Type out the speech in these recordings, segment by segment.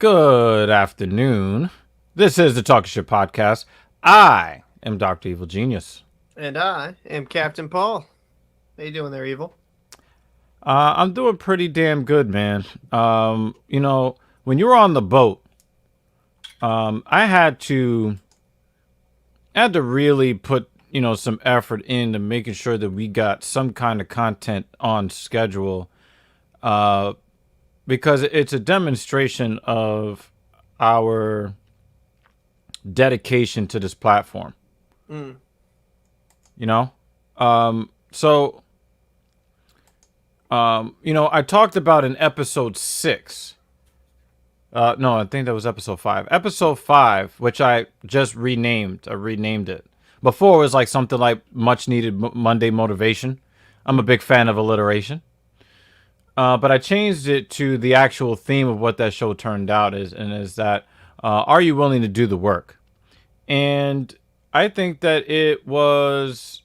Good afternoon. This is the Talkin Sh podcast. I am Dr. Evil Genius. And I am Captain Paul. How you doing there, Evil? I'm doing pretty damn good, man. When you were on the boat, I had to really put, some effort into making sure that we got some kind of content on schedule, because it's a demonstration of our dedication to this platform. Mm. You know, so I talked about in episode 6. No, I think that was episode 5. Episode 5, which I just renamed. I renamed it. Before it was like something like much needed Monday motivation. I'm a big fan of alliteration. But I changed it to the actual theme of what that show turned out is that are you willing to do the work? And I thought that it was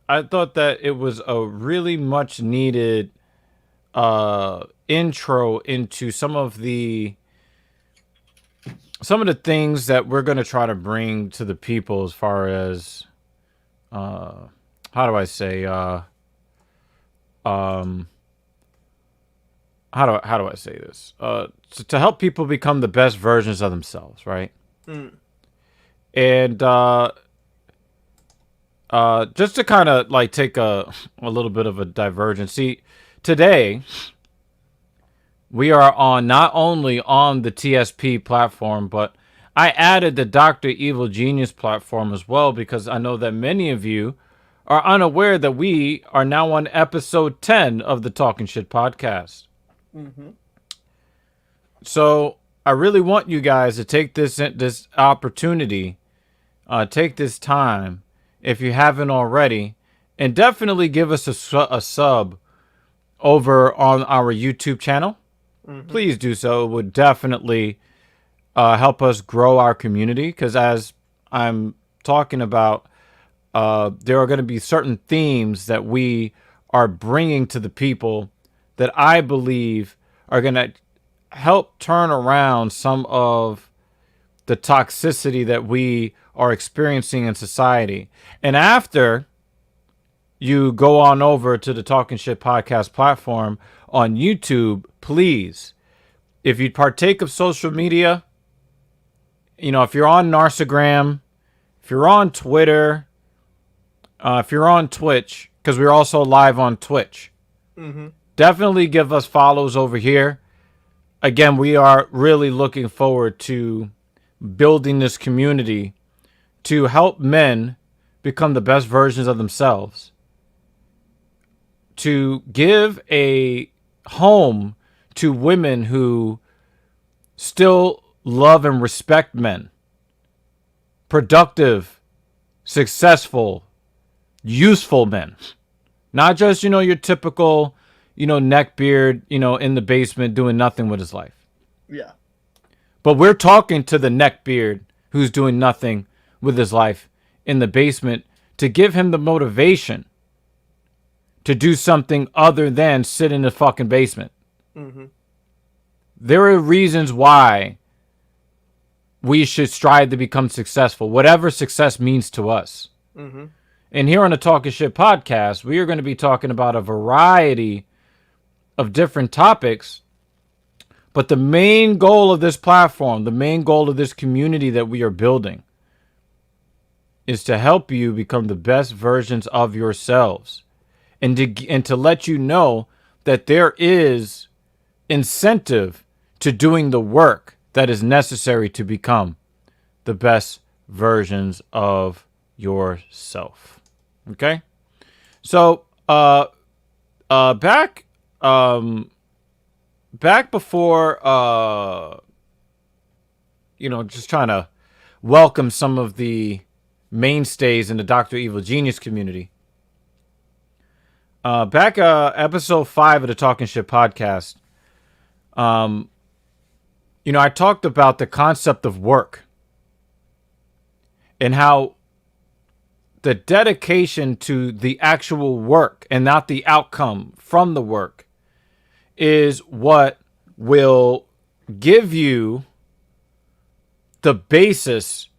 a really much needed intro into some of the things that we're going to try to bring to the people as far as how do I say how do I say this? To help people become the best versions of themselves, right? Mm. And just to kind of like take a little bit of a divergence. See, today we are on not only on the TSP platform, but I added the Dr. Evil Genius platform as well, because I know that many of you are unaware that we are now on episode 10 of the Talkin Sh podcast. Mm-hmm. So I really want you guys to take this opportunity, take this time, if you haven't already, and definitely give us a sub over on our YouTube channel. Mm-hmm. Please do so. It would definitely help us grow our community, because as I'm talking about, there are going to be certain themes that we are bringing to the people that I believe are going to help turn around some of the toxicity that we are experiencing in society. And after you go on over to the Talkin Sh podcast platform on YouTube, please, if you partake of social media, if you're on Narcigram, if you're on Twitter, if you're on Twitch, because we're also live on Twitch, definitely give us follows over here. Again, we are really looking forward to building this community to help men become the best versions of themselves, to give a home to women who still love and respect men, productive, successful, useful men, not just, your typical, neckbeard, in the basement doing nothing with his life. Yeah. But we're talking to the neckbeard who's doing nothing with his life in the basement to give him the motivation to do something other than sit in the fucking basement. Mm-hmm. There are reasons why we should strive to become successful, whatever success means to us. Mm-hmm. And here on the Talkin Sh podcast, we are going to be talking about a variety of different topics. But the main goal of this platform, the main goal of this community that we are building, is to help you become the best versions of yourselves, and to let you know that there is incentive to doing the work that is necessary to become the best versions of yourself. Okay? So, back before, just trying to welcome some of the mainstays in the Dr. Evil Genius community. Back episode 5 of the Talkin Sh podcast, I talked about the concept of work and how the dedication to the actual work and not the outcome from the work is what will give you the basis,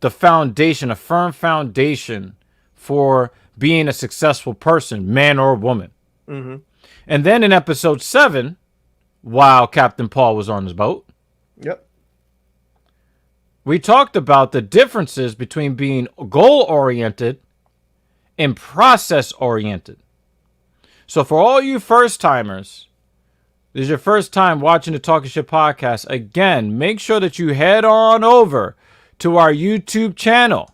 the foundation, a firm foundation for being a successful person, man or woman. Mm-hmm. And then in episode 7, while Captain Paul was on his boat, Yep. we talked about the differences between being goal-oriented and process-oriented. So for all you first-timers, this is your first time watching the Talkin Sh podcast, again, make sure that you head on over to our YouTube channel.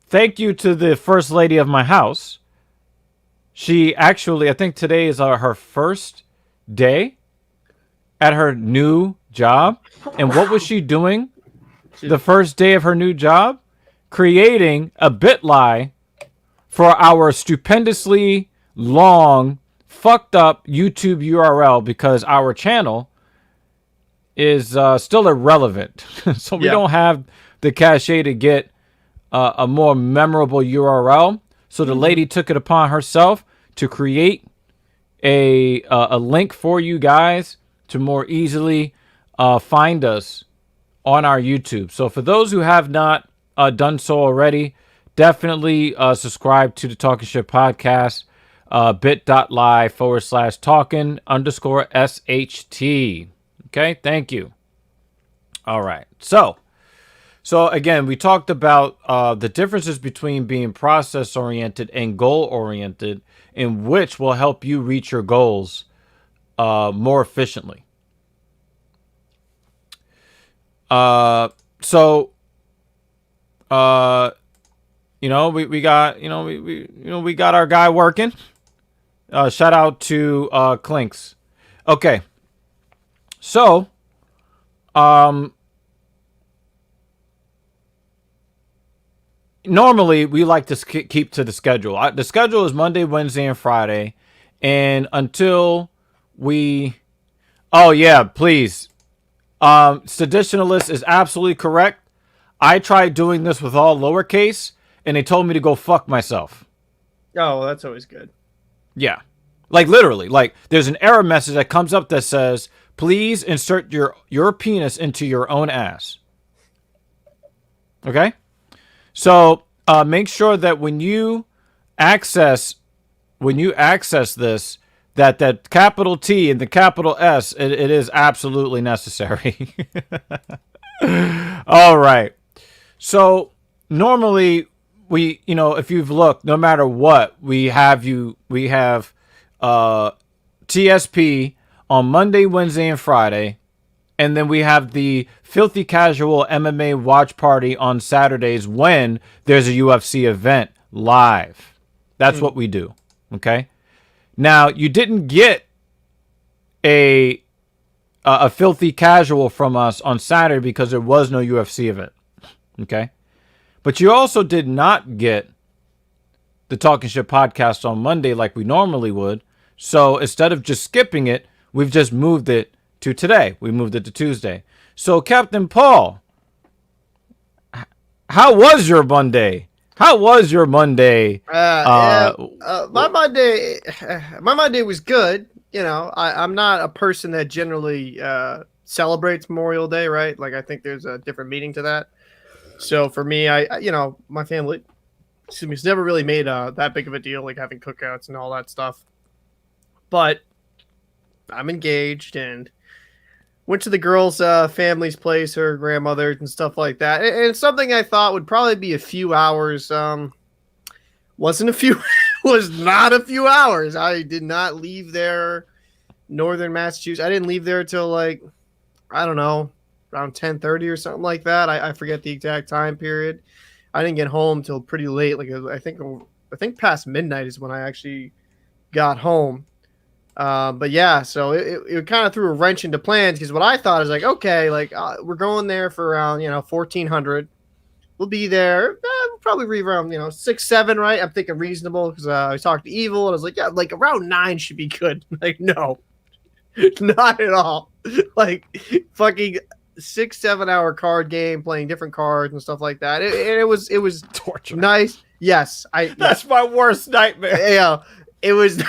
Thank you to the first lady of my house. She actually, I think today is her first day at her new job. And what was she doing the first day of her new job? Creating a bitly for our stupendously long, fucked up YouTube URL because our channel is still irrelevant. So we don't have the cachet to get a more memorable URL. So the lady took it upon herself to create a link for you guys to more easily find us on our YouTube. So for those who have not done so already, definitely subscribe to the Talkin Sh podcast, bit.ly/talkin_SHT. Okay, thank you. All right. So again, we talked about the differences between being process-oriented and goal-oriented, in which will help you reach your goals more efficiently. We got our guy working. Shout out to Clinks. Okay. So, normally we like to keep to the schedule. The schedule is Monday, Wednesday, and Friday. And until we... Oh, yeah, please. Seditionalist is absolutely correct. I tried doing this with all lowercase, and they told me to go fuck myself. Oh, well, that's always good. Yeah. Like, literally. Like, there's an error message that comes up that says, please insert your penis into your own ass. Okay? So, make sure that when you access this, that capital T and the capital S, it is absolutely necessary. All right. So normally we, if you've looked, no matter what, we have TSP on Monday, Wednesday, and Friday. And then we have the Filthy Casual MMA watch party on Saturdays when there's a UFC event live. That's what we do. Okay. Now, you didn't get a Filthy Casual from us on Saturday because there was no UFC event. Okay. But you also did not get the Talkin Sh podcast on Monday like we normally would. So instead of just skipping it, we've just moved it to today. We moved it to Tuesday. So, Captain Paul, how was your Monday? How was your Monday? My Monday was good. I'm not a person that generally celebrates Memorial Day, right? Like, I think there's a different meaning to that. So for me, my family, it's never really made that big of a deal, like having cookouts and all that stuff. But I'm engaged and went to the girl's family's place, her grandmother and stuff like that. And something I thought would probably be a few hours. Was not a few hours. I did not leave there, northern Massachusetts. I didn't leave there till I don't know, around 10:30 or something like that. I forget the exact time period. I didn't get home till pretty late. Like I think past midnight is when I actually got home. But yeah, so it kind of threw a wrench into plans because what I thought is okay, we're going there for around 1400. We'll be there. We'll probably leave around 6, 7, right? I'm thinking reasonable because I talked to Evil and I was like, yeah, around 9 should be good. No, not at all. Fucking 6, 7 hour card game, playing different cards and stuff like that. It was torture. Nice. Yes, that's my worst nightmare. Yeah, it was.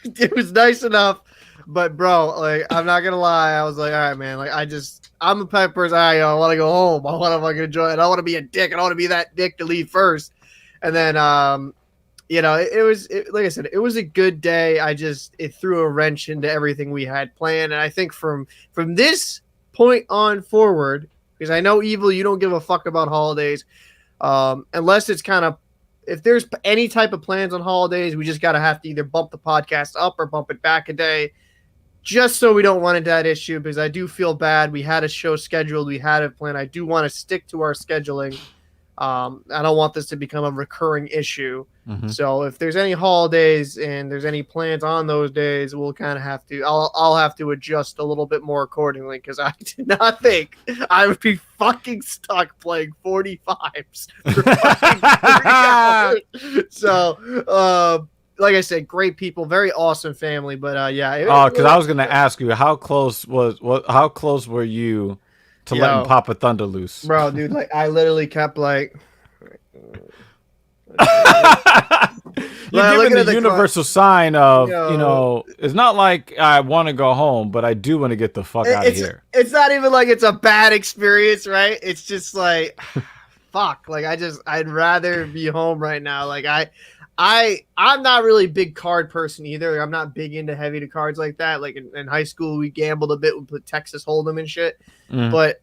It was nice enough. But bro, like I'm not gonna lie, I was like, all right, man. Like I'm a type of person. I want to go home. I want to fucking enjoy it. I don't want to be a dick. I don't want to be that dick to leave first. And then it was like I said, it was a good day. It threw a wrench into everything we had planned, and I think from this point on forward, because I know Evil, you don't give a fuck about holidays, unless it's kind of if there's any type of plans on holidays, we just gotta have to either bump the podcast up or bump it back a day, just so we don't run into that issue. Because I do feel bad. We had a show scheduled, we had it planned. I do want to stick to our scheduling. I don't want this to become a recurring issue. Mm-hmm. So if there's any holidays and there's any plans on those days, we'll kind of have to. I'll have to adjust a little bit more accordingly, because I did not think I would be fucking stuck playing 45s for fucking 3 hours. So, like I said, great people, very awesome family. But yeah. Because I was gonna ask you, how close were you to letting Papa Thunder loose? Bro, dude, like I literally kept like You're giving the universal sign of, it's not like I want to go home, but I do want to get the fuck out of here. It's not even like it's a bad experience, right? It's just like, fuck. Like I'd rather be home right now. Like I'm not really a big card person either. I'm not big into heavy to cards like that. Like in high school, we gambled a bit. We put Texas Hold'em and shit. But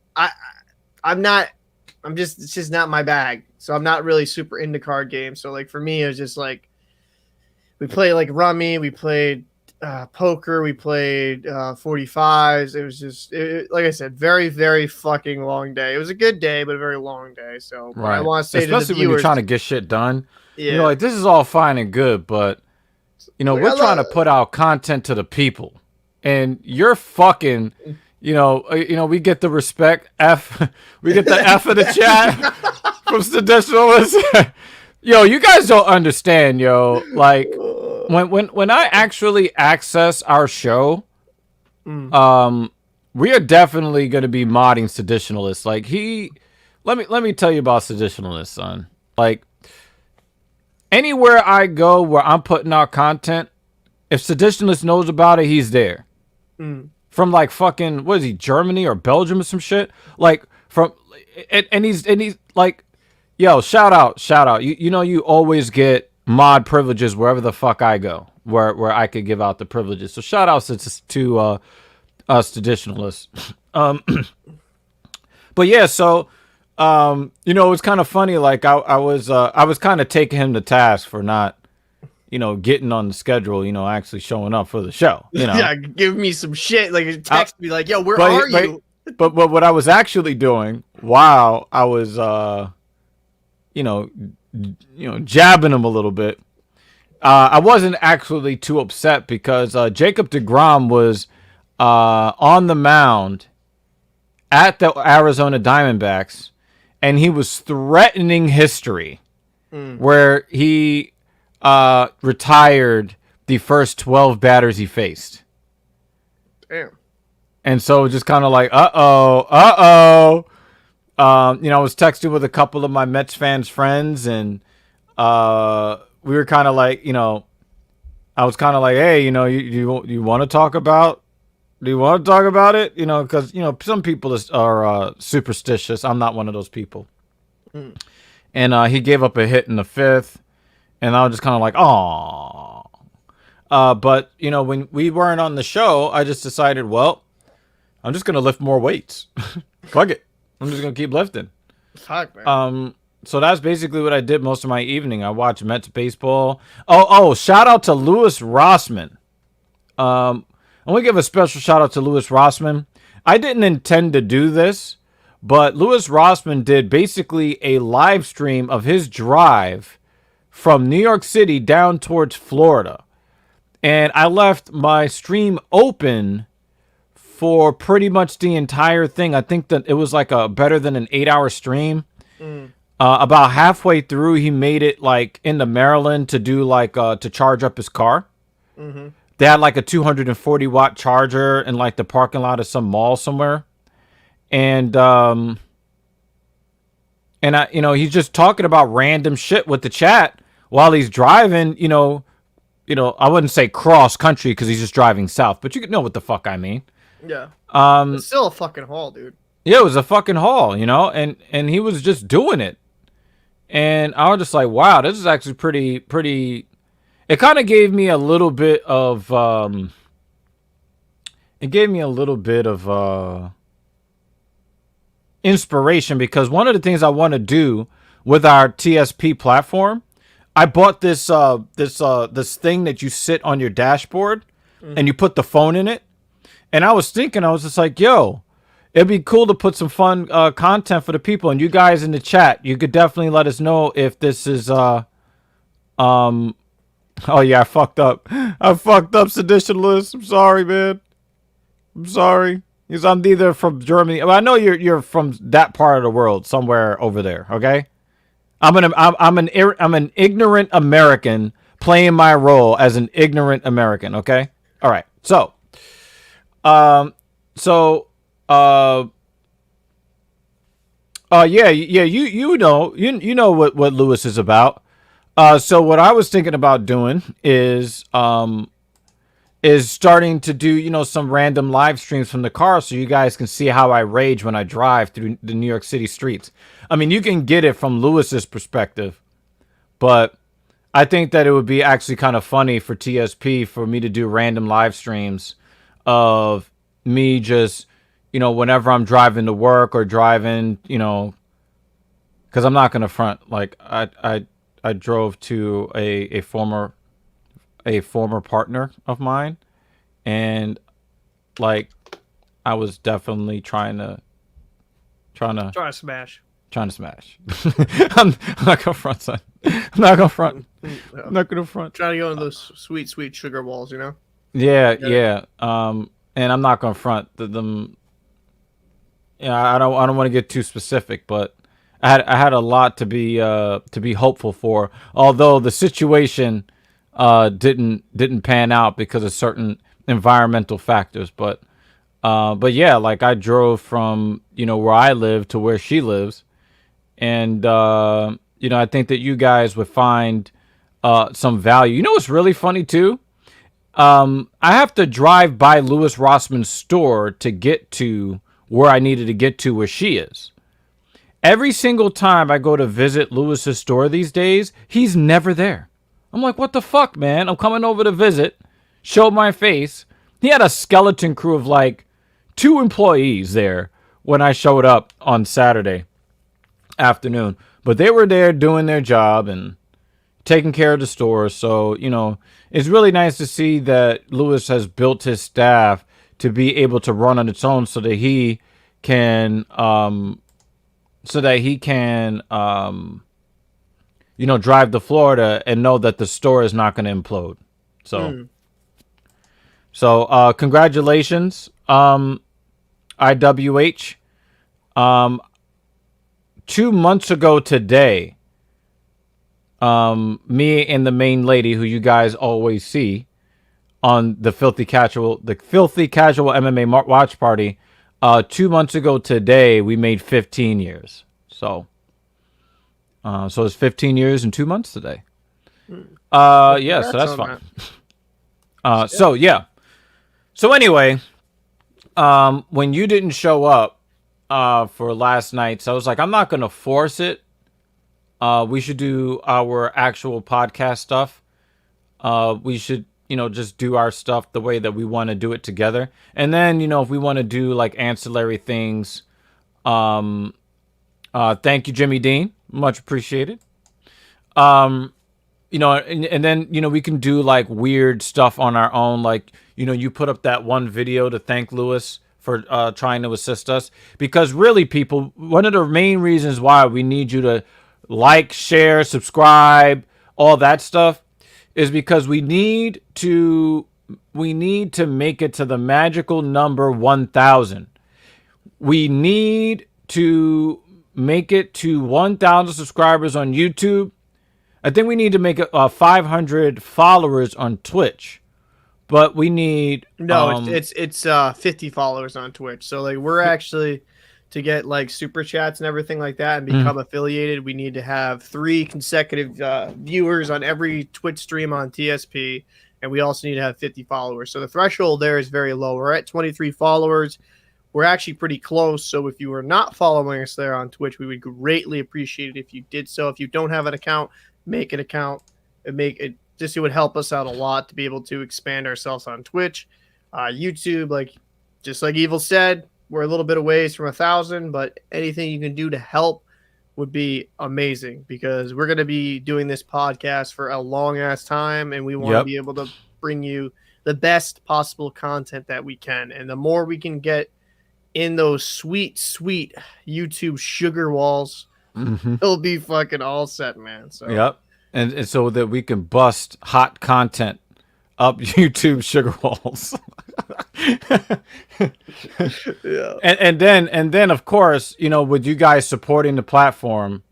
it's just not my bag. So I'm not really super into card games. So like for me, it was just like, we played like rummy, we played poker, we played 45s. It was just, like I said, very, very fucking long day. It was a good day, but a very long day. So right. I want to say especially to the when viewers, you're trying to get shit done. Yeah. Like, this is all fine and good, but we're trying to put out content to the people, and you're fucking. We get the respect we get the F of the chat from traditionalists. Yo, you guys don't understand, yo. Like when I actually access our show, we are definitely going to be modding Seditionalists. Like let me tell you about Seditionalists, son. Like anywhere I go where I'm putting out content, if Seditionalist knows about it, he's there. From like fucking, what is he, Germany or Belgium or some shit? Like and he's like, yo, shout out. You always get mod privileges wherever the fuck I go, where I could give out the privileges. So shout out to us traditionalists. But yeah, so it's kind of funny. Like I was kind of taking him to task for not getting on the schedule, actually showing up for the show. Yeah, give me some shit. Like text me like, yo, where are you? But what I was actually doing while I was jabbing him a little bit, I wasn't actually too upset because Jacob deGrom was on the mound at the Arizona Diamondbacks, and he was threatening history, where he retired the first 12 batters he faced. Damn. And so just kind of like, I was texting with a couple of my Mets fans friends, and we were kind of like, I was kind of like, hey, you want to talk about? Do you want to talk about it? Because some people are superstitious. I'm not one of those people. And he gave up a hit in the fifth. And I was just kind of like, oh. But, when we weren't on the show, I just decided, well, I'm just going to lift more weights. Fuck it. I'm just going to keep lifting. Fuck, man. So that's basically what I did most of my evening. I watched Mets baseball. Oh, shout out to Louis Rossman. I'm going to give a special shout out to Louis Rossman. I didn't intend to do this, but Louis Rossman did basically a live stream of his drive from New York City down towards Florida. And I left my stream open for pretty much the entire thing. I think that it was like a better than an 8-hour stream. About halfway through, he made it like into Maryland to do like to charge up his car. They had like a 240 watt charger in like the parking lot of some mall somewhere. And he's just talking about random shit with the chat while he's driving, I wouldn't say cross country because he's just driving south, but you know what the fuck I mean. Yeah. Um, It's still a fucking haul, dude. yeah, it was a fucking haul, and he was just doing it, and I was just like, wow, this is actually pretty. It kind of gave me a little bit of inspiration, because one of the things I want to do with our TSP platform, I bought this thing that you sit on your dashboard and you put the phone in it. And I was thinking, I was just like, yo, it'd be cool to put some fun content for the people. And you guys in the chat, you could definitely let us know if this is oh yeah, I fucked up. I fucked up, Sedition Lewis. I'm sorry, man. I'm sorry. Because I'm neither from Germany. Well, I know you're from that part of the world, somewhere over there. Okay, I'm an ignorant American playing my role as an ignorant American. Okay, all right. So, so, yeah, you know what Lewis is about. So what I was thinking about doing is starting to do, some random live streams from the car so you guys can see how I rage when I drive through the New York City streets. I mean, you can get it from Lewis's perspective, but I think that it would be actually kind of funny for TSP for me to do random live streams of me just, whenever I'm driving to work or driving, because I'm not going to front. Like, I drove to a former partner of mine, and like I was definitely trying to smash. I'm not gonna front, son. I'm not gonna front. No. I'm not gonna front. Trying to go into those sweet sugar walls, Yeah. And I'm not gonna front them. Yeah, I don't want to get too specific, but I had a lot to be hopeful for. Although the situation didn't pan out because of certain environmental factors, but yeah, like I drove from where I live to where she lives, and I think that you guys would find some value. You know what's really funny too? I have to drive by Louis Rossman's store to get to where I needed to get to where she is. Every single time I go to visit Lewis's store these days, he's never there. I'm like, what the fuck, man? I'm coming over to visit, show my face. He had a skeleton crew of like 2 employees there when I showed up on Saturday afternoon. But they were there doing their job and taking care of the store. So, it's really nice to see that Lewis has built his staff to be able to run on its own so that he can drive to Florida and know that the store is not going to implode. So, congratulations, IWH. 2 months ago today, me and the main lady, who you guys always see on the Filthy Casual MMA watch party, 2 months ago today, we made 15 years. So it's 15 years and 2 months today. Yeah, so that's fun. So yeah. So anyway, when you didn't show up for last night, so I was like, I'm not gonna force it. We should do our actual podcast stuff. We should, just do our stuff the way that we want to do it together. And then, if we want to do like ancillary things, thank you, Jimmy Dean. Much appreciated. And then, we can do like weird stuff on our own. Like, you put up that one video to thank Lewis for trying to assist us. Because really, people, one of the main reasons why we need you to like, share, subscribe, all that stuff is because we need to make it to the magical number 1,000. We need to make it to 1,000 subscribers on YouTube. I think we need to make 500 followers on Twitch, but we need it's 50 followers on Twitch. So like we're actually to get like super chats and everything like that and become affiliated, we need to have 3 consecutive viewers on every Twitch stream on TSP, and we also need to have 50 followers. So the threshold there is very low. We're at 23 followers. We're actually pretty close. So if you are not following us there on Twitch, we would greatly appreciate it if you did so. If you don't have an account, make an account. It would help us out a lot to be able to expand ourselves on Twitch, YouTube. Just like Evil said, we're a little bit away from 1,000, but anything you can do to help would be amazing, because we're going to be doing this podcast for a long ass time, and we want to be able to bring you the best possible content that we can. And the more we can get in those sweet, sweet YouTube sugar walls, it'll be fucking all set, man. So and so that we can bust hot content up YouTube sugar walls. And then of course, with you guys supporting the platform,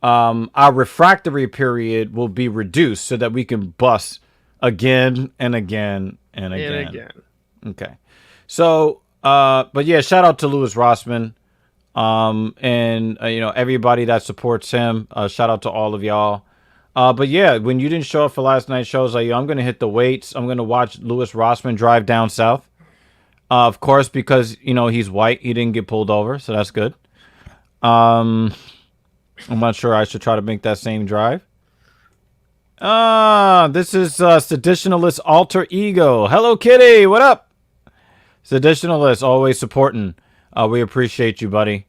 our refractory period will be reduced so that we can bust again and again and again. Okay. So but yeah, shout out to Louis Rossman, and everybody that supports him. Shout out to all of y'all. But yeah, when you didn't show up for last night's show, I was like, I'm going to hit the weights. I'm going to watch Louis Rossman drive down south. Of course, because, he's white. He didn't get pulled over, so that's good. I'm not sure I should try to make that same drive. This is Seditionalist Alter Ego. Hello, Kitty. What up? Seditionalist, always supporting. We appreciate you, buddy.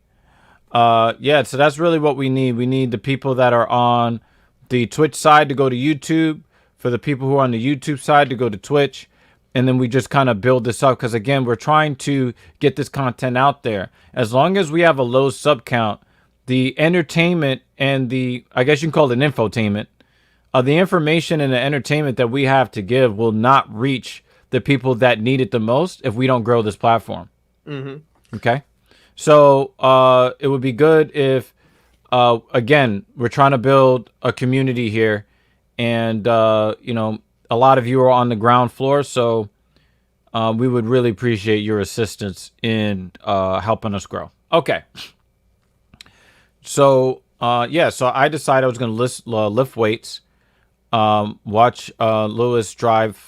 Yeah, so that's really what we need. We need the people that are on the Twitch side to go to YouTube, for the people who are on the YouTube side to go to Twitch, and then we just kind of build this up, because again, we're trying to get this content out there. As long as we have a low sub count, the entertainment and I guess you can call it an infotainment, the information and the entertainment that we have to give will not reach the people that need it the most if we don't grow this platform. Okay, so it would be good if again, we're trying to build a community here, and a lot of you are on the ground floor, so we would really appreciate your assistance in helping us grow. Okay. So yeah, so I decided I was going to lift weights, watch Lewis drive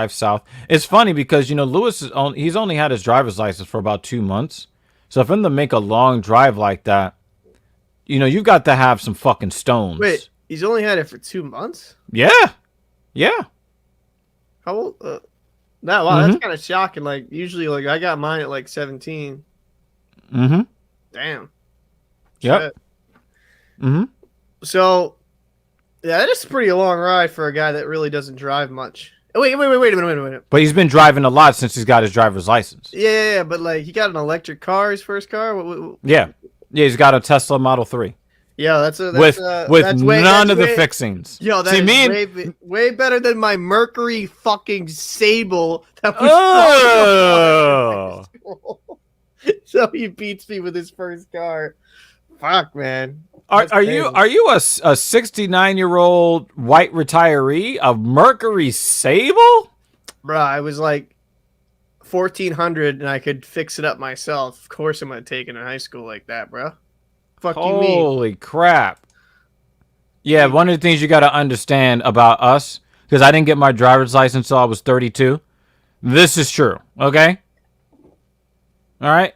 south. It's funny because Lewis he's only had his driver's license for about 2 months, so for him to make a long drive like that, you've got to have some fucking stones. Wait, he's only had it for 2 months? Yeah. How old? Wow, that's kind of shocking. Like, usually, I got mine at 17. Damn. Yep. Shit. So, yeah, that is a pretty long ride for a guy that really doesn't drive much. Wait a minute. But he's been driving a lot since he's got his driver's license. Yeah, but he got an electric car, his first car? Yeah, he's got a Tesla Model 3. Yeah, that's with none of the fixings. Yo, that's way better than my Mercury fucking Sable that was So he beats me with his first car. Fuck, man. Are you a 69-year-old white retiree of Mercury Sable? Bruh, I was 1,400 and I could fix it up myself. Of course I'm going to take it in high school like that, bruh. Fuck you, me. Holy crap. Yeah, one of the things you got to understand about us, because I didn't get my driver's license until I was 32. This is true, okay? All right?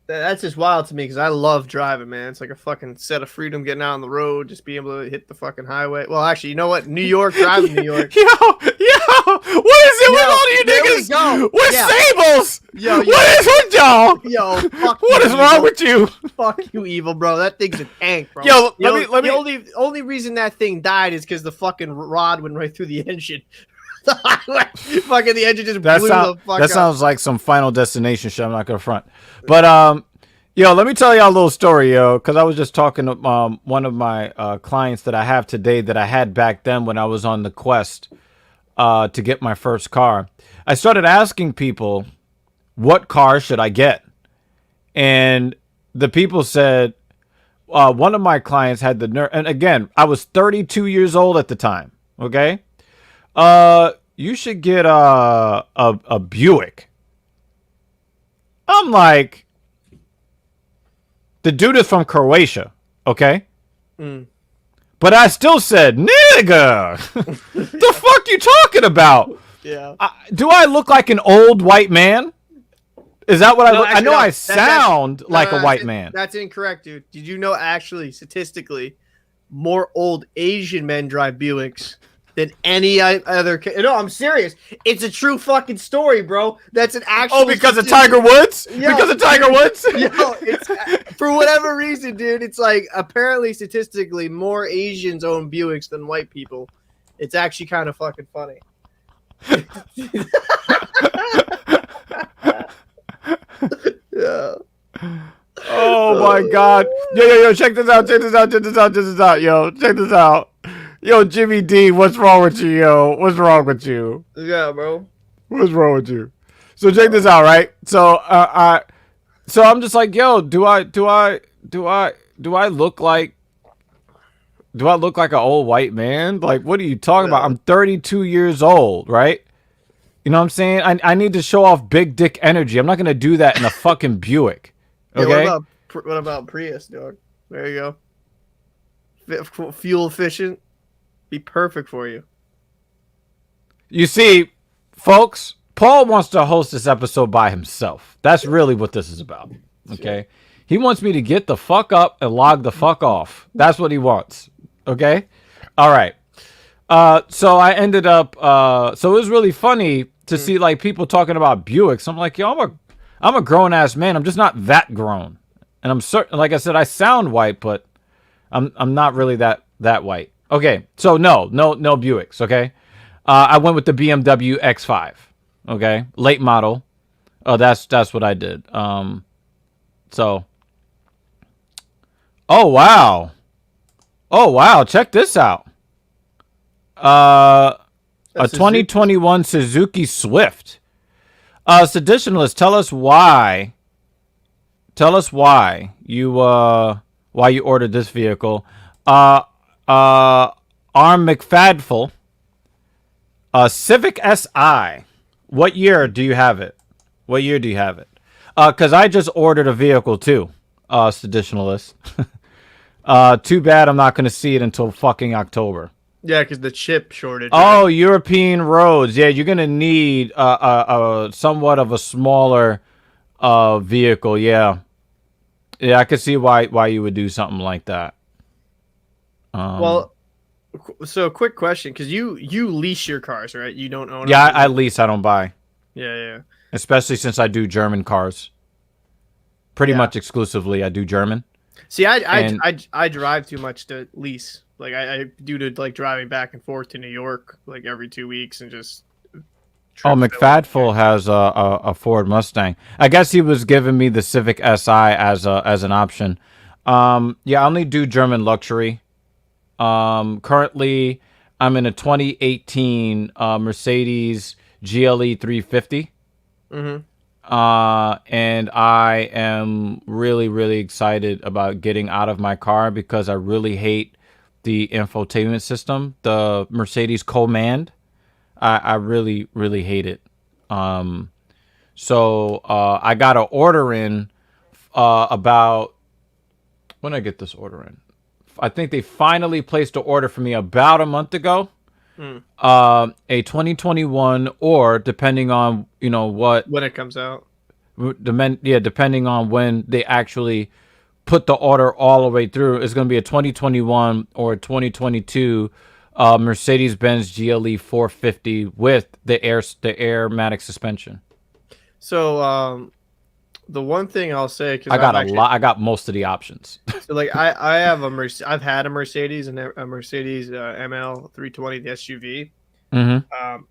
That's just wild to me, because I love driving, man. It's like a fucking set of freedom, getting out on the road, just being able to hit the fucking highway. Well, actually, you know what? New York, driving New York. Yo, what is it with all you niggas with Sables? Yo, what is with y'all? Yo, fuck what is wrong with you? Fuck you, Evil, bro. That thing's a tank, bro. Yo, let me. The only reason that thing died is because the fucking rod went right through the engine. Fucking the engine just blew the fuck That sounds like some Final Destination shit. I'm not gonna front, but yo, let me tell y'all a little story, yo, because I was just talking to one of my clients that I have today that I had back then when I was on the quest to get my first car. I started asking people, what car should I get? And the people said, one of my clients had the nerve, and again, I was 32 years old at the time, okay? You should get a Buick. I'm like, The dude is from Croatia. Okay. Mm. But I still said, nigga. The fuck you talking about? Yeah. Do I look like an old white man? Is that what I No, look? I actually, know no. I sound like a white that's man. That's incorrect, dude. Did you know actually, statistically, more old Asian men drive Buicks than any other? No, I'm serious. It's a true fucking story, bro. That's an actual. Oh, because of Tiger Woods? Yo, Because of Tiger Woods? Yo, it's for whatever reason, dude. It's like apparently statistically more Asians own Buicks than white people. It's actually kind of fucking funny. Yeah. Oh my god. Yo, check this out, check this out, check this out, check this out, yo. Check this out. Yo, Jimmy D, what's wrong with you, yo? What's wrong with you? Yeah, bro. What's wrong with you? So check this out, right? So so I'm just like, yo, do I look like an old white man? Like, what are you talking about? I'm 32 years old, right? You know what I'm saying? I need to show off big dick energy. I'm not gonna do that in a fucking Buick. Okay. Yeah, what about Prius, dog? There you go. Fuel efficient. Be perfect for you. You see, folks, Paul wants to host this episode by himself. That's really what this is about. Okay. He wants me to get the fuck up and log the fuck off. That's what he wants. Okay. All right. So I ended up. So it was really funny to see like people talking about Buicks. I'm like, yo, I'm a grown ass man. I'm just not that grown, and I'm certain. Like I said, I sound white, but I'm not really that white. Okay, so no Buicks. Okay, I went with the BMW X5. Okay, late model. Oh, that's what I did. So. Oh wow! Check this out. A 2021 Suzuki Swift. Seditionalist, tell us why. Tell us why you ordered this vehicle. Arm McFadful. Civic Si. What year do you have it? What year do you have it? Because I just ordered a vehicle too. Seditionalist. Too bad I'm not going to see it until fucking October. Yeah, because the chip shortage. Oh, right? European roads. Yeah, you're going to need a somewhat of a smaller vehicle. Yeah. Yeah, I could see why you would do something like that. Well, so quick question, because you lease your cars, right? You don't own them? Yeah, I lease. I don't buy. Yeah. Especially since I do German cars. Pretty much exclusively, I do German. See, I drive too much to lease. Like I due to like driving back and forth to New York like every 2 weeks and just. Oh, McFadful has a Ford Mustang. I guess he was giving me the Civic Si as an option. Yeah, I only do German luxury. Currently, I'm in a 2018 Mercedes GLE 350. Mm-hmm. And I am really, really excited about getting out of my car because I really hate the infotainment system, the Mercedes Command. I really, really hate it. So I got an order in about when did I get this order in? I think they finally placed an order for me about a month ago. A 2021, or depending on when it comes out. Depending on when they actually put the order all the way through, it's going to be a 2021 or 2022 Mercedes-Benz GLE 450 with the Airmatic suspension. So the one thing I'll say, because I got most of the options. So like I have I've had a Mercedes and a Mercedes ML 320, the SUV. Mm-hmm.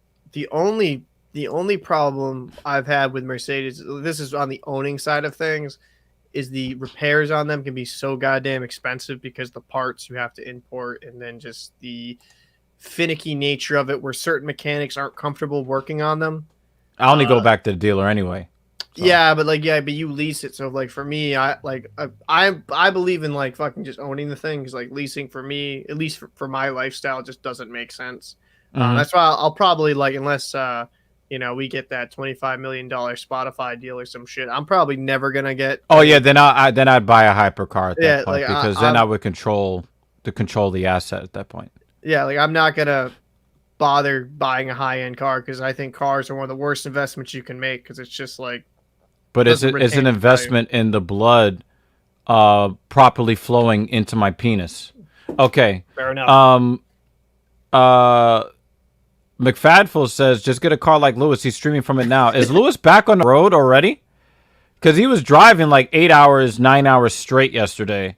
The only problem I've had with Mercedes, this is on the owning side of things, is the repairs on them can be so goddamn expensive because the parts you have to import, and then just the finicky nature of it where certain mechanics aren't comfortable working on them. I only go back to the dealer anyway. So. Yeah, but you lease it. So like for me, I believe in like fucking just owning the thing, because like leasing for me, at least for my lifestyle, just doesn't make sense. Mm-hmm. That's why I'll probably like, unless we get that $25 million Spotify deal or some shit. I'm probably never gonna get. Oh yeah, then I'd buy a hypercar at that Yeah, point because then I would control the asset at that point. yeah, like I'm not gonna bother buying a high end car because I think cars are one of the worst investments you can make because it's just like But doesn't it's retain an its value. investment in the blood properly flowing into my penis. Okay. Fair enough. Uh McFadful says just get a car like Lewis. He's streaming from it now. Is Lewis back on the road already? Because he was driving like 8 hours, 9 hours straight yesterday.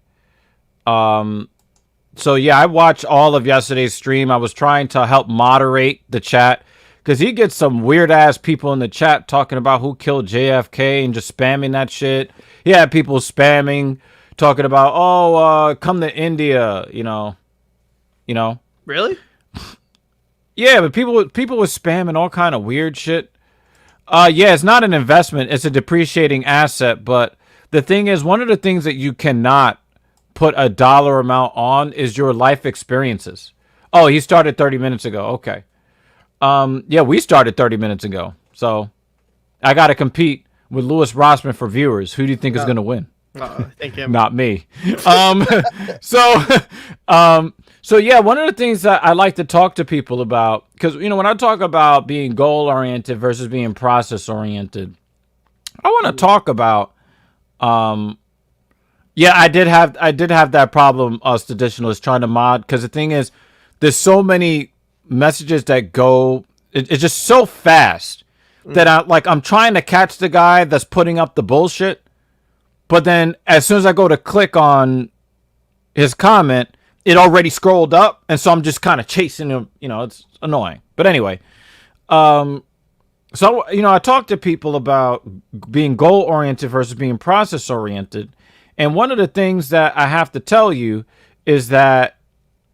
So yeah, I watched all of yesterday's stream. I was trying to help moderate the chat because he gets some weird ass people in the chat talking about who killed JFK and just spamming that shit. He had people spamming, talking about, oh, come to India, you know. Really? Yeah, but people were spamming all kind of weird shit. Yeah, it's not an investment; it's a depreciating asset. But the thing is, one of the things that you cannot put a dollar amount on is your life experiences. Oh, he started 30 minutes ago. Okay. Yeah, we started 30 minutes ago. So I got to compete with Louis Rossman for viewers. Who do you think is going to win? I think him. Not me. So, so yeah, one of the things that I like to talk to people about, because, when I talk about being goal oriented versus being process oriented, I want to talk about, yeah, I did have that problem, traditionalists trying to mod, because the thing is, there's so many messages that go, it's just so fast that I'm trying to catch the guy that's putting up the bullshit, but then as soon as I go to click on his comment, it already scrolled up, and so I'm just kind of chasing him. It's annoying. But anyway, so I talk to people about being goal oriented versus being process oriented. And one of the things that I have to tell you is that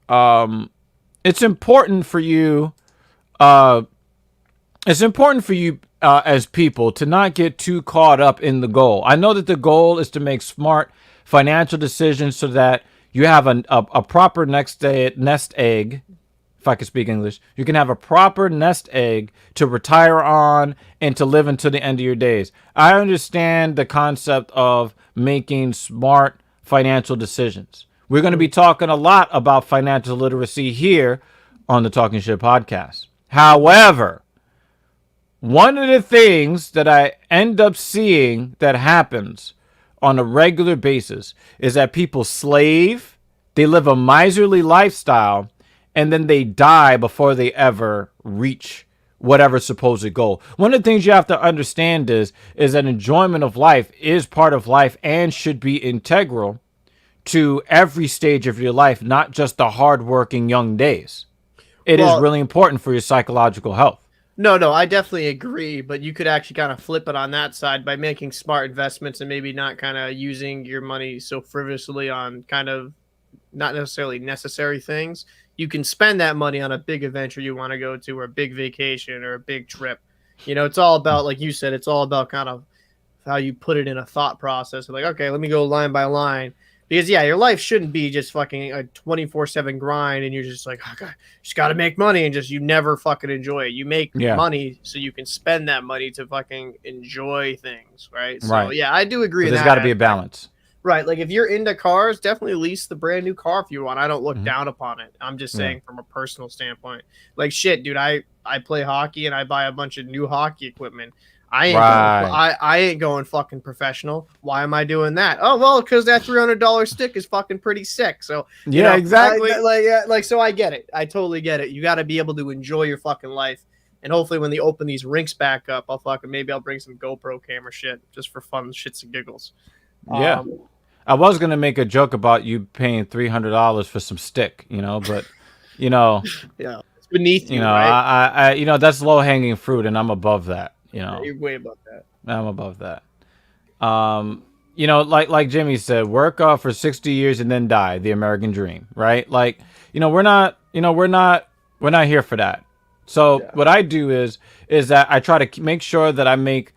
it's important for you. As people to not get too caught up in the goal. I know that the goal is to make smart financial decisions so that you have a proper nest egg. If I could speak English, you can have a proper nest egg to retire on and to live until the end of your days. I understand the concept of making smart financial decisions. We're going to be talking a lot about financial literacy here on the Talkin Sh podcast. However, one of the things that I end up seeing that happens on a regular basis is that people slave, they live a miserly lifestyle, and then they die before they ever reach whatever supposed goal. One of the things you have to understand is that enjoyment of life is part of life and should be integral to every stage of your life, not just the hardworking young days. It is really important for your psychological health. No, I definitely agree, but you could actually kind of flip it on that side by making smart investments and maybe not kind of using your money so frivolously on kind of not necessarily necessary things. You can spend that money on a big adventure you want to go to, or a big vacation, or a big trip. It's all about, like you said, it's all about kind of how you put it in a thought process. Like, okay, let me go line by line. Because, yeah, your life shouldn't be just fucking a 24/7 grind and you're just like, oh, God, just got to make money and just you never fucking enjoy it. You make money so you can spend that money to fucking enjoy things, right? So, yeah, I do agree. There's got to be a balance. Right. Like, if you're into cars, definitely lease the brand new car if you want. I don't look down upon it. I'm just saying from a personal standpoint. Like, shit, dude, I play hockey and I buy a bunch of new hockey equipment. I ain't going fucking professional. Why am I doing that? Oh, well, because that $300 stick is fucking pretty sick. So exactly. So I get it. I totally get it. You got to be able to enjoy your fucking life. And hopefully when they open these rinks back up, maybe I'll bring some GoPro camera shit just for fun, shits and giggles. Yeah. I was going to make a joke about you paying $300 for some stick, but yeah, it's beneath you, right? I that's low hanging fruit and I'm above that. You're way above that. I'm above that. Like Jimmy said, work for 60 years and then die, the American dream, right? Like, we're not here for that. So what I do is that I try to make sure that I make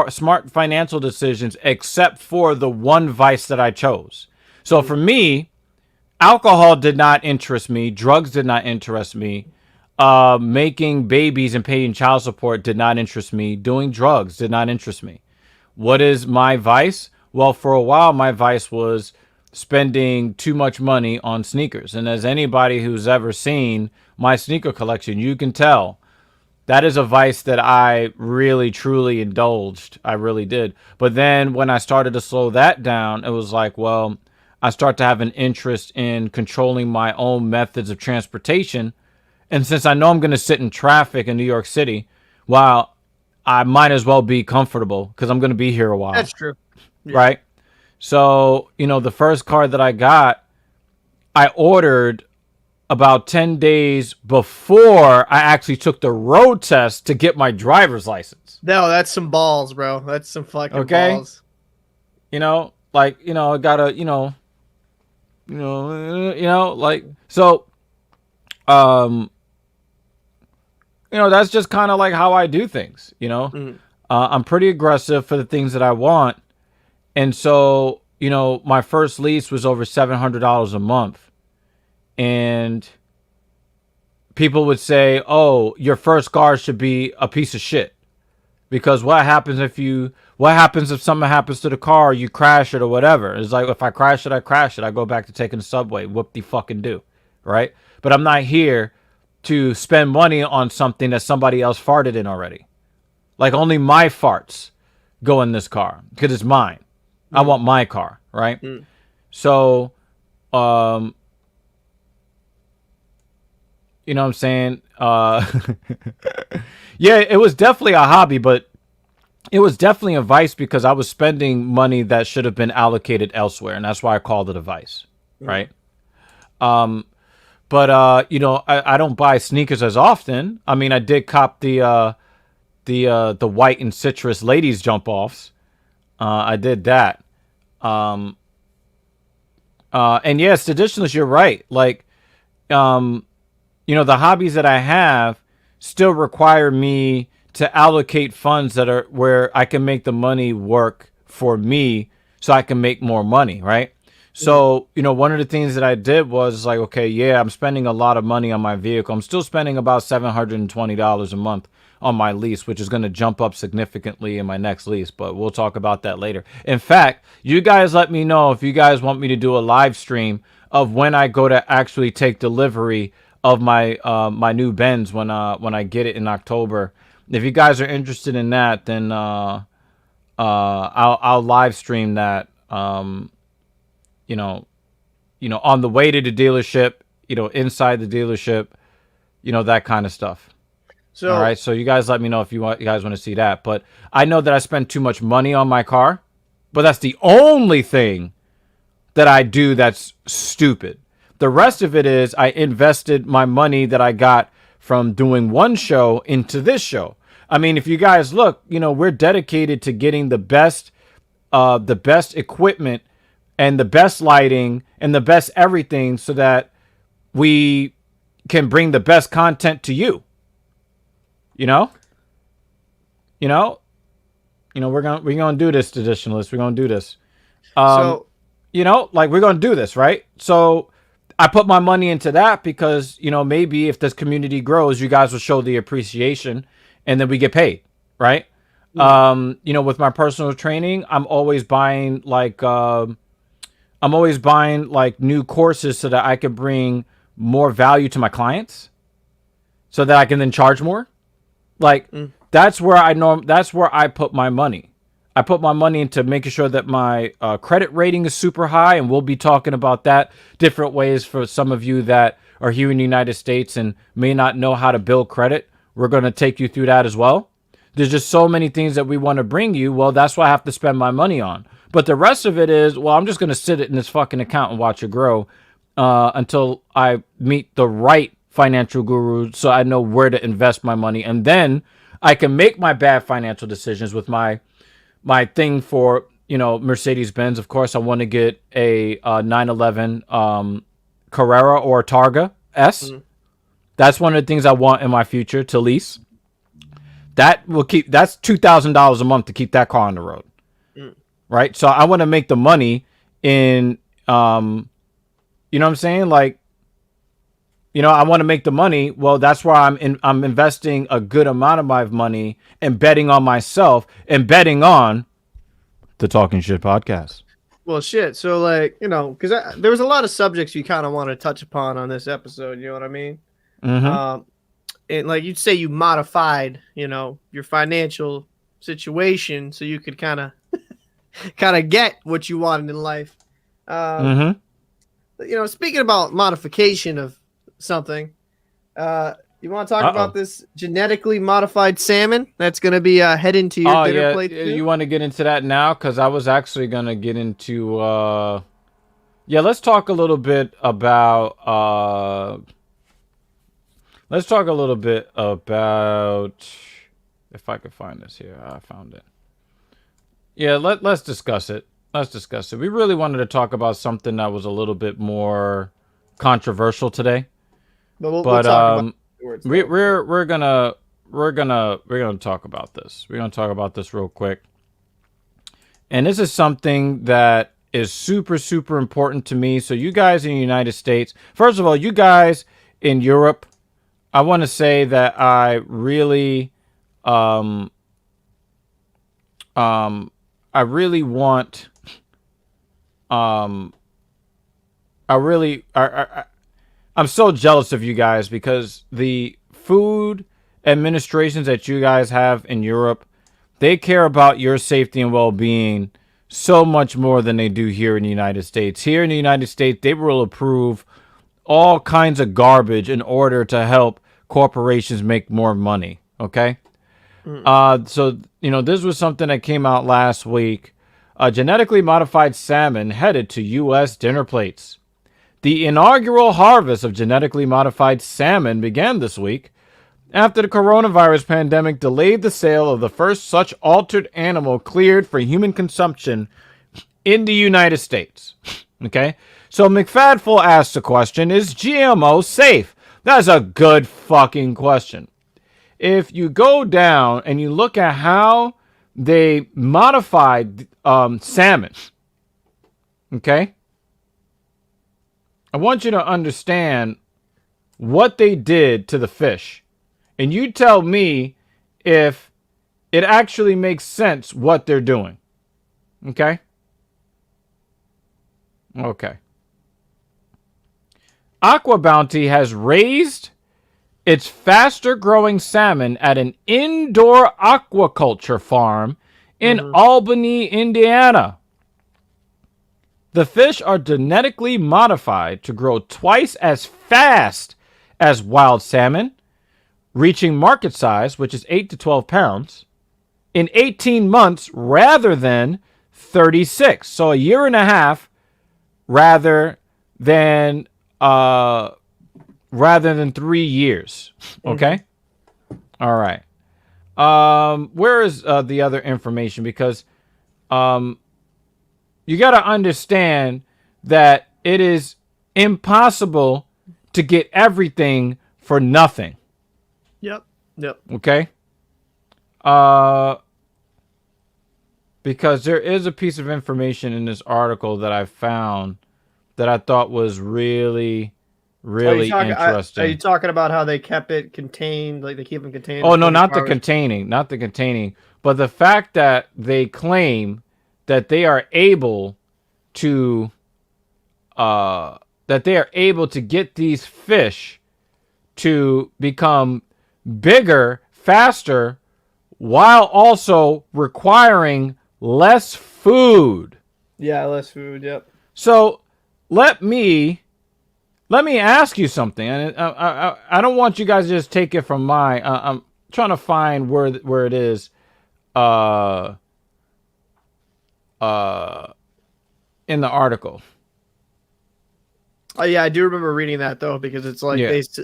smart financial decisions, except for the one vice that I chose. So for me, alcohol did not interest me. Drugs did not interest me. Making babies and paying child support did not interest me. Doing drugs did not interest me. What is my vice? Well, for a while, my vice was spending too much money on sneakers. And as anybody who's ever seen my sneaker collection, you can tell that is a vice that I really, truly indulged. I really did. But then when I started to slow that down, it was like, well, I start to have an interest in controlling my own methods of transportation. And since I know I'm going to sit in traffic in New York City, well, I might as well be comfortable because I'm going to be here a while. That's true. Yeah. Right. So, the first car that I got, I ordered about 10 days before I actually took the road test to get my driver's license. No, that's some balls, bro. That's some fucking balls. I gotta, so, that's just kind of like how I do things, I'm pretty aggressive for the things that I want. And so, my first lease was over $700 a month. And people would say, "Oh, your first car should be a piece of shit." Because what happens if something happens to the car, you crash it or whatever? It's like, if I crash it, I crash it. I go back to taking the subway. Whoop de fucking do. Right? But I'm not here to spend money on something that somebody else farted in already. Like, only my farts go in this car because it's mine. I want my car, right? So, you know what I'm saying? Yeah, it was definitely a hobby, but it was definitely a vice because I was spending money that should have been allocated elsewhere, and that's why I called it a vice, right? But I don't buy sneakers as often. I mean, I did cop the white and citrus ladies jump offs. I did that. And yes, traditionalists, you're right. Like, the hobbies that I have still require me to allocate funds that are where I can make the money work for me so I can make more money, right? So, one of the things that I did was like, okay, yeah, I'm spending a lot of money on my vehicle. I'm still spending about $720 a month on my lease, which is going to jump up significantly in my next lease, but we'll talk about that later. In fact, you guys let me know if you guys want me to do a live stream of when I go to actually take delivery of my my new Benz when I get it in October. If you guys are interested in that, then I'll live stream that. On the way to the dealership, inside the dealership, that kind of stuff. So, all right. So you guys let me know if you guys want to see that. But I know that I spend too much money on my car, but that's the only thing that I do that's stupid. The rest of it is I invested my money that I got from doing one show into this show. I mean, if you guys look, we're dedicated to getting the best equipment and the best lighting and the best everything so that we can bring the best content to you. We're gonna do this, traditionalists. We're gonna do this. We're gonna do this, right? So I put my money into that because, maybe if this community grows, you guys will show the appreciation and then we get paid, right? With my personal training, I'm always buying new courses so that I can bring more value to my clients so that I can then charge more. That's where I put my money. I put my money into making sure that my credit rating is super high, and we'll be talking about that different ways for some of you that are here in the United States and may not know how to build credit. We're going to take you through that as well. There's just so many things that we want to bring you. Well, that's what I have to spend my money on. But the rest of it is, well, I'm just going to sit it in this fucking account and watch it grow until I meet the right financial guru so I know where to invest my money. And then I can make my bad financial decisions with my thing for, Mercedes-Benz. Of course, I want to get a 911 Carrera or Targa S. That's one of the things I want in my future to lease. That's $2,000 a month to keep that car on the road. Right? So I want to make the money in, you know what I'm saying? I want to make the money. Well, that's why I'm investing a good amount of my money and betting on myself and betting on the Talking Shit podcast. Well, shit. So, like, because there was a lot of subjects you kind of want to touch upon on this episode. You know what I mean? Mm-hmm. And like you'd say, you modified, your financial situation so you could kind of get what you wanted in life. Speaking about modification of something, you want to talk about this genetically modified salmon that's going to be heading to your dinner plate too? You want to get into that now? Because I was actually going to get into let's talk a little bit about if I could find this here. I found it. Yeah, let's discuss it. We really wanted to talk about something that was a little bit more controversial today. But we'll talk about we're gonna talk about this. We're gonna talk about this real quick. And this is something that is super, super important to me. So you guys in the United States, first of all, you guys in Europe, I want to say that I really want I'm so jealous of you guys because the food administrations that you guys have in Europe, they care about your safety and well-being so much more than they do here in the United States. Here in the United States, they will approve all kinds of garbage in order to help corporations make more money. Okay? So, this was something that came out last week. Genetically modified salmon headed to U.S. dinner plates. The inaugural harvest of genetically modified salmon began this week after the coronavirus pandemic delayed the sale of the first such altered animal cleared for human consumption in the United States. Okay? So McFadful asks the question, is GMO safe? That's a good fucking question. If you go down and you look at how they modified salmon, okay? I want you to understand what they did to the fish. And you tell me if it actually makes sense what they're doing. Okay? Okay. Aqua Bounty has raised its faster growing salmon at an indoor aquaculture farm in Albany, Indiana. The fish are genetically modified to grow twice as fast as wild salmon, reaching market size, which is 8 to 12 pounds, in 18 months rather than 36. So a year and a half rather than 3 years. Okay? All right. Where is the other information? Because you got to understand that it is impossible to get everything for nothing. Yep. Okay? Because there is a piece of information in this article that I found that I thought was really interesting. Are you talking about how they kept it contained, like they keep them contained? Oh, no, not the containing, but the fact that they claim that they are able to get these fish to become bigger, faster, while also requiring less food. Yeah, less food. Yep. So let me ask you something, and I don't want you guys to just take it from my. I'm trying to find where it is. In the article. Oh yeah, I do remember reading that though, because it's like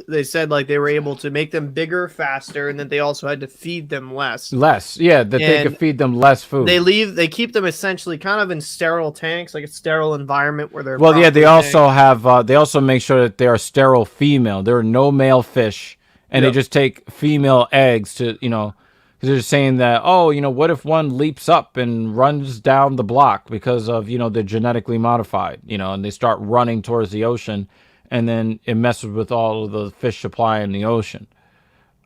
they said like they were able to make them bigger faster, and then they also had to feed them less. They could feed them less food. They keep them essentially kind of in sterile tanks, like a sterile environment where they're. Well, yeah, they also have. They also make sure that they are sterile female. There are no male fish, and they just take female eggs to because they're saying that what if one leaps up and runs down the block because of they're genetically modified, and they start running towards the ocean, and then it messes with all of the fish supply in the ocean.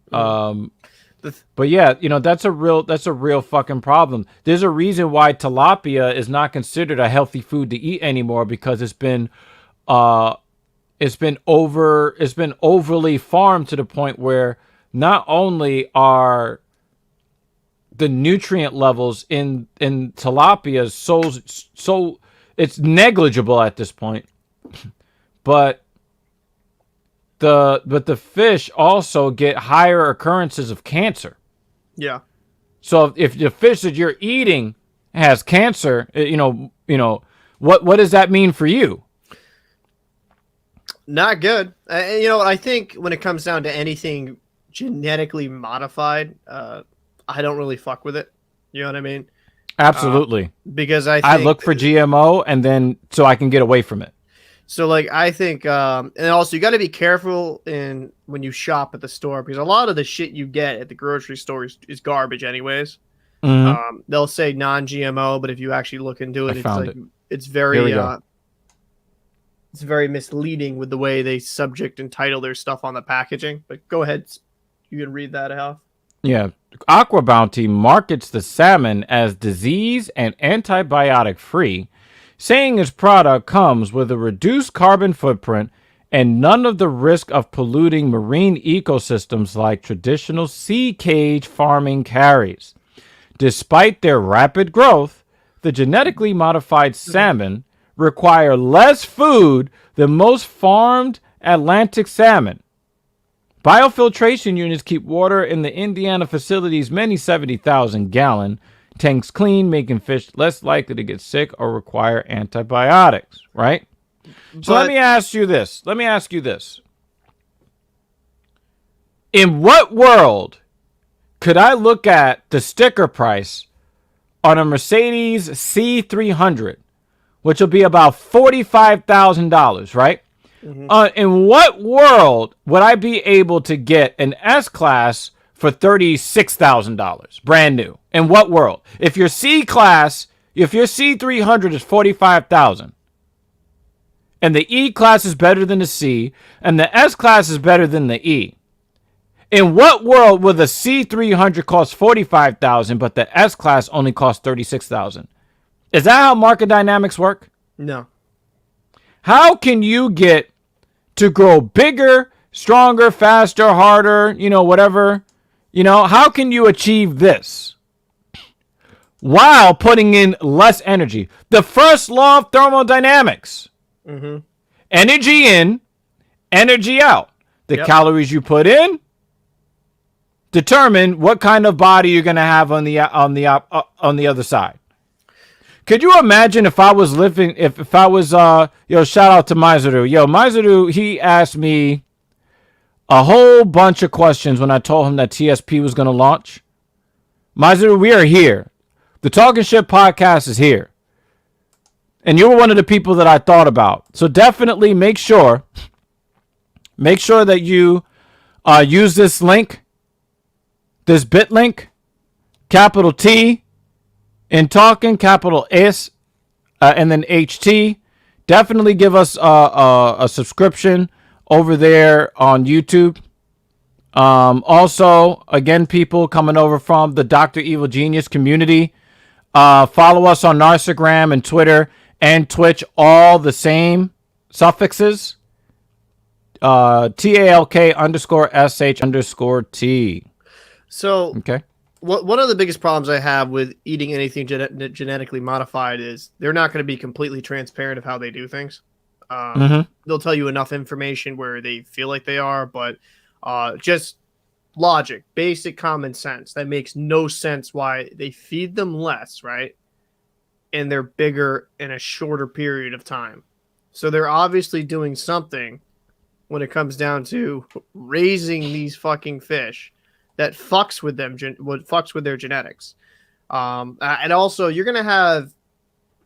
But yeah, that's a real fucking problem. There's a reason why tilapia is not considered a healthy food to eat anymore, because it's been overly farmed to the point where not only are the nutrient levels in tilapia so it's negligible at this point, but the fish also get higher occurrences of cancer. Yeah. So if the fish that you're eating has cancer, what does that mean for you? Not good. I think when it comes down to anything genetically modified, I don't really fuck with it. You know what I mean? Absolutely. Because I look for GMO, and then so I can get away from it. So, like, I think, and also you got to be careful when you shop at the store, because a lot of the shit you get at the grocery store is garbage, anyways. Mm-hmm. They'll say non-GMO, but if you actually look into it, it's very misleading with the way they subject and title their stuff on the packaging. But go ahead, you can read that out. Yeah, Aqua Bounty markets the salmon as disease and antibiotic free, saying its product comes with a reduced carbon footprint and none of the risk of polluting marine ecosystems like traditional sea cage farming carries. Despite their rapid growth, the genetically modified salmon require less food than most farmed Atlantic salmon. Biofiltration units keep water in the Indiana facility's many 70,000-gallon tanks clean, making fish less likely to get sick or require antibiotics, right? So let me ask you this. In what world could I look at the sticker price on a Mercedes C300, which will be about $45,000, right? Mm-hmm. In what world would I be able to get an S-Class for $36,000, brand new? In what world? If your C-Class, if your C300 is $45,000, and the E-Class is better than the C, and the S-Class is better than the E, in what world will the C300 cost $45,000, but the S-Class only cost $36,000? Is that how market dynamics work? No. How can you get to grow bigger, stronger, faster, harder, whatever? How can you achieve this while putting in less energy? The first law of thermodynamics. Mm-hmm. Energy in, energy out. The calories you put in determine what kind of body you're going to have on the other side. Could you imagine if I was living, if I was, shout out to Maizuru. Maizuru, he asked me a whole bunch of questions when I told him that TSP was going to launch. Maizuru, we are here. The Talkin Sh podcast is here. And you were one of the people that I thought about. So definitely make sure that you use this link, this bit link, capital T, in Talkin, capital S, and then HT. Definitely give us a subscription over there on YouTube. Also, again, people coming over from the Dr. Evil Genius community, follow us on Instagram and Twitter and Twitch, all the same suffixes. TALK_SH_T. So, okay. One of the biggest problems I have with eating anything genetically modified is they're not going to be completely transparent of how they do things. They'll tell you enough information where they feel like they are, but just logic, basic common sense. That makes no sense why they feed them less, right? And they're bigger in a shorter period of time. So they're obviously doing something when it comes down to raising these fucking fish that fucks with them, fucks with their genetics. And also, you're going to have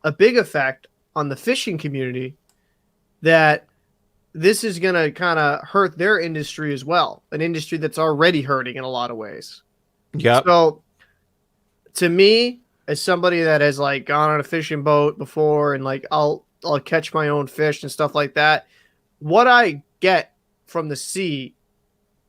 a big effect on the fishing community that this is going to kind of hurt their industry as well, an industry that's already hurting in a lot of ways. Yeah. So, to me, as somebody that has gone on a fishing boat before and I'll catch my own fish and stuff like that, what I get from the sea,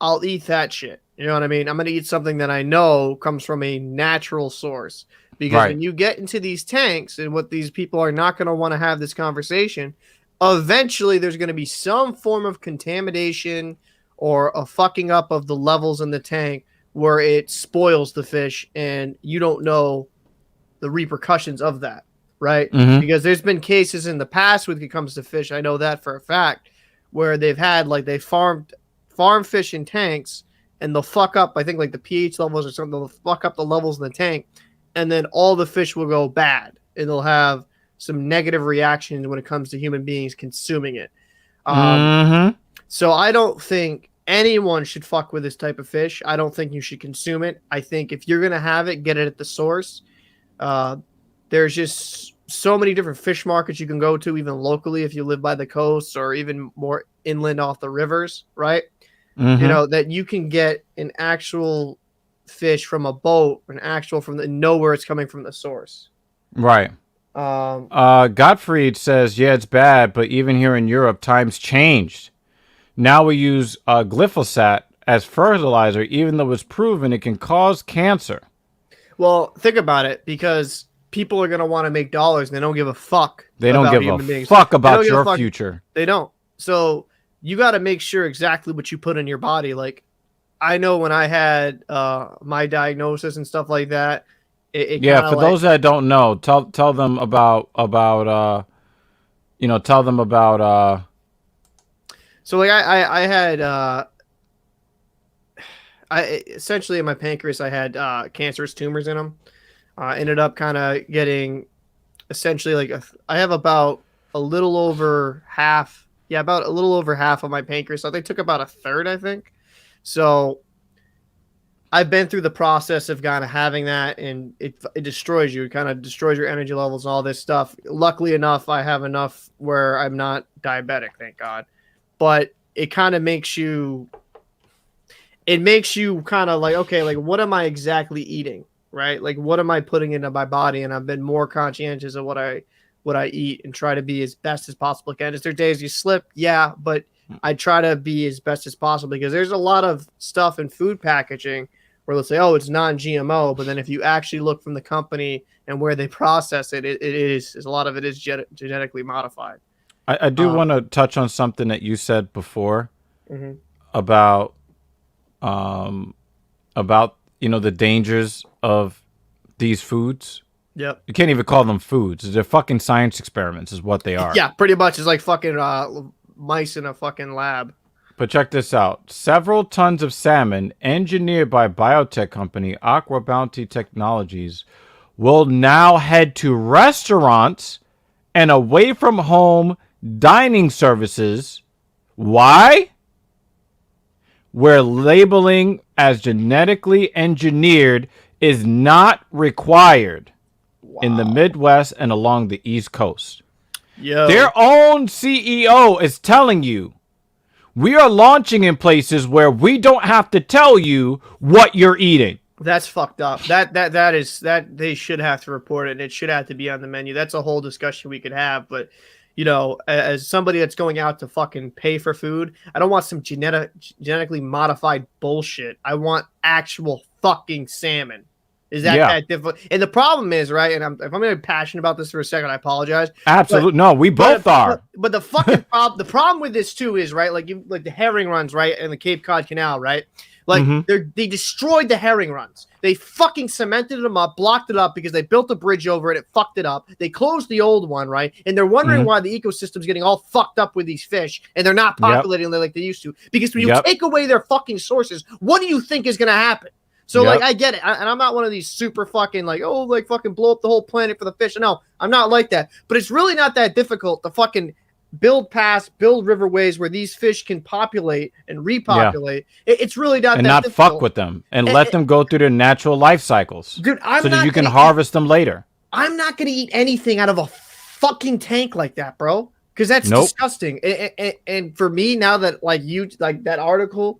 I'll eat that shit. You know what I mean? I'm going to eat something that I know comes from a natural source. Because Right. when you get into these tanks, and what these people are not going to want to have this conversation, eventually there's going to be some form of contamination or a fucking up of the levels in the tank where it spoils the fish, and you don't know the repercussions of that, right? Mm-hmm. Because there's been cases in the past when it comes to fish, I know that for a fact, where they've had like they farm fish in tanks, and they'll fuck up, I think, like the pH levels or something, they'll fuck up the levels in the tank, and then all the fish will go bad, and they'll have some negative reactions when it comes to human beings consuming it. Mm-hmm. So I don't think anyone should fuck with this type of fish. I don't think you should consume it. I think if you're gonna have it, get it at the source. Uh, there's just so many different fish markets you can go to, even locally, if you live by the coast or even more inland off the rivers, right? You Mm-hmm. know, that you can get an actual fish from a boat, an actual from the know where it's coming from the source. Right. Um, Gottfried says, yeah, it's bad, but even here in Europe, times changed. Now we use glyphosate as fertilizer, even though it's proven it can cause cancer. well, think about it, because people are gonna want to make dollars, and they don't give a fuck They don't about give a human beings. fuck They don't about give a your fuck. future. They don't. So you got to make sure exactly what you put in your body. Like, I know when I had my diagnosis and stuff like that, it Yeah, kind for of like, those that don't know, tell them about tell them about so like I had I essentially in my pancreas I had cancerous tumors in them. Ended up kind of getting essentially like I have about a little over half, yeah, about a little over half of my pancreas. So they took about a third, I think. So I've been through the process of kind of having that, and it destroys you. It kind of destroys your energy levels and all this stuff. Luckily enough, I have enough where I'm not diabetic, thank God. But it kind of makes you, it makes you kind of like, okay, like what am I exactly eating, right? Like what am I putting into my body? And I've been more conscientious of what I eat and try to be as best as possible. Can is there days you slip? Yeah, but I try to be as best as possible, because there's a lot of stuff in food packaging where they'll say, oh, it's non-GMO, but then if you actually look from the company and where they process it, it is a lot of it is genetically modified. I do want to touch on something that you said before Mm-hmm. about um about the dangers of these foods. Yep. You can't even call them foods. They're fucking science experiments is what they are. Yeah, pretty much. It's like fucking mice in a fucking lab. But check this out. Several tons of salmon engineered by biotech company Aqua Bounty Technologies will now head to restaurants and away from home dining services. Why? Where labeling as genetically engineered is not required in the Midwest and along the East Coast. Yo. Their own CEO is telling you, we are launching in places where we don't have to tell you what you're eating. That's fucked up. That is that they should have to report it, and it should have to be on the menu. That's a whole discussion we could have, but you know, as somebody that's going out to fucking pay for food, I don't want some genetically modified bullshit. I want actual fucking salmon. Is that difficult? And the problem is, right, and if I'm going to be passionate about this for a second, I apologize. Absolutely. No, we both are. But the fucking the problem with this too is, right, like the herring runs, right, in the Cape Cod Canal, right? Like they destroyed the herring runs. They fucking cemented them up, blocked it up because they built a bridge over it. It fucked it up. They closed the old one, right? And they're wondering why the ecosystem's getting all fucked up with these fish, and they're not populating like they used to. Because when you take away their fucking sources, what do you think is going to happen? So, like, I get it. And I'm not one of these super fucking, like, oh, like, fucking blow up the whole planet for the fish. No, I'm not like that. But it's really not that difficult to fucking build riverways where these fish can populate and repopulate. It's really not and that not difficult. fuck with them and let them go through their natural life cycles. Dude, so that you can harvest them later. I'm not going to eat anything out of a fucking tank like that, bro. Because that's disgusting. And for me, now that, like, you, like, that article,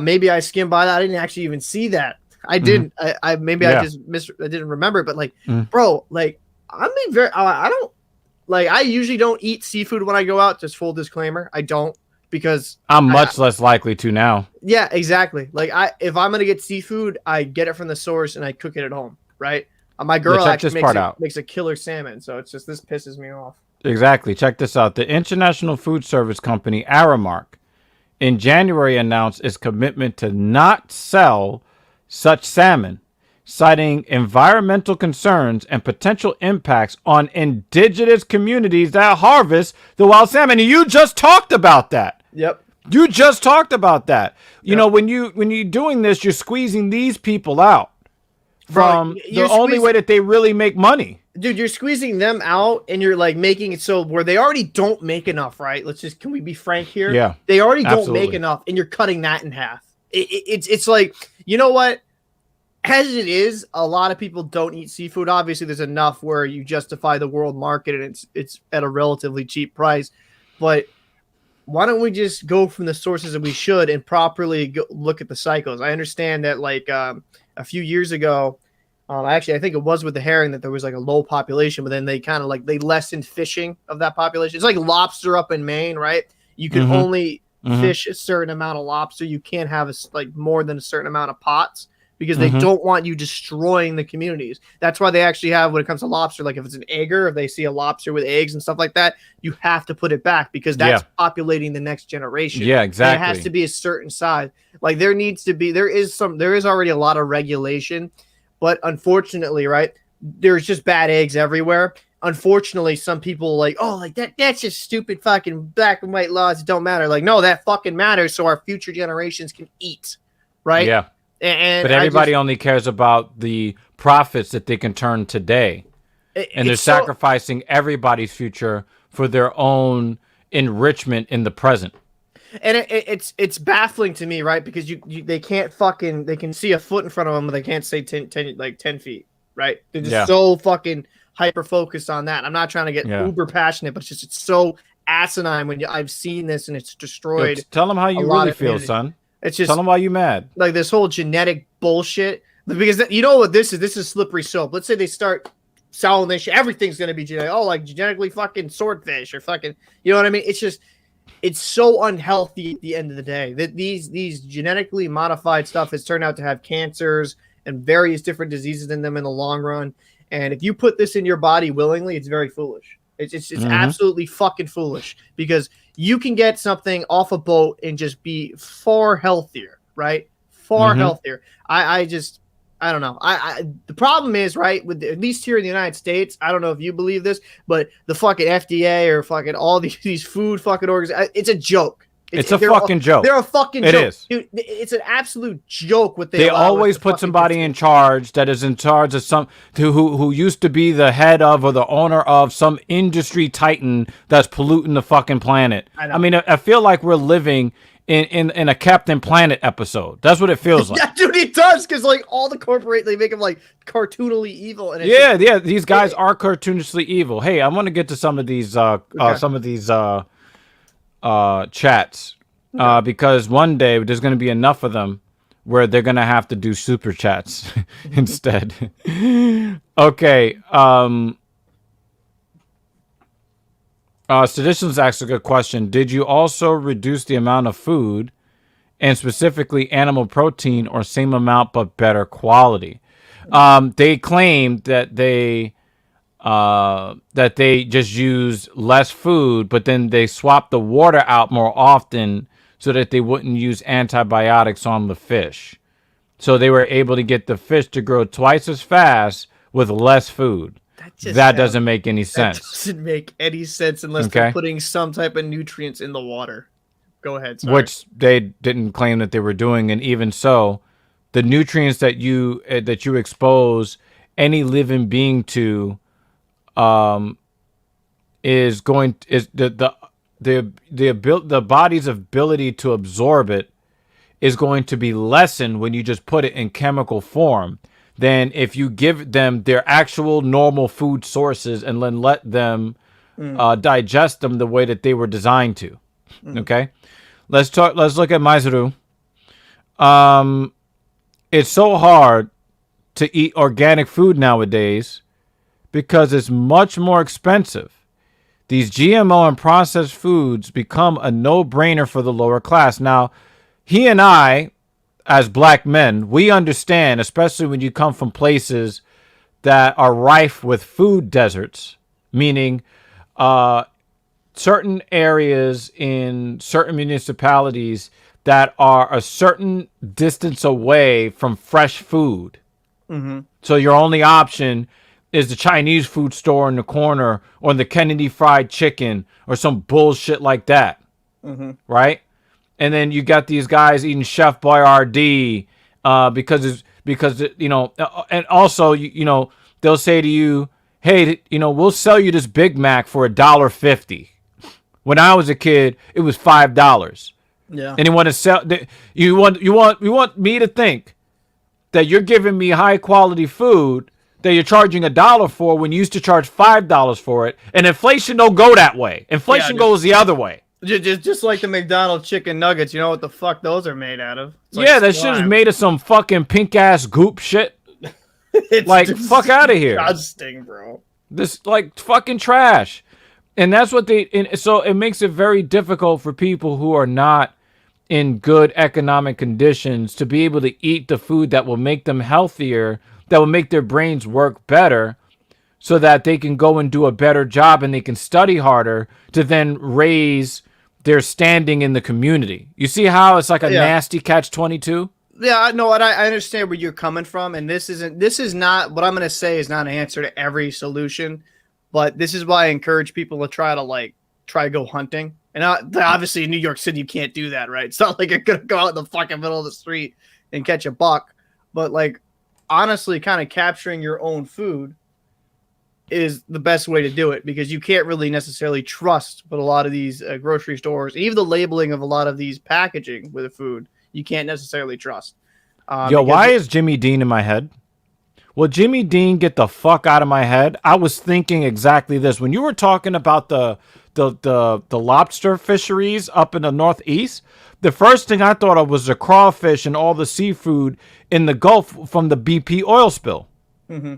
maybe I skimmed by that. I didn't actually even see that. I didn't. I maybe I just I didn't remember. But like, bro, like I'm being very. I don't. Like, I usually don't eat seafood when I go out. Just full disclaimer, I don't, because I'm much less likely to now. yeah, exactly. Like, if I'm gonna get seafood, I get it from the source and I cook it at home, right? My girl check this actually part out. makes a killer salmon, so it's just this pisses me off. Exactly. Check this out. The international food service company Aramark in January announced its commitment to not sell such salmon, citing environmental concerns and potential impacts on indigenous communities that harvest the wild salmon. And you just talked about that. Yep. You just talked about that. You know, when you're doing this, you're squeezing these people out from the only way that they really make money. Dude, you're squeezing them out, and you're like making it so where they already don't make enough, right? Can we be frank here? Yeah. They already don't make enough, and you're cutting that in half. It's like, you know what? As it is, a lot of people don't eat seafood. Obviously, there's enough where you justify the world market, and it's at a relatively cheap price. But why don't we just go from the sources that we should and properly look at the cycles? I understand that, like, a few years ago, actually, I think it was with the herring that there was like a low population, but then they kind of they lessened fishing of that population. It's like lobster up in Maine, right? You can only fish a certain amount of lobster. You can't have more than a certain amount of pots, because they don't want you destroying the communities. That's why they actually have, when it comes to lobster, like if it's an egger, if they see a lobster with eggs and stuff like that, you have to put it back, because that's populating the next generation. Yeah, exactly. And it has to be a certain size. Like, there is already a lot of regulation, but unfortunately, right, there's just bad eggs everywhere. Unfortunately, some people that's just stupid fucking black and white laws. It don't matter. Like, no, that fucking matters, so our future generations can eat, right? Yeah. But everybody only cares about the profits that they can turn today. And they're sacrificing everybody's future for their own enrichment in the present. And it's baffling to me, right? Because they can't they can see a foot in front of them, but they can't say 10 feet, right? They're just so fucking hyper focused on that. I'm not trying to get uber passionate, but it's so asinine when I've seen this and it's destroyed. Tell them how you really feel, son. It's just, tell them why you mad. Like, this whole genetic bullshit, because you know what this is? This is slippery slope. Let's say they start selling this shit. Everything's going to be genetic. Oh, like genetically fucking swordfish or fucking, you know what I mean? It's just, it's so unhealthy at the end of the day that these genetically modified stuff has turned out to have cancers and various different diseases in them in the long run. And if you put this in your body willingly, it's very foolish. It's absolutely fucking foolish, because you can get something off a boat and just be far healthier, right? Far healthier. I don't know. The problem is, right, with at least here in the United States, I don't know if you believe this, but the fucking FDA or fucking all these food fucking organizations, it's a joke. It's a fucking joke. They're a fucking joke. It is. Dude, it's an absolute joke what they always put somebody in charge that is in charge of who used to be the head of or the owner of some industry titan that's polluting the fucking planet. I mean, I feel like we're living in a Captain Planet episode. That's what it feels like. Yeah, dude, it does, because like all the they make them like cartoonily evil. And these guys are cartoonishly evil. Hey, I want to get to some of these chats, because one day there's going to be enough of them where they're going to have to do super chats instead. Okay. Seditions asks a good question. Did you also reduce the amount of food, and specifically animal protein, or same amount but better quality? They claimed that they just use less food, but then they swap the water out more often so that they wouldn't use antibiotics on the fish. So they were able to get the fish to grow twice as fast with less food. That doesn't make any sense. That doesn't make any sense unless they're putting some type of nutrients in the water. Go ahead. Sorry. Which they didn't claim that they were doing, and even so, the nutrients that you expose any living being to is the body's ability to absorb it is going to be lessened when you just put it in chemical form than if you give them their actual normal food sources and then let them digest them the way that they were designed to. Okay, let's look at Maizuru. It's so hard to eat organic food nowadays because it's much more expensive. these GMO and processed foods become a no-brainer for the lower class. Now, he and I, as black men, we understand, especially when you come from places that are rife with food deserts, meaning certain areas in certain municipalities that are a certain distance away from fresh food. Mm-hmm. So your only option is the Chinese food store in the corner or the Kennedy Fried Chicken or some bullshit like that. Mm-hmm. Right? And then you got these guys eating Chef Boyardee because and also they'll say to you, hey, we'll sell you this Big Mac for $1.50. When I was a kid, it was $5. Yeah. And they want to sell. You want me to think that you're giving me high quality food that you're charging $1 for when you used to charge $5 for it. And inflation don't go that way. Inflation goes the other way. Just like the McDonald's chicken nuggets, you know what the fuck those are made out of? Yeah, that shit is made of some fucking pink ass goop shit. It's like, fuck out of here. Disgusting, bro. This like fucking trash. And that's what so it makes it very difficult for people who are not in good economic conditions to be able to eat the food that will make them healthier, that will make their brains work better, so that they can go and do a better job and they can study harder to then raise their standing in the community. You see how it's like a nasty catch-22? Yeah, no, and I understand where you're coming from, and this is not what I'm going to say is not an answer to every solution, but this is why I encourage people to try to go hunting. And obviously in New York City, you can't do that, right? It's not like you're going to go out in the fucking middle of the street and catch a buck, but like honestly kind of capturing your own food is the best way to do it, because you can't really necessarily trust what a lot of these grocery stores, even the labeling of a lot of these packaging with the food, you can't necessarily trust. Why is Jimmy Dean in my head? Will Jimmy Dean get the fuck out of my head? I was thinking exactly this. When you were talking about the lobster fisheries up in the Northeast, the first thing I thought of was the crawfish and all the seafood in the Gulf from the BP oil spill. Mm-hmm.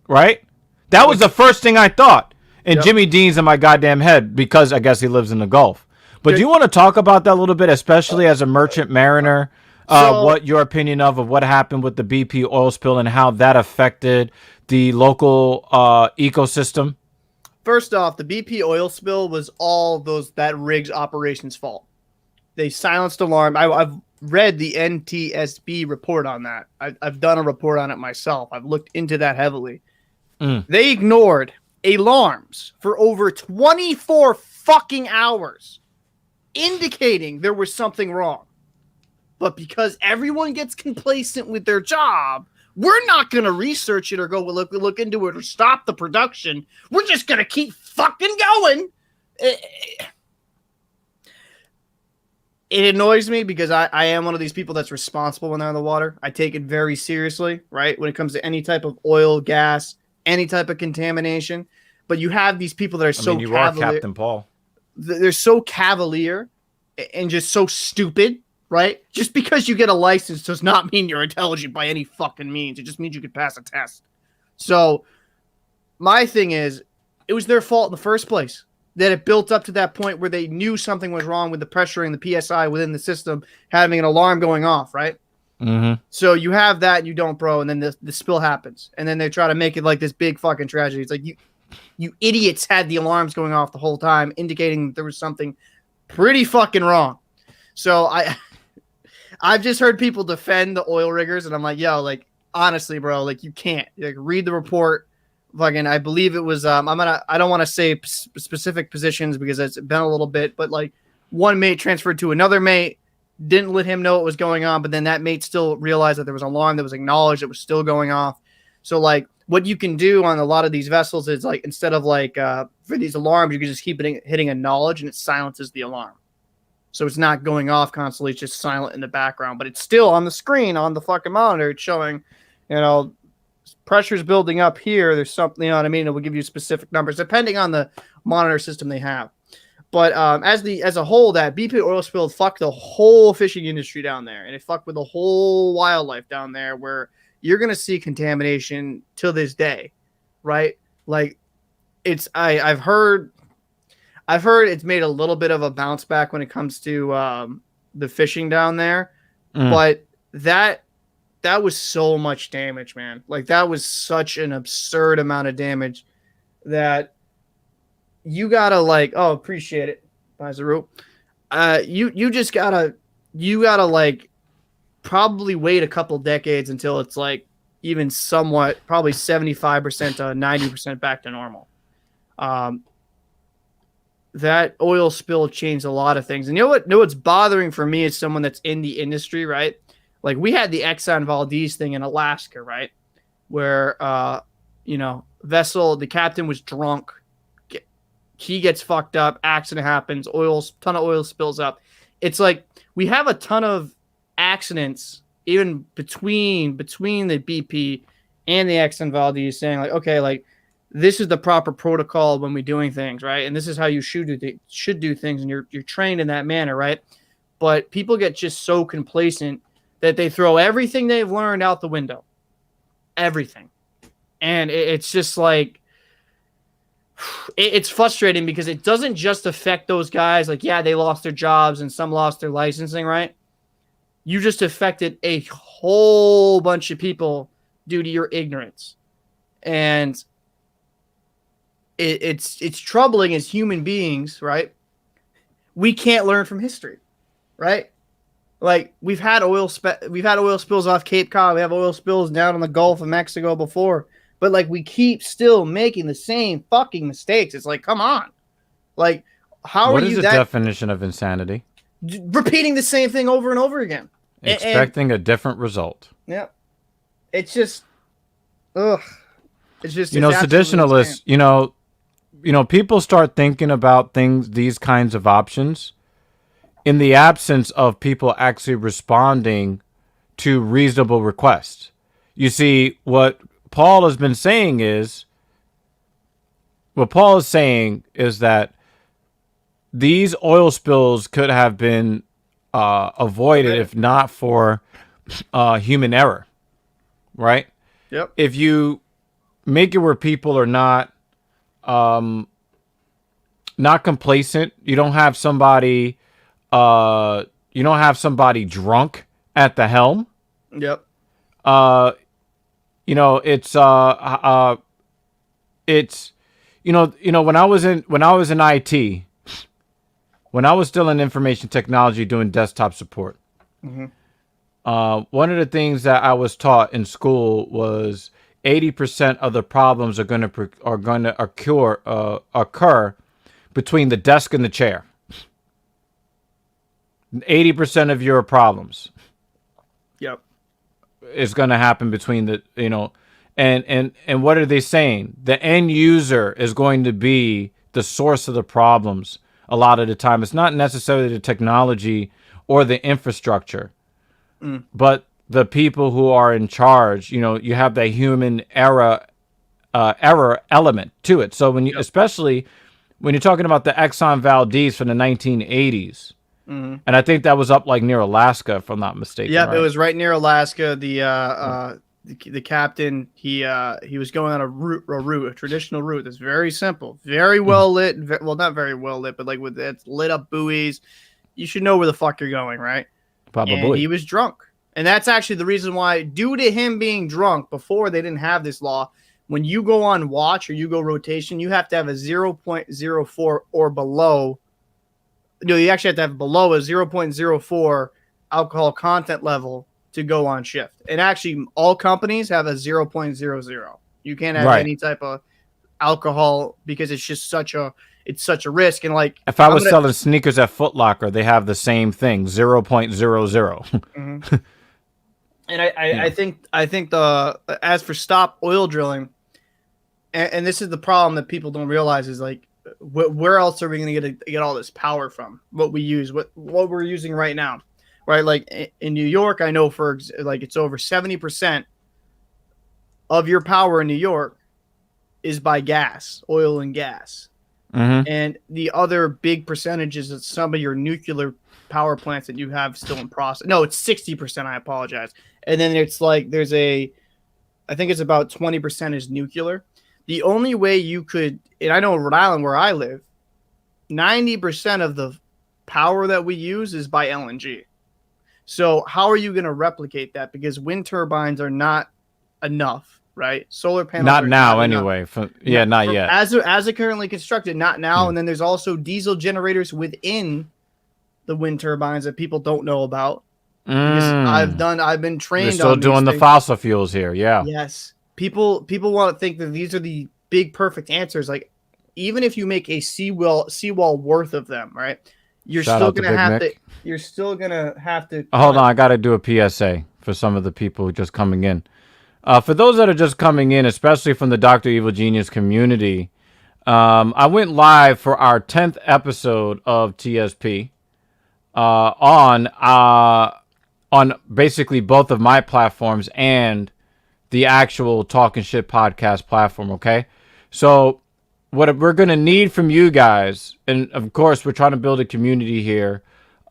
Right? That was the first thing I thought. And Jimmy Dean's in my goddamn head because I guess he lives in the Gulf. But do you want to talk about that a little bit, especially as a merchant mariner? What your opinion of what happened with the BP oil spill and how that affected the local ecosystem? First off, the BP oil spill was all that rig's operation's fault. They silenced alarm. I've read the NTSB report on that. I've done a report on it myself. I've looked into that heavily. They ignored alarms for over 24 fucking hours, indicating there was something wrong. But because everyone gets complacent with their job, we're not going to research it or go look into it or stop the production. We're just going to keep fucking going. It annoys me because I am one of these people that's responsible when they're in the water. I take it very seriously, right? When it comes to any type of oil, gas, any type of contamination. But you have these people that are you are Captain Paul. They're so cavalier and just so stupid, right? Just because you get a license does not mean you're intelligent by any fucking means. It just means you could pass a test. So my thing is, it was their fault in the first place that it built up to that point where they knew something was wrong with the pressure and the PSI within the system, having an alarm going off, right? Mm-hmm. So you have that and you don't, bro, and then the spill happens. And then they try to make it like this big fucking tragedy. It's like you idiots had the alarms going off the whole time, indicating that there was something pretty fucking wrong. So I've just heard people defend the oil riggers, and I'm like, yo, like, honestly, bro, like, you can't. Like, read the report. Fucking, I believe it was, I don't want to say specific positions because it's been a little bit, but, like, one mate transferred to another mate, didn't let him know what was going on, but then that mate still realized that there was an alarm that was acknowledged that was still going off. So, like, what you can do on a lot of these vessels is, like, instead of, like, for these alarms, you can just keep hitting acknowledge, and it silences the alarm. So it's not going off constantly. It's just silent in the background, but it's still on the screen, on the fucking monitor. It's showing, pressure's building up here. There's something, you know what I mean? It will give you specific numbers depending on the monitor system they have. But as a whole, that BP oil spill fucked the whole fishing industry down there, and it fucked with the whole wildlife down there, where you're gonna see contamination till this day, right? Like, I've heard I've heard it's made a little bit of a bounce back when it comes to the fishing down there, Mm. but that was so much damage, man. Like that was such an absurd amount of damage that you gotta like, oh, appreciate it, Bizaru. You gotta like probably wait a couple decades until it's like even somewhat, probably 75% to 90% back to normal. Um, that oil spill changed a lot of things. And you know what? What's bothering for me as someone that's in the industry, right? Like we had the Exxon Valdez thing in Alaska, right? Where vessel, the captain was drunk. He gets fucked up, accident happens, ton of oil spills up. It's like we have a ton of accidents even between the BP and the Exxon Valdez saying like, okay, like this is the proper protocol when we're doing things, right? And this is how you should do things, and you're trained in that manner, right? But people get just so complacent that they throw everything they've learned out the window, everything, and it's just like it's frustrating because it doesn't just affect those guys. Like, yeah, they lost their jobs and some lost their licensing, right? You just affected a whole bunch of people due to your ignorance, and it's troubling as human beings, right? We can't learn from history, right? Like we've had oil spills off Cape Cod, we have oil spills down in the Gulf of Mexico before, but like we keep still making the same fucking mistakes. It's like, come on, like how What are is you the that definition of insanity? repeating the same thing over and over again? Expecting a different result. Yeah, it's just, ugh, it's just You know, it's absolutely insane. seditionalists. People start thinking about these kinds of options in the absence of people actually responding to reasonable requests. You see, what Paul is saying is that these oil spills could have been avoided if not for human error, right? Yep. If you make it where people are not complacent, you don't have somebody drunk at the helm. Yep. Uh, it's when I was in IT, when I was still in information technology doing desktop support. Mm-hmm. One of the things that I was taught in school was 80% of the problems are going to occur between the desk and the chair. 80% of your problems Yep. is going to happen between and what are they saying? The end user is going to be the source of the problems a lot of the time. It's not necessarily the technology or the infrastructure, but the people who are in charge. You have the human error element to it. So especially when you're talking about the Exxon Valdez from the 1980s, and I think that was up like near Alaska, if I'm not mistaken. Yep, right? it was right near Alaska. The captain, he was going on a traditional route that's very simple, very well lit. Well, not very well lit, but like with it's lit up buoys. You should know where the fuck you're going, right? Probably. And he was drunk. And that's actually the reason why, due to him being drunk, before they didn't have this law, when you go on watch or you go rotation, you have to have a 0.04 or below. No, you actually have to have below a 0.04 alcohol content level to go on shift. And actually, all companies have a 0.00. You can't have any type of alcohol because it's just such a risk. And like, if I was selling sneakers at Foot Locker, they have the same thing, 0.00. Mm-hmm. And I think as for stop oil drilling, and this is the problem that people don't realize is like, where else are we going to get all this power from? What we use, what we're using right now, right? Like in New York, I know for like it's over 70% of your power in New York is by gas, oil and gas. Mm-hmm. And the other big percentages of some of your nuclear power plants that you have still in process. No, it's 60%. I apologize. And then it's like I think it's about 20% is nuclear. The only way you could, and I know in Rhode Island where I live, 90% of the power that we use is by LNG. So how are you going to replicate that? Because wind turbines are not enough, right? Solar panels Not are now, not enough. anyway. Not yet. As it currently constructed, not now. And then there's also diesel generators within the wind turbines that people don't know about. Because I've been trained. We're still on doing the things. fossil fuels here. Yeah. Yes. People want to think that these are the big perfect answers. Like, even if you make a seawall worth of them, right? You're still gonna have to. Hold on, I got to do a PSA for some of the people just coming in. For those that are just coming in, especially from the Dr. Evil Genius community, I went live for our 10th episode of TSP on basically both of my platforms and the actual Talkin Sh podcast platform. Okay, so what we're going to need from you guys, and of course we're trying to build a community here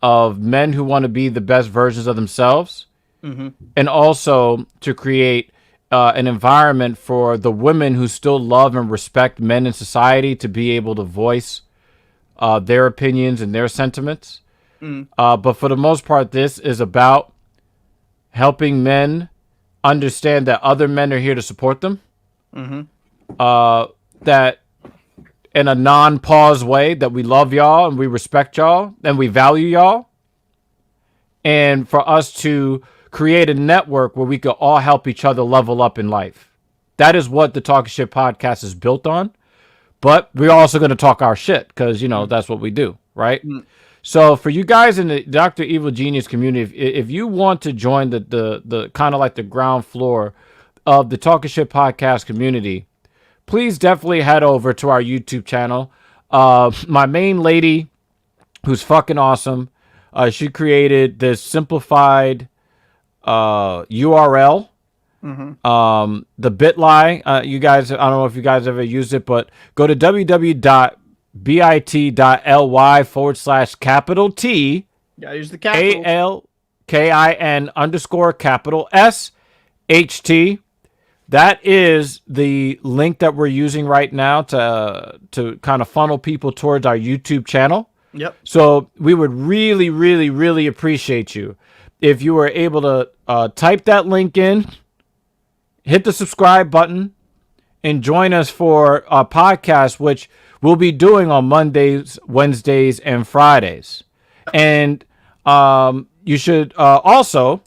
of men who want to be the best versions of themselves, and also to create an environment for the women who still love and respect men in society to be able to voice their opinions and their sentiments. But for the most part, this is about helping men understand that other men are here to support them. That in a non-pause way, that we love y'all and we respect y'all and we value y'all. And for us to create a network where we could all help each other level up in life. That is what the Talkin Sh podcast is built on. But we're also going to talk our shit because, that's what we do, right? So for you guys in the Dr. Evil Genius community, if you want to join the kind of like the ground floor of the Talkin Sh podcast community, please definitely head over to our YouTube channel. My main lady, who's fucking awesome, she created this simplified URL. The Bitly, you guys, I don't know if you guys ever used it, but go to www.bit.ly/capital T. Yeah, use the capital. ALKIN_SHT. That is the link that we're using right now to kind of funnel people towards our YouTube channel. Yep. So we would really, really, really appreciate you if you were able to type that link in, hit the subscribe button, and join us for a podcast, which we'll be doing on Mondays, Wednesdays, and Fridays. And you should also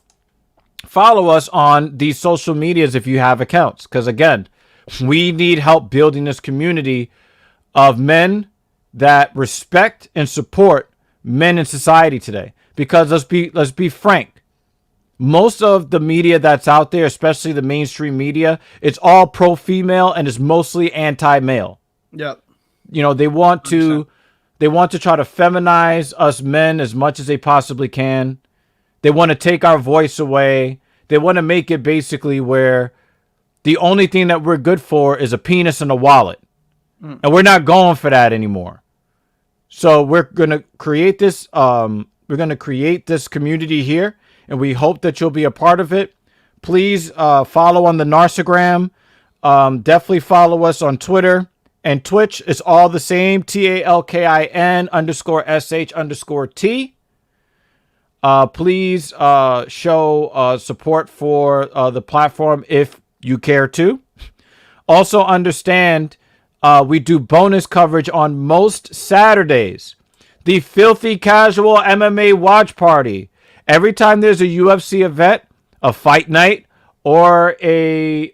follow us on these social medias if you have accounts. Because, again, we need help building this community of men that respect and support men in society today. Because let's be frank, most of the media that's out there, especially the mainstream media, it's all pro-female and it's mostly anti-male. Yep. They want to try to feminize us men as much as they possibly can. They want to take our voice away. They want to make it basically where the only thing that we're good for is a penis and a wallet. And we're not going for that anymore. So we're going to create this community here, and we hope that you'll be a part of it. Please follow on the Narcigram. Definitely follow us on Twitter and Twitch. It's all the same. TALKIN_SH_T. Please show support for the platform if you care to. Also understand we do bonus coverage on most Saturdays. The Filthy Casual MMA Watch Party. Every time there's a UFC event, a fight night, or a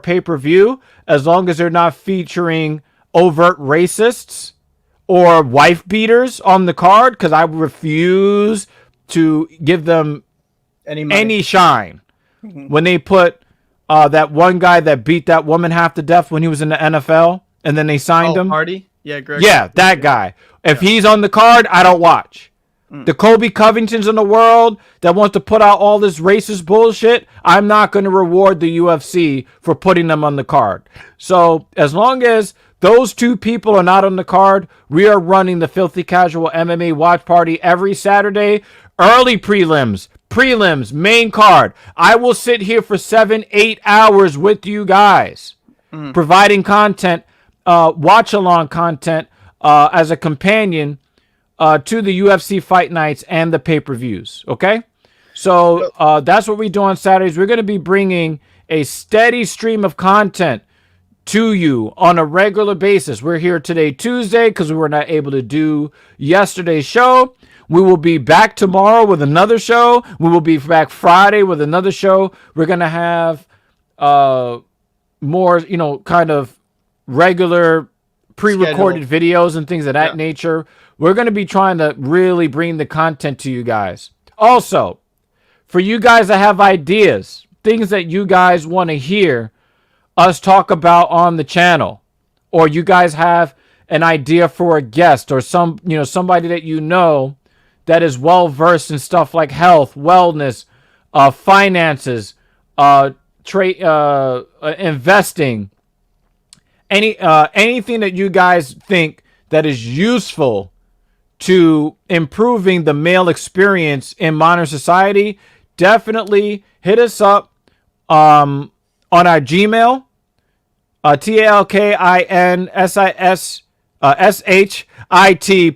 pay-per-view, as long as they're not featuring overt racists or wife beaters on the card, because I refuse to give them any shine. When they put that one guy that beat that woman half to death when he was in the NFL, and then they signed him. Hardy? Yeah, Greg. Yeah, that guy. If he's on the card, I don't watch. The Kobe Covingtons in the world that want to put out all this racist bullshit, I'm not going to reward the UFC for putting them on the card. So as long as those two people are not on the card, we are running the Filthy Casual MMA Watch Party every Saturday. Early prelims, main card. I will sit here for 7-8 hours with you guys, providing content, watch-along content as a companion to the UFC fight nights and the pay-per-views. Okay, so that's what we do on Saturdays. We're going to be bringing a steady stream of content to you on a regular basis. We're here today, Tuesday, because we were not able to do yesterday's show. We will be back tomorrow with another show. We will be back Friday with another show. We're going to have more, kind of regular pre-recorded videos and things of that nature. We're going to be trying to really bring the content to you guys. Also, for you guys that have ideas, things that you guys want to hear us talk about on the channel, or you guys have an idea for a guest or somebody that that is well versed in stuff like health, wellness, finances, trade, investing, anything that you guys think that is useful to improving the male experience in modern society, definitely hit us up on our Gmail. TALKINSISSHIT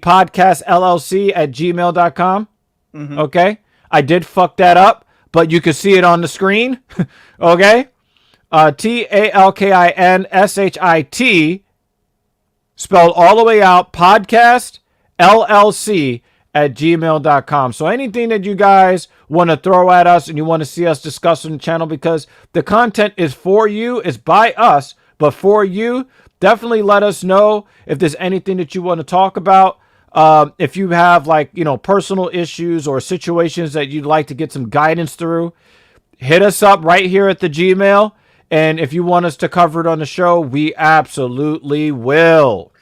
podcast LLC at gmail.com. Okay. I did fuck that up, but you can see it on the screen. Okay. TALKINSHIT spelled all the way out, podcast LLC at gmail.com. So anything that you guys want to throw at us and you want to see us discuss on the channel, because the content is for you, it's by us, but for you, definitely let us know if there's anything that you want to talk about. If you have personal issues or situations that you'd like to get some guidance through, hit us up right here at the Gmail. And if you want us to cover it on the show, we absolutely will.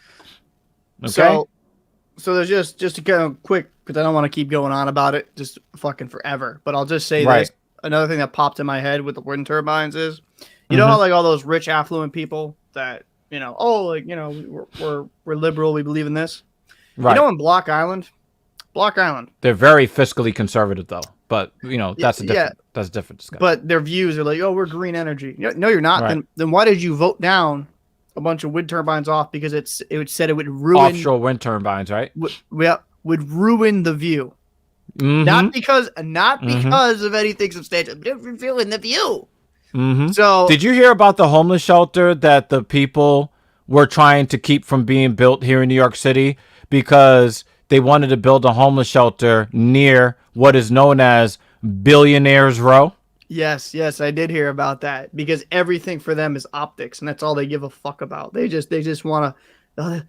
Okay. So there's just to kind of quick, because I don't want to keep going on about it just fucking forever. But I'll just say this. Another thing that popped in my head with the wind turbines is, you know how all those rich, affluent people that, we're liberal, we believe in this. Right. In Block Island, they're very fiscally conservative though. But that's a different discussion. But their views are like, oh, we're green energy. No, you're not. Right. Then why did you vote down a bunch of wind turbines off? Because it said it would ruin offshore wind turbines, right? Would ruin the view. Not because of anything substantial. Different view in the view. So did you hear about the homeless shelter that the people were trying to keep from being built here in New York City because they wanted to build a homeless shelter near what is known as Billionaires Row? Yes, I did hear about that, because everything for them is optics, and that's all they give a fuck about. They just want to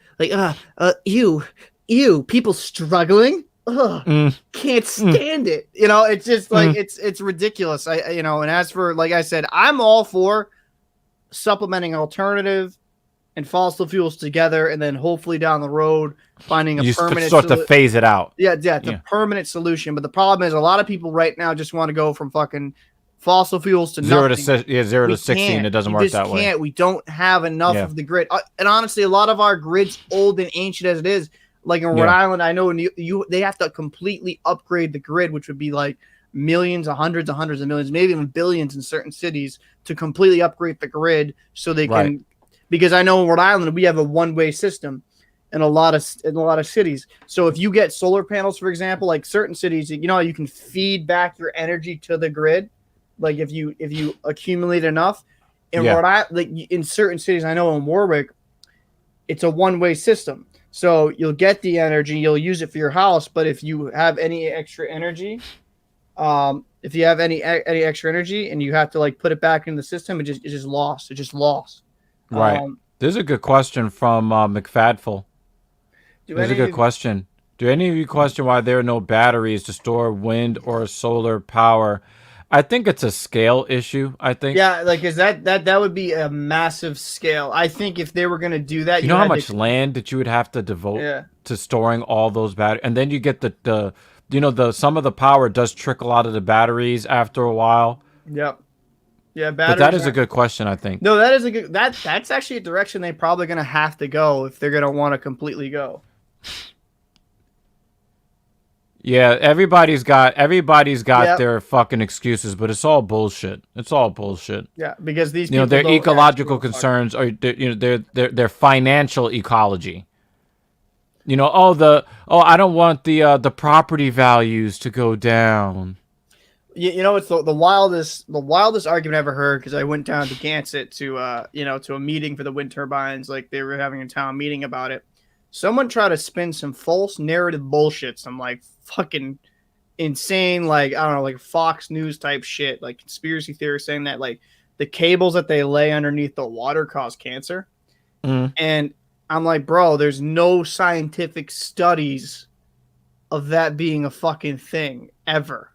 you people struggling. Can't stand it. It's just like it's ridiculous. And as for, like I said, I'm all for supplementing alternative and fossil fuels together, and then hopefully down the road finding a permanent to phase it out. It's a permanent solution. But the problem is a lot of people right now just want to go from fucking fossil fuels to zero to 16. It doesn't work that way. We don't have enough of the grid, and honestly, a lot of our grid's old and ancient as it is. Like in Rhode Island, I know they have to completely upgrade the grid, which would be like millions, hundreds of millions, maybe even billions in certain cities, to completely upgrade the grid so they can. Because I know in Rhode Island we have a one-way system in a lot of cities. So if you get solar panels, for example, like certain cities, you can feed back your energy to the grid. Like if you accumulate enough, in Rhode Island, like in certain cities, I know in Warwick, it's a one-way system. So you'll get the energy, you'll use it for your house, but if you have any extra energy, and you have to put it back in the system, it's just lost. It's just lost. Right. There's a good question from McFadful. There's a good question. Do any of you question why there are no batteries to store wind or solar power? I think it's a scale issue. Is that would be a massive scale. I think if they were going to do that, you know how much land that you would have to devote to storing all those batteries, and then you get the some of the power does trickle out of the batteries after a while. Yep. Yeah, but that is a good question, I think. No, that is a good. That's actually a direction they're probably going to have to go if they're going to want to completely go. Yeah, everybody's got their fucking excuses, but it's all bullshit. Yeah, because these people, their ecological concerns are their financial ecology. I don't want the property values to go down. You know, it's the wildest argument I ever heard, because I went down to Gansett to to a meeting for the wind turbines, like they were having a town meeting about it. Someone tried to spin some false narrative bullshit, some like fucking insane, like I don't know, like Fox News type shit, like conspiracy theorists saying that like the cables that they lay underneath the water cause cancer. Mm. And I'm like, bro, there's no scientific studies of that being a fucking thing ever.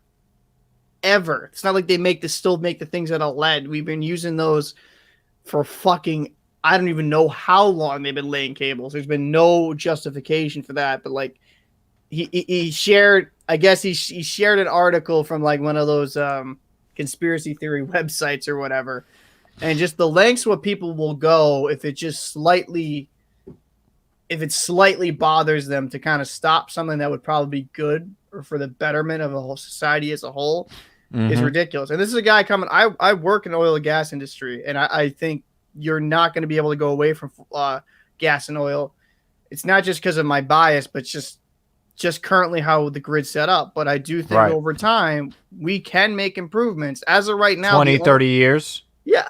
Ever. It's not like they still make the things out of lead. We've been using those for fucking, I don't even know how long they've been laying cables. There's been no justification for that. But like he shared, I guess he shared an article from like one of those conspiracy theory websites or whatever, and just the lengths what people will go if it slightly bothers them to kind of stop something that would probably be good or for the betterment of a whole society as a whole is ridiculous. And this is a guy coming. I work in the oil and gas industry, and I think you're not going to be able to go away from gas and oil. It's not just because of my bias, but just currently how the grid's set up. But I do think over time we can make improvements. As of right now, 20, 30 years. Yeah.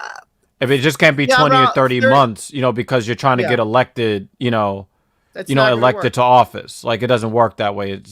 If it just can't be 20 or 30 months, because you're trying to get elected, elected to office. Like, it doesn't work that way.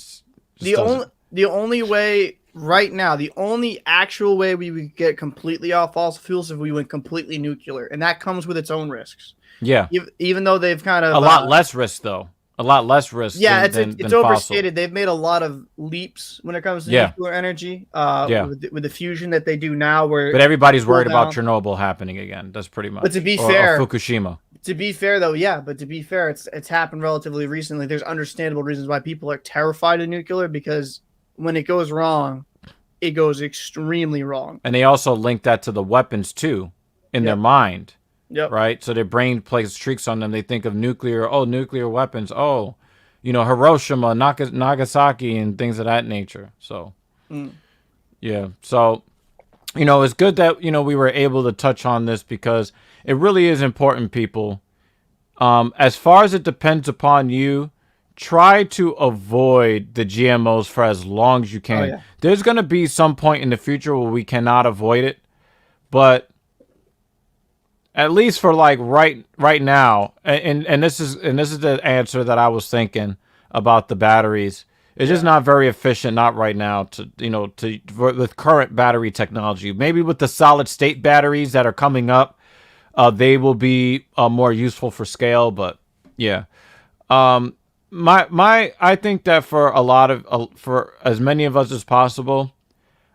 The only way right now, the only actual way we would get completely off fossil fuels if we went completely nuclear, and that comes with its own risks. Yeah. Even though they've kind of a lot less risk, though. A lot less risk. Yeah, than it's overstated. They've made a lot of leaps when it comes to nuclear energy. With the fusion that they do now, but everybody's worried about Chernobyl happening again. That's pretty much. But to be fair, or Fukushima. To be fair, though, it's happened relatively recently. There's understandable reasons why people are terrified of nuclear, because when it goes wrong, it goes extremely wrong. And they also link that to the weapons too, in their mind. Yep. Right. So their brain plays tricks on them. They think of nuclear weapons. Oh, Hiroshima, Nagasaki, and things of that nature. So, yeah. So, it's good that, we were able to touch on this, because it really is important, people. As far as it depends upon you, try to avoid the GMOs for as long as you can. Oh, yeah. There's going to be some point in the future where we cannot avoid it, but at least for like right now, and this is the answer that I was thinking about the batteries. It's just not very efficient, not right now, with current battery technology. Maybe with the solid state batteries that are coming up, they will be more useful for scale. But yeah, I think that for as many of us as possible,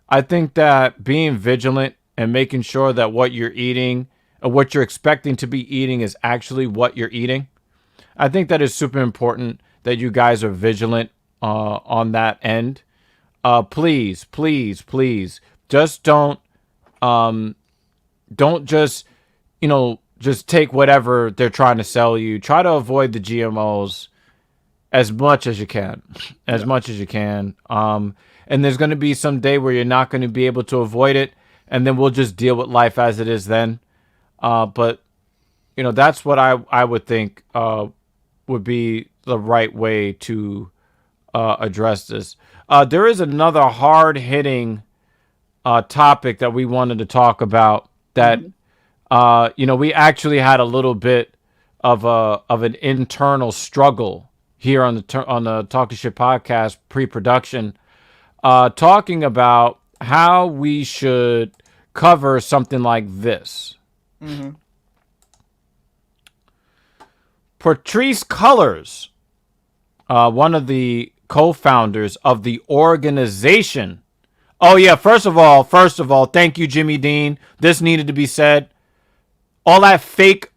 I think that being vigilant and making sure that what you're eating, or what you're expecting to be eating, is actually what you're eating. I think that is super important that you guys are vigilant on that end. Please, just don't just just take whatever they're trying to sell you. Try to avoid the GMOs as much as you can, and there's going to be some day where you're not going to be able to avoid it, and then we'll just deal with life as it is then. But that's what I would think would be the right way to address this. There is another hard-hitting topic that we wanted to talk about that we actually had a little bit of an internal struggle here on the Talkin Sh podcast pre-production, talking about how we should cover something like this. Patrice Cullors, one of the co-founders of the organization. Oh yeah, first of all, thank you, Jimmy Dean. This needed to be said. All that fake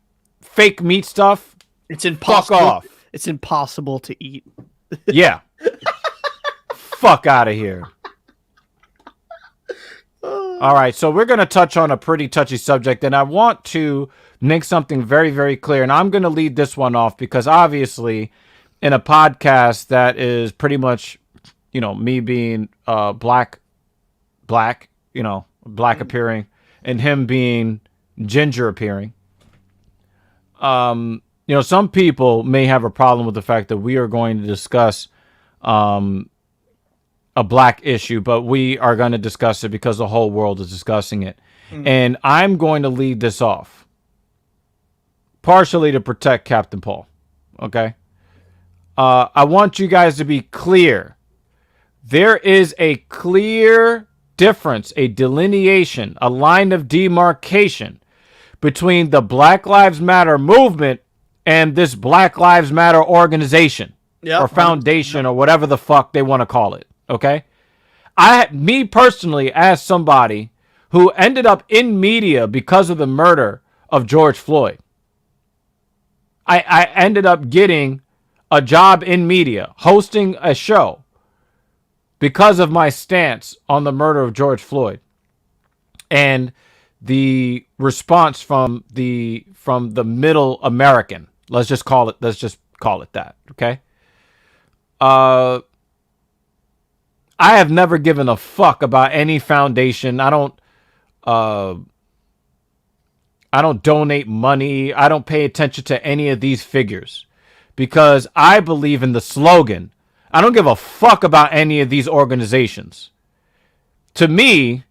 meat stuff. It's impossible. Fuck off. It's impossible to eat. Yeah. Fuck out of here. All right, so we're going to touch on a pretty touchy subject, and I want to make something very, very clear. And I'm going to lead this one off because obviously in a podcast that is pretty much, me being black, appearing, and him being ginger appearing, some people may have a problem with the fact that we are going to discuss a black issue, but we are going to discuss it because the whole world is discussing it. And I'm going to lead this off, partially to protect Captain Paul. Okay? I want you guys to be clear. There is a clear difference, a delineation, a line of demarcation between the Black Lives Matter movement and this Black Lives Matter organization or foundation or whatever the fuck they want to call it. Okay? Me personally, as somebody who ended up in media because of the murder of George Floyd, I ended up getting a job in media, hosting a show because of my stance on the murder of George Floyd and the response from the middle American. Let's just call it that. Okay. I have never given a fuck about any foundation. I don't donate money. I don't pay attention to any of these figures because I believe in the slogan. I don't give a fuck about any of these organizations. To me,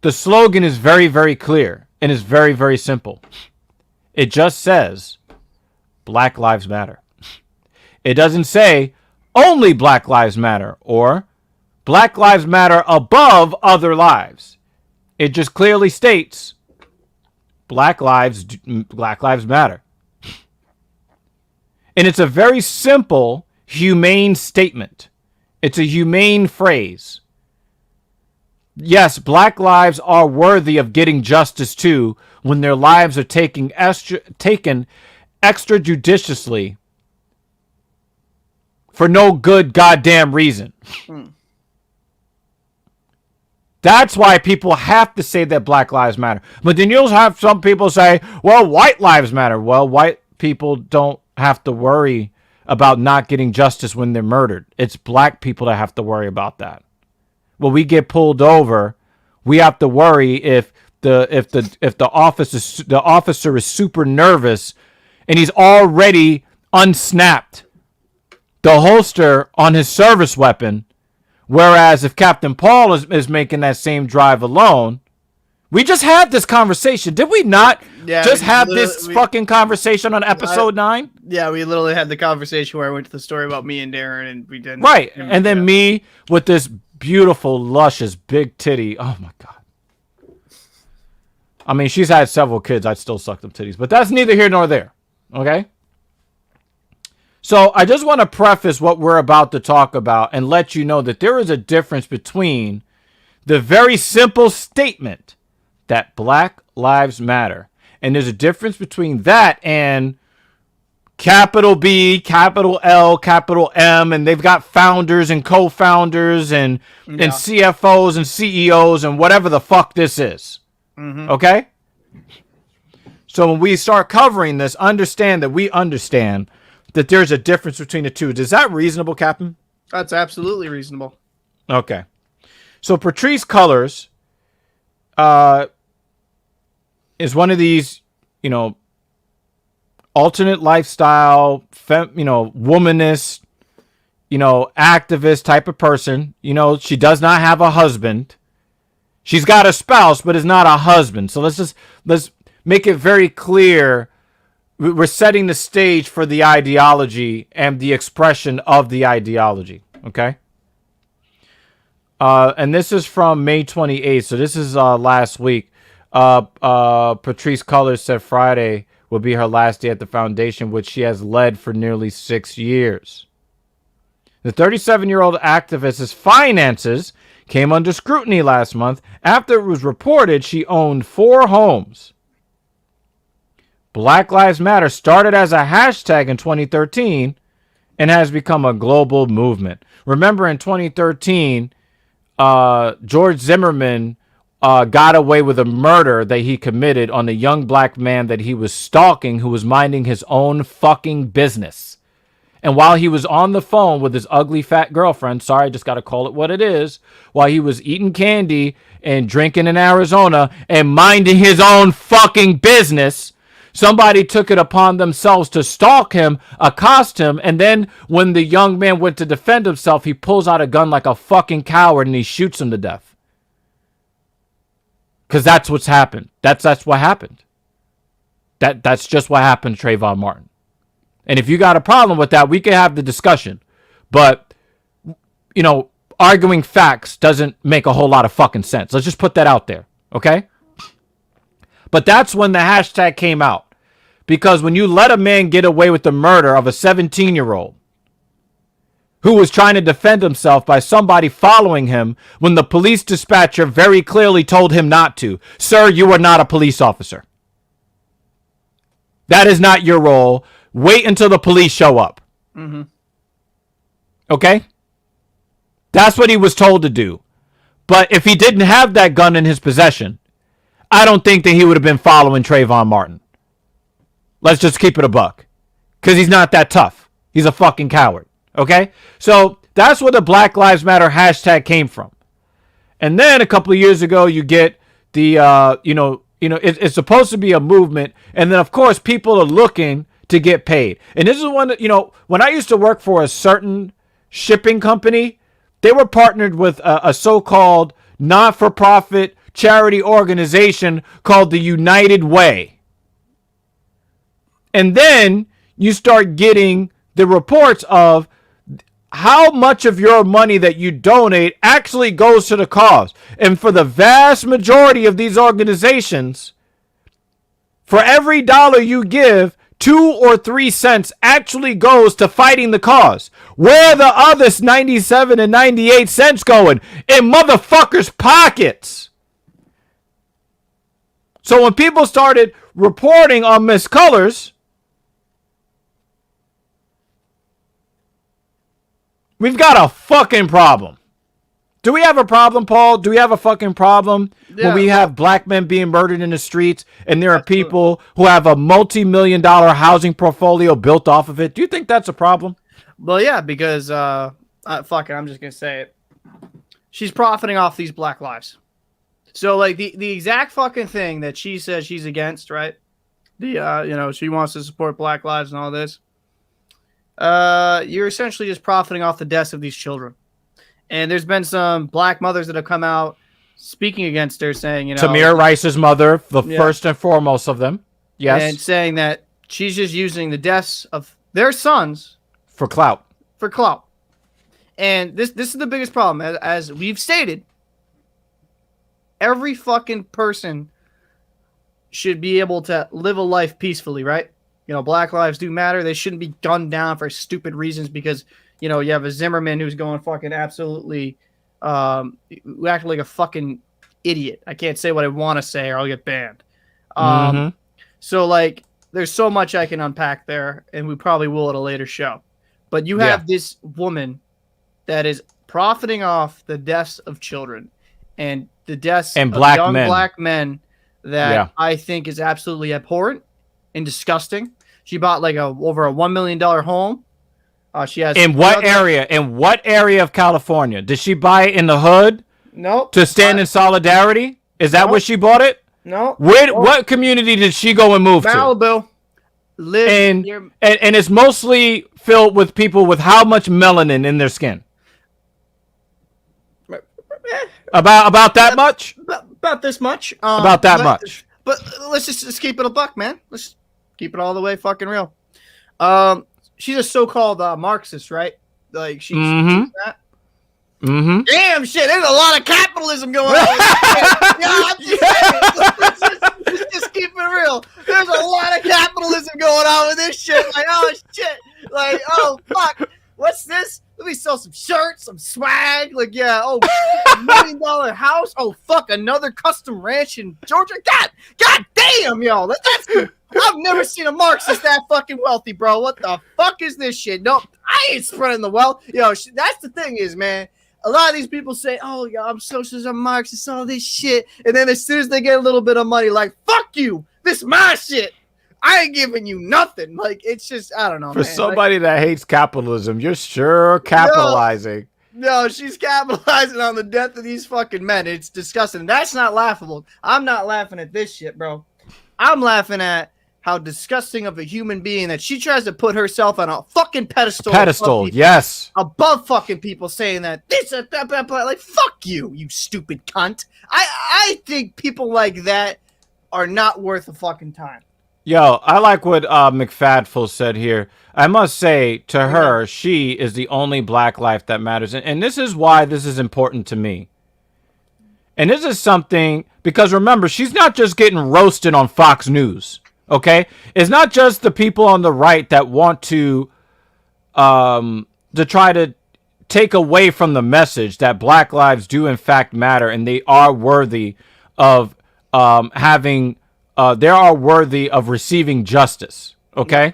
the slogan is very, very clear and is very, very simple. It just says Black Lives Matter. It doesn't say only Black Lives Matter or Black Lives Matter above other lives. It just clearly states Black Lives Matter. And it's a very simple, humane statement. It's a humane phrase. Yes, Black lives are worthy of getting justice too when their lives are taken extrajudiciously for no good goddamn reason. That's why people have to say that Black Lives Matter. But then you'll have some people say, well, white lives matter. Well, white people don't have to worry about not getting justice when they're murdered. It's black people that have to worry about that. When we get pulled over, we have to worry if the officer is super nervous and he's already unsnapped the holster on his service weapon. Whereas if Captain Paul is making that same drive alone, we just had this conversation. Did we not have this fucking conversation on episode 9? Yeah, we literally had the conversation where I went to the story about me and Darren and we didn't. Right. And then me with this beautiful, luscious, big titty. Oh, my God. I mean, she's had several kids. I'd still suck them titties. But that's neither here nor there. Okay? So I just want to preface what we're about to talk about and let you know that there is a difference between the very simple statement that Black Lives Matter. And there's a difference between that and capital B, capital L, capital M, and they've got founders and co-founders and CFOs and CEOs and whatever the fuck this is. Okay? So when we start covering this, understand that we understand that there's a difference between the two. Is that reasonable, Captain? That's absolutely reasonable. Okay. So Patrice Cullors is one of these, alternate lifestyle, womanist, activist type of person. She does not have a husband. She's got a spouse, but is not a husband. So let's make it very clear. We're setting the stage for the ideology and the expression of the ideology. Okay. And this is from May 28th. So this is last week. Patrice Cullors said Friday will be her last day at the foundation, which she has led for nearly 6 years. The 37-year-old activist's finances came under scrutiny last month after it was reported she owned 4 homes. Black Lives Matter started as a hashtag in 2013 and has become a global movement. Remember in 2013, George Zimmerman got away with a murder that he committed on a young black man that he was stalking who was minding his own fucking business. And while he was on the phone with his ugly fat girlfriend, sorry, I just got to call it what it is, while he was eating candy and drinking in Arizona and minding his own fucking business, Somebody took it upon themselves to stalk him, accost him, and then when the young man went to defend himself, he pulls out a gun like a fucking coward and he shoots him to death. Because that's what's happened. That's what happened. That's just what happened to Trayvon Martin. And if you got a problem with that, we can have the discussion. But, you know, arguing facts doesn't make a whole lot of fucking sense. Let's just put that out there, okay? But that's when the hashtag came out. Because when you let a man get away with the murder of a 17-year-old who was trying to defend himself by somebody following him when the police dispatcher very clearly told him not to. Sir, you are not a police officer. That is not your role. Wait until the police show up. Mm-hmm. Okay? That's what he was told to do. But if he didn't have that gun in his possession, I don't think that he would have been following Trayvon Martin. Let's just keep it a buck. Because he's not that tough. He's a fucking coward. Okay? So that's where the Black Lives Matter hashtag came from. And then a couple of years ago, you get the, it's supposed to be a movement. And then, of course, people are looking to get paid. And this is one that, when I used to work for a certain shipping company, they were partnered with a so-called not-for-profit charity organization called the United Way. And then you start getting the reports of how much of your money that you donate actually goes to the cause. And for the vast majority of these organizations, for every dollar you give, 2 or 3 cents actually goes to fighting the cause. Where are the other 97 and 98 cents going? In motherfuckers' pockets. So when people started reporting on Miss Colors, we've got a fucking problem. Do we have a problem, Paul? Do we have a fucking problem when we have black men being murdered in the streets and there are people who have a multi-million-dollar housing portfolio built off of it? Do you think that's a problem? Well, yeah, because, fuck it, I'm just going to say it. She's profiting off these black lives. So, like, the exact fucking thing that she says she's against, right? She wants to support black lives and all this. You're essentially just profiting off the deaths of these children. And there's been some black mothers that have come out speaking against her, saying, Tamir Rice's mother, the first and foremost of them. Yes. And saying that she's just using the deaths of their sons for clout. And this is the biggest problem. As we've stated, every fucking person should be able to live a life peacefully, right? Black lives do matter. They shouldn't be gunned down for stupid reasons because, you have a Zimmerman who's going fucking absolutely, who acted like a fucking idiot. I can't say what I want to say or I'll get banned. So, like, there's so much I can unpack there, and we probably will at a later show. But you have this woman that is profiting off the deaths of children and the deaths of young black men that I think is absolutely abhorrent and disgusting. She bought like over a $1 million home. She has in what area? In what area of California? Did she buy it in the hood? Nope. To stand in solidarity? Is that where she bought it? No. What community did she go and move to? Malibu. And it's mostly filled with people with how much melanin in their skin? About that much? About this much. About that much. But let's just keep it a buck, man. Let's keep it all the way fucking real. She's a so-called Marxist, right? Like she's that. Damn shit! There's a lot of capitalism going on. I'm just saying. Let's just keep it real. There's a lot of capitalism going on with this shit. Like, oh shit! Like, oh fuck! What's this? Let me sell some shirts, some swag. Like, yeah. Oh, $1 million house. Oh fuck! Another custom ranch in Georgia. God damn, yo. That's good. I've never seen a Marxist that fucking wealthy, bro. What the fuck is this shit? No, I ain't spreading the wealth. Yo, that's the thing is, man. A lot of these people say, oh, yeah, I'm socialist, I'm Marxist, all this shit. And then as soon as they get a little bit of money, like, fuck you. This is my shit. I ain't giving you nothing. Like, it's just, I don't know, For somebody that hates capitalism, you're sure capitalizing. No, she's capitalizing on the death of these fucking men. It's disgusting. That's not laughable. I'm not laughing at this shit, bro. I'm laughing at how disgusting of a human being that she tries to put herself on a fucking pedestal. Yes. Above fucking people saying that this, like, fuck you, you stupid cunt. I think people like that are not worth a fucking time. Yo, I like what McFadful said here. I must say to her, she is the only black life that matters. And this is why this is important to me. And this is something, because remember, she's not just getting roasted on Fox News. Okay? It's not just the people on the right that want to try to take away from the message that black lives do in fact matter and they are worthy of they are worthy of receiving justice. Okay?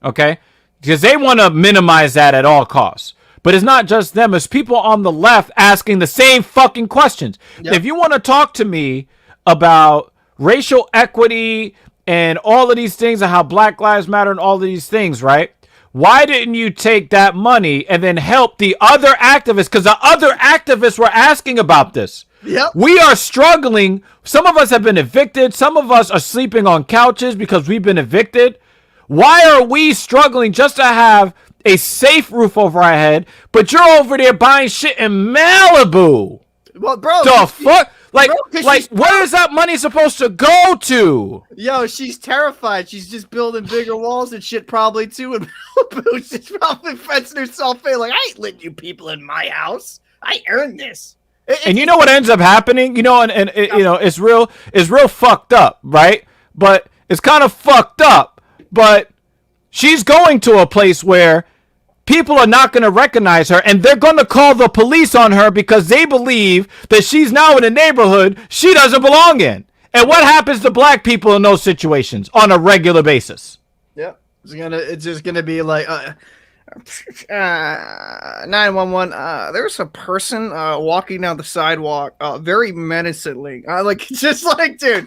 Okay? Because they want to minimize that at all costs. But it's not just them. It's people on the left asking the same fucking questions. Yep. If you want to talk to me about racial equity and all of these things and how black lives matter and all of these things, right? Why didn't you take that money and then help the other activists? Because the other activists were asking about this. Yep. We are struggling. Some of us have been evicted. Some of us are sleeping on couches because we've been evicted. Why are we struggling just to have a safe roof over our head, but you're over there buying shit in Malibu? Well, bro. The fuck? Like, where is that money supposed to go to? Yo, she's terrified. She's just building bigger walls and shit probably too. And she's probably fencing herself in. Like, I ain't letting you people in my house. I earned this. And you know what ends up happening? You know, and you know, it's real fucked up, right? But it's kind of fucked up. But she's going to a place where people are not going to recognize her, and they're going to call the police on her because they believe that she's now in a neighborhood she doesn't belong in. And what happens to black people in those situations on a regular basis? Yep. It's just gonna be like 911. There's a person walking down the sidewalk very menacingly. Like, just like, dude,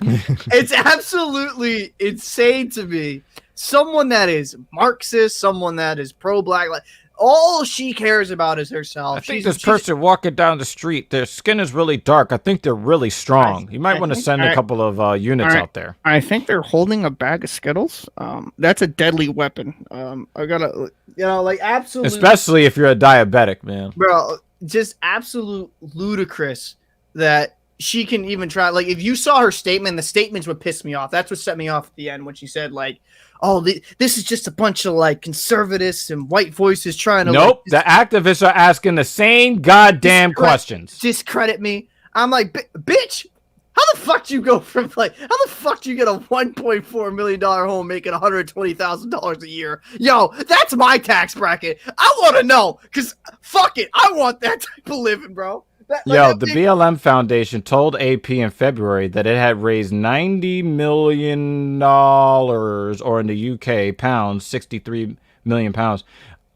it's absolutely insane to me. Someone that is Marxist, someone that is pro-black, like, all she cares about is herself. I think this person walking down the street, their skin is really dark. I think they're really strong. You might want to send a couple of units out there. I think they're holding a bag of Skittles. That's a deadly weapon. I gotta, like, absolutely. Especially if you're a diabetic, man. Bro, just absolute ludicrous that she can even try. Like, if you saw her statement, the statements would piss me off. That's what set me off at the end when she said, like, oh, this is just a bunch of, like, conservatives and white voices trying to... Nope, the activists are asking the same goddamn questions. Discredit me. I'm like, bitch, how the fuck do you go from, like, how the fuck do you get a $1.4 million home making $120,000 a year? Yo, that's my tax bracket. I want to know, because fuck it, I want that type of living, bro. Yo, the BLM Foundation told AP in February that it had raised $90 million, or in the UK, pounds, 63 million pounds,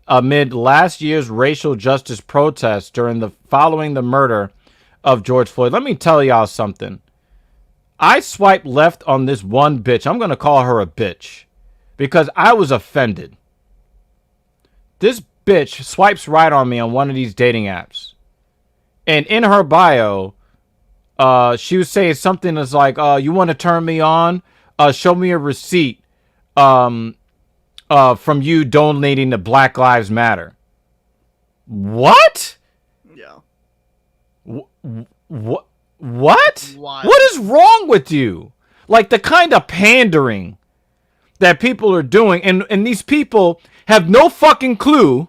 amid last year's racial justice protests following the murder of George Floyd. Let me tell y'all something. I swiped left on this one bitch. I'm going to call her a bitch because I was offended. This bitch swipes right on me on one of these dating apps. And in her bio, she was saying something that's like, you want to turn me on? Show me a receipt from you donating to Black Lives Matter. What? Yeah. What? What? Why? What is wrong with you? Like, the kind of pandering that people are doing, and these people have no fucking clue.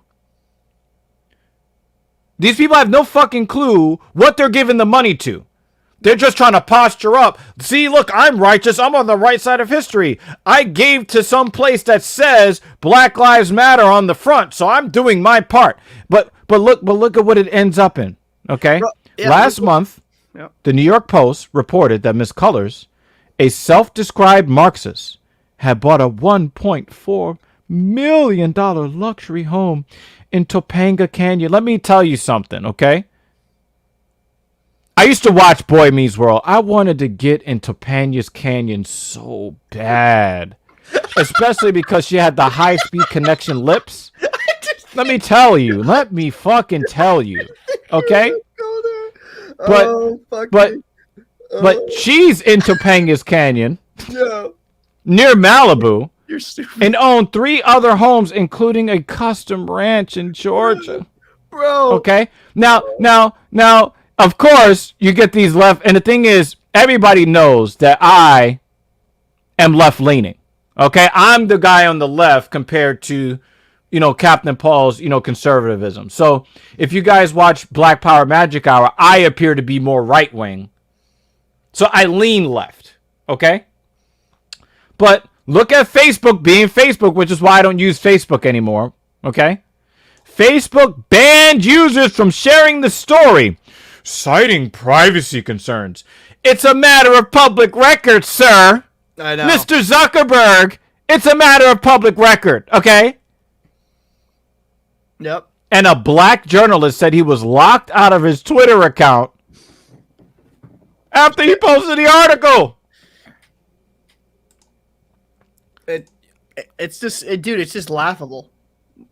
These people have no fucking clue what they're giving the money to. They're just trying to posture up. See, look, I'm righteous. I'm on the right side of history. I gave to some place that says Black Lives Matter on the front, so I'm doing my part. But look at what it ends up in. Okay? Last month, the New York Post reported that Miss Colors, a self-described Marxist, had bought a $1.4 million luxury home in Topanga Canyon. Let me tell you something, okay? I used to watch Boy Meets World. I wanted to get in Topanga's Canyon so bad. Especially because she had the high-speed connection lips. Let me tell you. Let me fucking tell you. Okay? But she's in Topanga's Canyon. Yeah. near Malibu You're stupid, and owned 3 other homes, including a custom ranch in Georgia. bro. Okay. Now, of course, you get these left. And the thing is, everybody knows that I am left leaning. Okay. I'm the guy on the left compared to, Captain Paul's, conservatism. So if you guys watch Black Power Magic Hour, I appear to be more right wing. So I lean left. Okay. But look at Facebook being Facebook, which is why I don't use Facebook anymore. Okay. Facebook banned users from sharing the story, citing privacy concerns. It's a matter of public record, sir. I know. Mr. Zuckerberg, it's a matter of public record, okay? Yep. And a black journalist said he was locked out of his Twitter account after he posted the article. It's just laughable.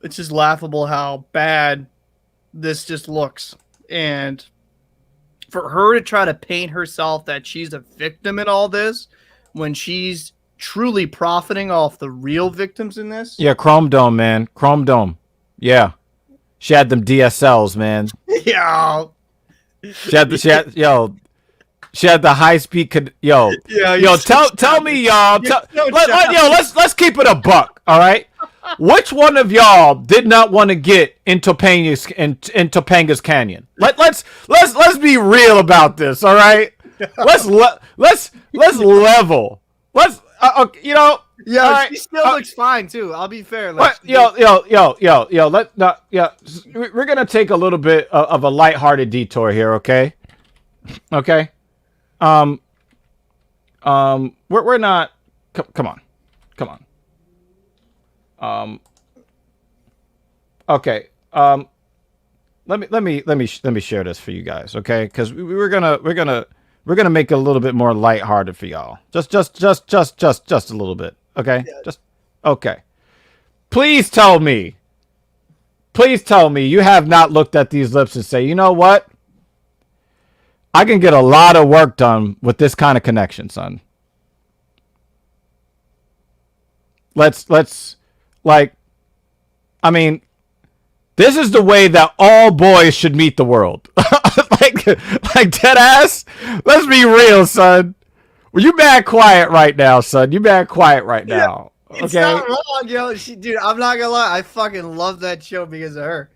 It's just laughable how bad this just looks. And for her to try to paint herself that she's a victim in all this when she's truly profiting off the real victims in this. Yeah, Chrome Dome, man. Chrome Dome. Yeah. She had them DSLs, man. Yeah. She had the high speed. Tell me, y'all. Let's keep it a buck. All right. Which one of y'all did not want to get in Topanga's Canyon? Let's be real about this. All right. Let's level. Yeah, right, she still looks fine too. I'll be fair. We're gonna take a little bit of a lighthearted detour here, okay? Okay. We're not. Come on. Okay. Let me share this for you guys, okay? Because we're gonna make it a little bit more lighthearted for y'all. Just a little bit, okay? Yeah. Just okay. Please tell me you have not looked at these lips and say, you know what? I can get a lot of work done with this kind of connection, son. Let's this is the way that all boys should meet the world. like dead ass. Let's be real, son. Well, you mad quiet right now, son. You mad quiet right now. Okay. It's not wrong, yo. Dude, I'm not gonna lie. I fucking love that show because of her.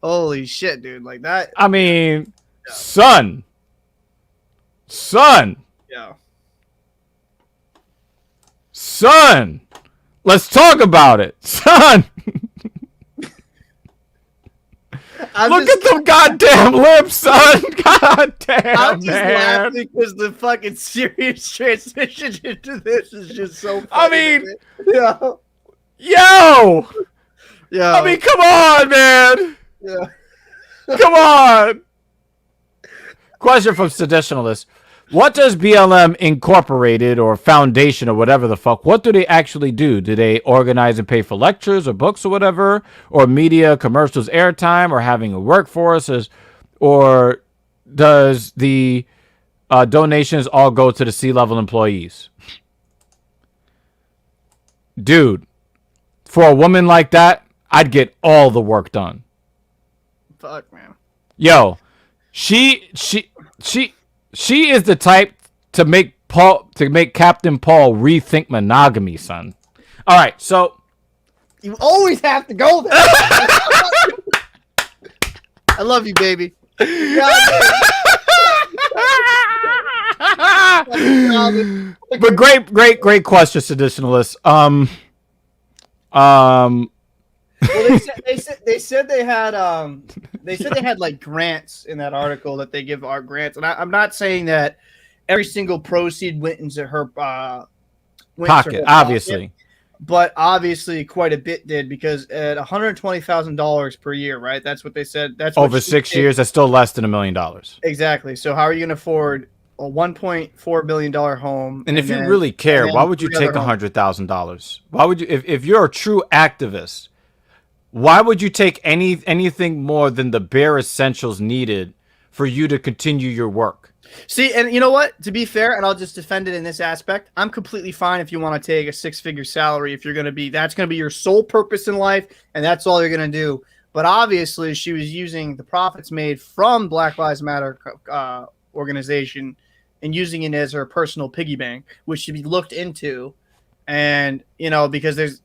Holy shit, dude. Like that. I mean, son. Yeah. Son. Let's talk about it, son. Look at them goddamn lips, son. Goddamn, I'm just man. laughing because the fucking serious transition into this is just so funny. I mean, yeah. yo. Yeah. I mean, come on, man. Yeah. Come on. Question from Seditionalist. What does BLM Incorporated or Foundation or whatever the fuck, what do they actually do? Do they organize and pay for lectures or books or whatever? Or media, commercials, airtime, or having a workforce? Or does the donations all go to the C-level employees? Dude, for a woman like that, I'd get all the work done. Fuck, man. Yo, she is the type to make Captain Paul rethink monogamy, son. All right, so you always have to go there. I love you, baby. but great question, Seditionalist. Well, they said they had like grants in that article that they give our grants, and I'm not saying that every single proceed went into her pocket, obviously, but obviously quite a bit did, because at $120,000 per year, right? That's what they said. That's over 6 years. That's still less than $1 million. Exactly. So how are you going to afford a $1.4 billion home? And if you really care, why would you take $100,000? Why would you, if you're a true activist? Why would you take anything more than the bare essentials needed for you to continue your work? See, and you know what? To be fair, and I'll just defend it in this aspect, I'm completely fine if you want to take a six-figure salary if you're going to be that's going to be your sole purpose in life, and that's all you're going to do. But obviously, she was using the profits made from Black Lives Matter organization and using it as her personal piggy bank, which should be looked into. And because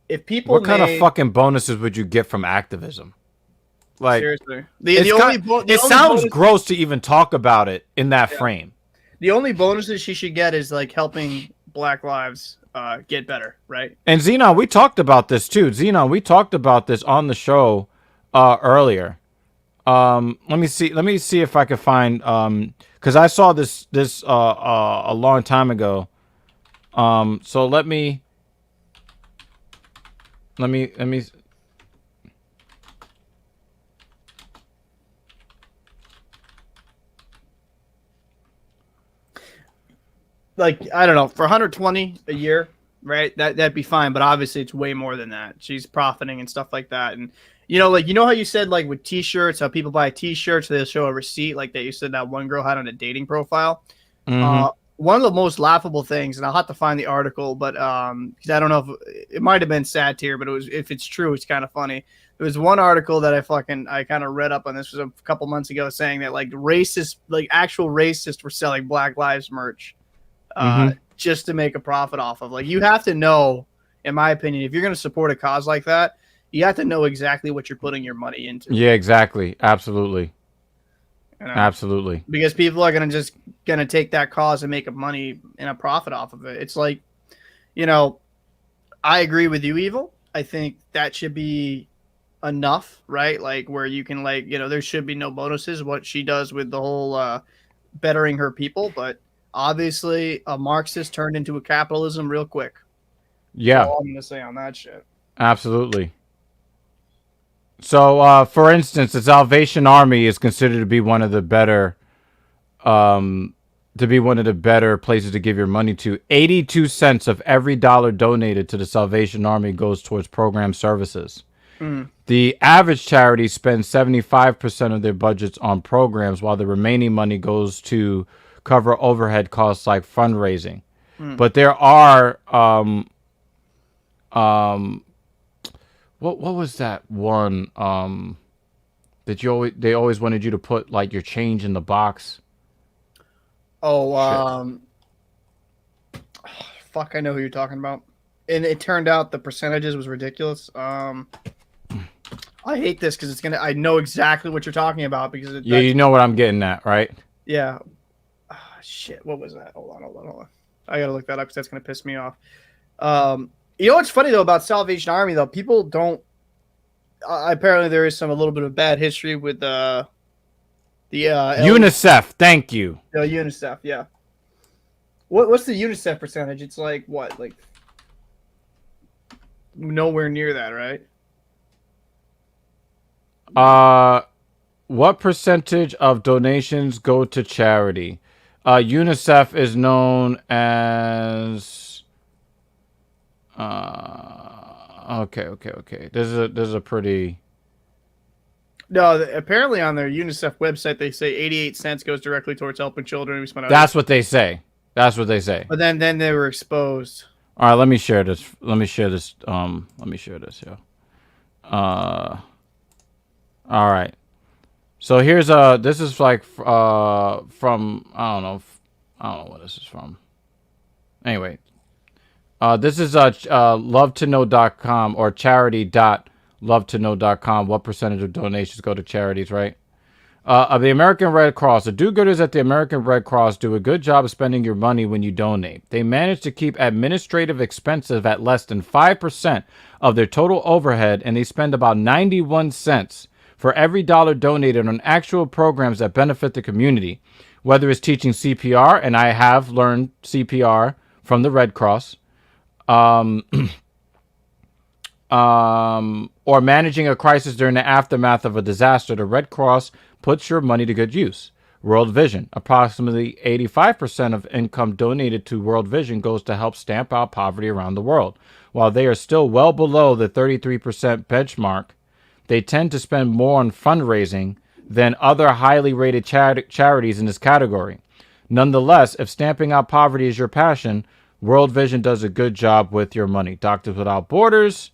if people what kind of fucking bonuses would you get from activism? Like, seriously, it sounds gross to even talk about it in that frame. The only bonuses she should get is like helping Black lives get better, right? And Xenon, we talked about this too. Xenon, we talked about this on the show earlier. Let me see if I can find because I saw this a long time ago. So let me. Like, I don't know, for 120 a year, right? That'd be fine, but obviously it's way more than that. She's profiting and stuff like that. And how you said like with t-shirts, how people buy t-shirts, they'll show a receipt like that you said that one girl had on a dating profile. Mm-hmm. One of the most laughable things, and I'll have to find the article, but because I don't know if it might have been satire, but if it's true, it's kind of funny. There was one article that I kind of read up on. This was a couple months ago, saying that like actual racists were selling Black Lives merch. Just to make a profit off of. Like, you have to know, in my opinion, if you're going to support a cause like that, you have to know exactly what you're putting your money into. Yeah, exactly. Absolutely. Absolutely. Because people are going to take that cause and make a money and a profit off of it. It's like, I agree with you, Evil. I think that should be enough, right? Like, where you can there should be no bonuses, what she does with the whole bettering her people, but obviously, a Marxist turned into a capitalism real quick. Yeah. That's all I'm going to say on that shit. Absolutely. So, for instance, the Salvation Army is considered to be one of the better, places to give your money to. 82 cents of every dollar donated to the Salvation Army goes towards program services. The average charity spends 75% of their budgets on programs, while the remaining money goes to cover overhead costs like fundraising. But there are what was that one that they always wanted you to put like your change in the box? Fuck, I know who you're talking about. And it turned out the percentages was ridiculous. I hate this because I know exactly what you're talking about because you know what I'm getting at, right? Yeah. Shit, what was that? Hold on. I gotta look that up because that's gonna piss me off. What's funny though about Salvation Army though? People don't. Apparently, there is a little bit of bad history with the UNICEF. Thank you. UNICEF, yeah. What's the UNICEF percentage? It's like what, like nowhere near that, right? What percentage of donations go to charity? UNICEF is known as. Okay. There's a pretty. No, apparently on their UNICEF website they say 88 cents goes directly towards helping children. That's what they say. But then they were exposed. All right, let me share this. Yeah. All right. So here's this is like from I don't know what this is from. Anyway, this is lovetoknow.com or charity.lovetoknow.com. What percentage of donations go to charities, right? Of the American Red Cross. The do-gooders at the American Red Cross do a good job of spending your money when you donate. They manage to keep administrative expenses at less than 5% of their total overhead, and they spend about 91 cents for every dollar donated on actual programs that benefit the community, whether it's teaching CPR, and I have learned CPR from the Red Cross, or managing a crisis during the aftermath of a disaster. The Red Cross puts your money to good use. World Vision. Approximately 85% of income donated to World Vision goes to help stamp out poverty around the world. While they are still well below the 33% benchmark, they tend to spend more on fundraising than other highly rated charities in this category. Nonetheless, if stamping out poverty is your passion, World Vision does a good job with your money. Doctors Without Borders,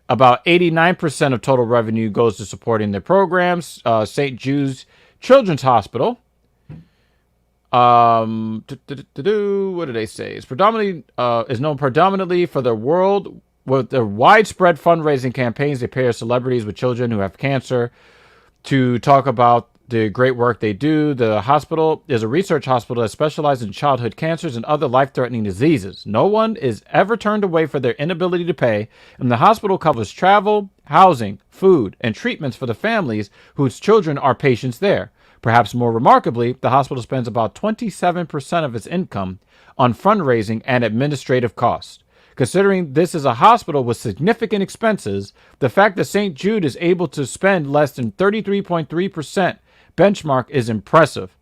about 89% of total revenue goes to supporting their programs. St. Jude's Children's Hospital. What do they say? It's predominantly is known predominantly for their world with their widespread fundraising campaigns. They pair celebrities with children who have cancer to talk about the great work they do. The hospital is a research hospital that specializes in childhood cancers and other life-threatening diseases. No one is ever turned away for their inability to pay, and the hospital covers travel, housing, food, and treatments for the families whose children are patients there. Perhaps more remarkably, the hospital spends about 27% of its income on fundraising and administrative costs. Considering this is a hospital with significant expenses, the fact that St. Jude is able to spend less than 33.3% benchmark is impressive.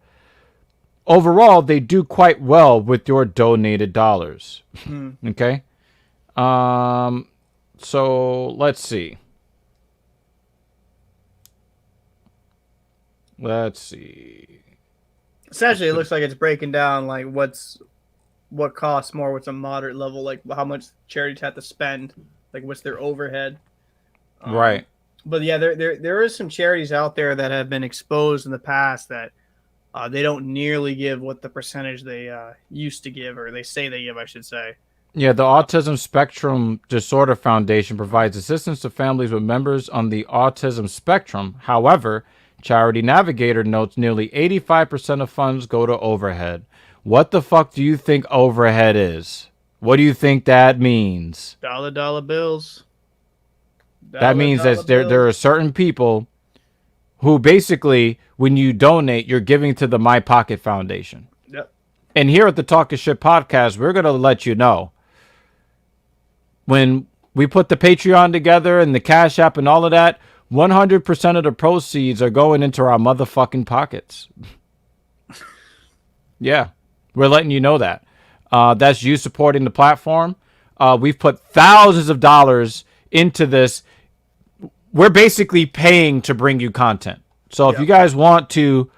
Overall, they do quite well with your donated dollars. Okay? So let's see. Essentially, it looks like it's breaking down like what costs more, what's a moderate level, like how much charities have to spend, like what's their overhead. Right. But yeah, there is some charities out there that have been exposed in the past that they don't nearly give what the percentage they used to give, or they say they give, I should say. Yeah, the Autism Spectrum Disorder Foundation provides assistance to families with members on the autism spectrum. However, Charity Navigator notes nearly 85% of funds go to overhead. What the fuck do you think overhead is? What do you think that means? Dollar bills. That means that there are certain people who basically, when you donate, you're giving to the My Pocket Foundation. Yep. And here at the Talkin Sh podcast, we're going to let you know, when we put the Patreon together and the Cash App and all of that, 100% of the proceeds are going into our motherfucking pockets. Yeah, we're letting you know that. That's you supporting the platform. We've put thousands of dollars into this. We're basically paying to bring you content. So if you guys want to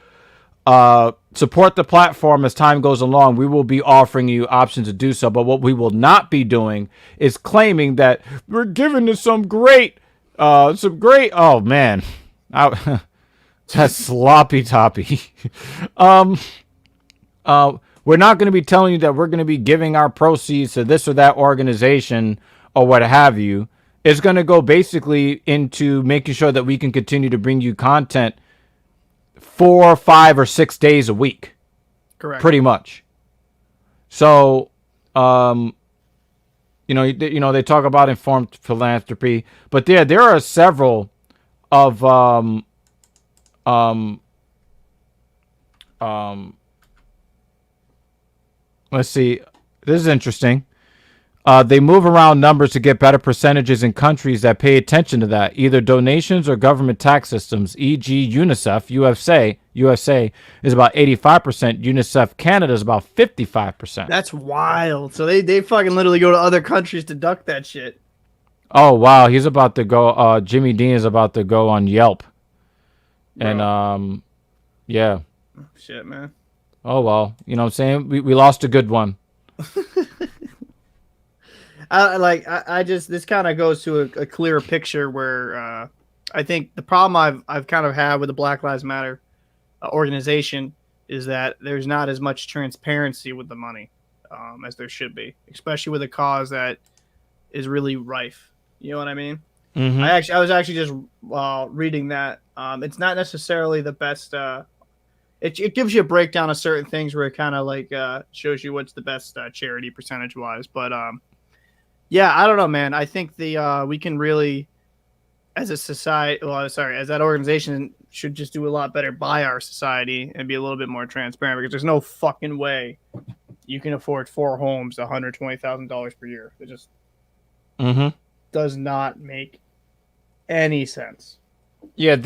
support the platform as time goes along, we will be offering you options to do so. But what we will not be doing is claiming that we're giving to some great, oh man, that's sloppy toppy. We're not going to be telling you that we're going to be giving our proceeds to this or that organization or what have you. It's going to go basically into making sure that we can continue to bring you content 4, 5, or 6 days a week. Correct. Pretty much. So, they talk about informed philanthropy, but there are several of let's see. This is interesting. They move around numbers to get better percentages in countries that pay attention to that, either donations or government tax systems, e.g. UNICEF, USA is about 85%, UNICEF Canada is about 55%. That's wild. So they fucking literally go to other countries to duck that shit. Oh, wow. He's about to go, Jimmy Dean is about to go on Yelp. Bro. And, yeah. Shit, man. Oh, well. You know what I'm saying? We lost a good one. This kind of goes to a clearer picture where I think the problem I've kind of had with the Black Lives Matter organization is that there's not as much transparency with the money as there should be, especially with a cause that is really rife. You know what I mean? Mm-hmm. I was actually just reading that. It's not necessarily the best. It gives you a breakdown of certain things where it kind of like shows you what's the best charity percentage wise, but yeah, I don't know, man. I think we can really, as a society, as that organization, should just do a lot better by our society and be a little bit more transparent, because there's no fucking way you can afford 4 homes, $120,000 per year. It just does not make any sense. Yeah,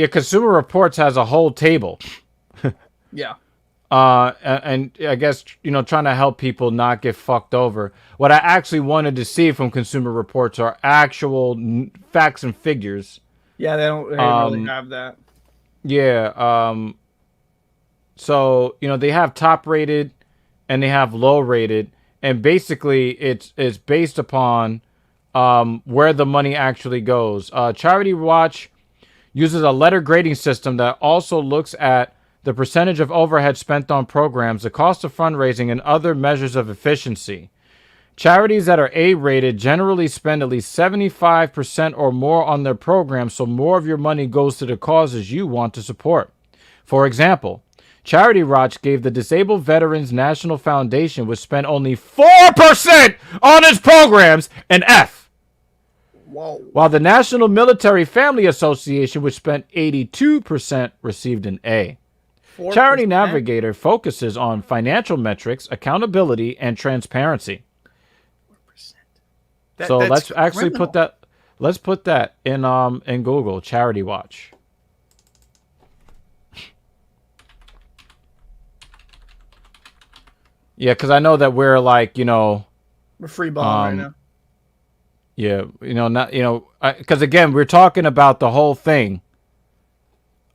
Consumer Reports has a whole table. Yeah. And I guess, trying to help people not get fucked over. What I actually wanted to see from Consumer Reports are actual facts and figures. Yeah, they don't really have that. Yeah. So, they have top rated and they have low rated. And basically, it's based upon where the money actually goes. Charity Watch uses a letter grading system that also looks at the percentage of overhead spent on programs, the cost of fundraising, and other measures of efficiency. Charities that are A-rated generally spend at least 75% or more on their programs, so more of your money goes to the causes you want to support. For example, Charity Watch gave the Disabled Veterans National Foundation, which spent only 4% on its programs, an F. Whoa. While the National Military Family Association, which spent 82%, received an A. 4%? Charity Navigator focuses on financial metrics, accountability, and transparency. 4%. So let's actually criminal. put that. Let's put that in Google. Charity Watch. Yeah, because I know that we're like, We're free balling right now. yeah, not, because again, we're talking about the whole thing.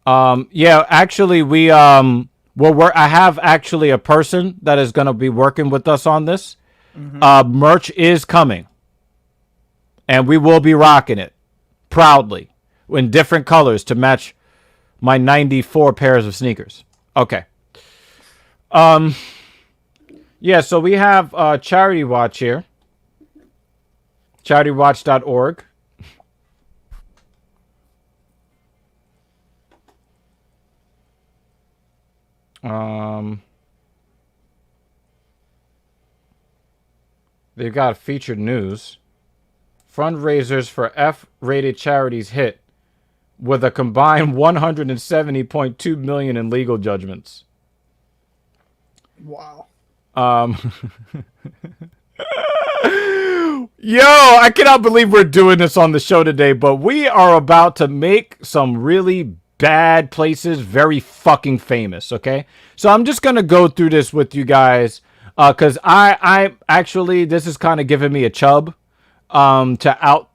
Yeah, actually, I have actually a person that is going to be working with us on this. Merch is coming, and we will be rocking it proudly in different colors to match my 94 pairs of sneakers. Okay. Yeah, so we have Charity Watch here. CharityWatch.org. They've got featured news. Fundraisers for F-rated charities hit with a combined $170.2 million in legal judgments. Wow. Yo, I cannot believe we're doing this on the show today, but we are about to make some really bad places very fucking famous, okay? So I'm just going to go through this with you guys because I actually, this is kind of giving me a chub to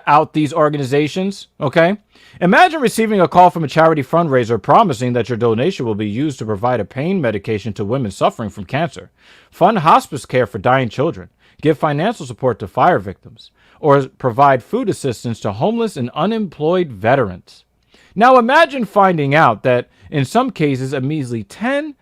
out these organizations, okay? Imagine receiving a call from a charity fundraiser promising that your donation will be used to provide a pain medication to women suffering from cancer, fund hospice care for dying children, give financial support to fire victims, or provide food assistance to homeless and unemployed veterans. Now imagine finding out that in some cases a measly 10%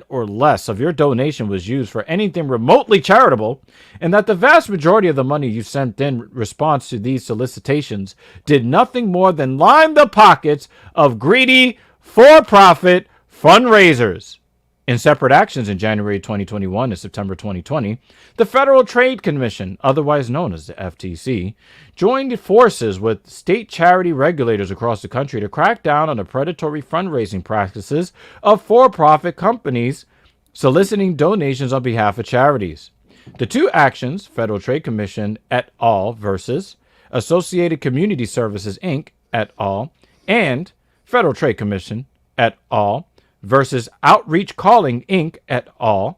or less of your donation was used for anything remotely charitable, and that the vast majority of the money you sent in response to these solicitations did nothing more than line the pockets of greedy, for-profit fundraisers. In separate actions in January 2021 and September 2020, the Federal Trade Commission, otherwise known as the FTC, joined forces with state charity regulators across the country to crack down on the predatory fundraising practices of for-profit companies soliciting donations on behalf of charities. The two actions, Federal Trade Commission et al. Versus Associated Community Services Inc. et al. And Federal Trade Commission et al. Versus Outreach Calling Inc. et al.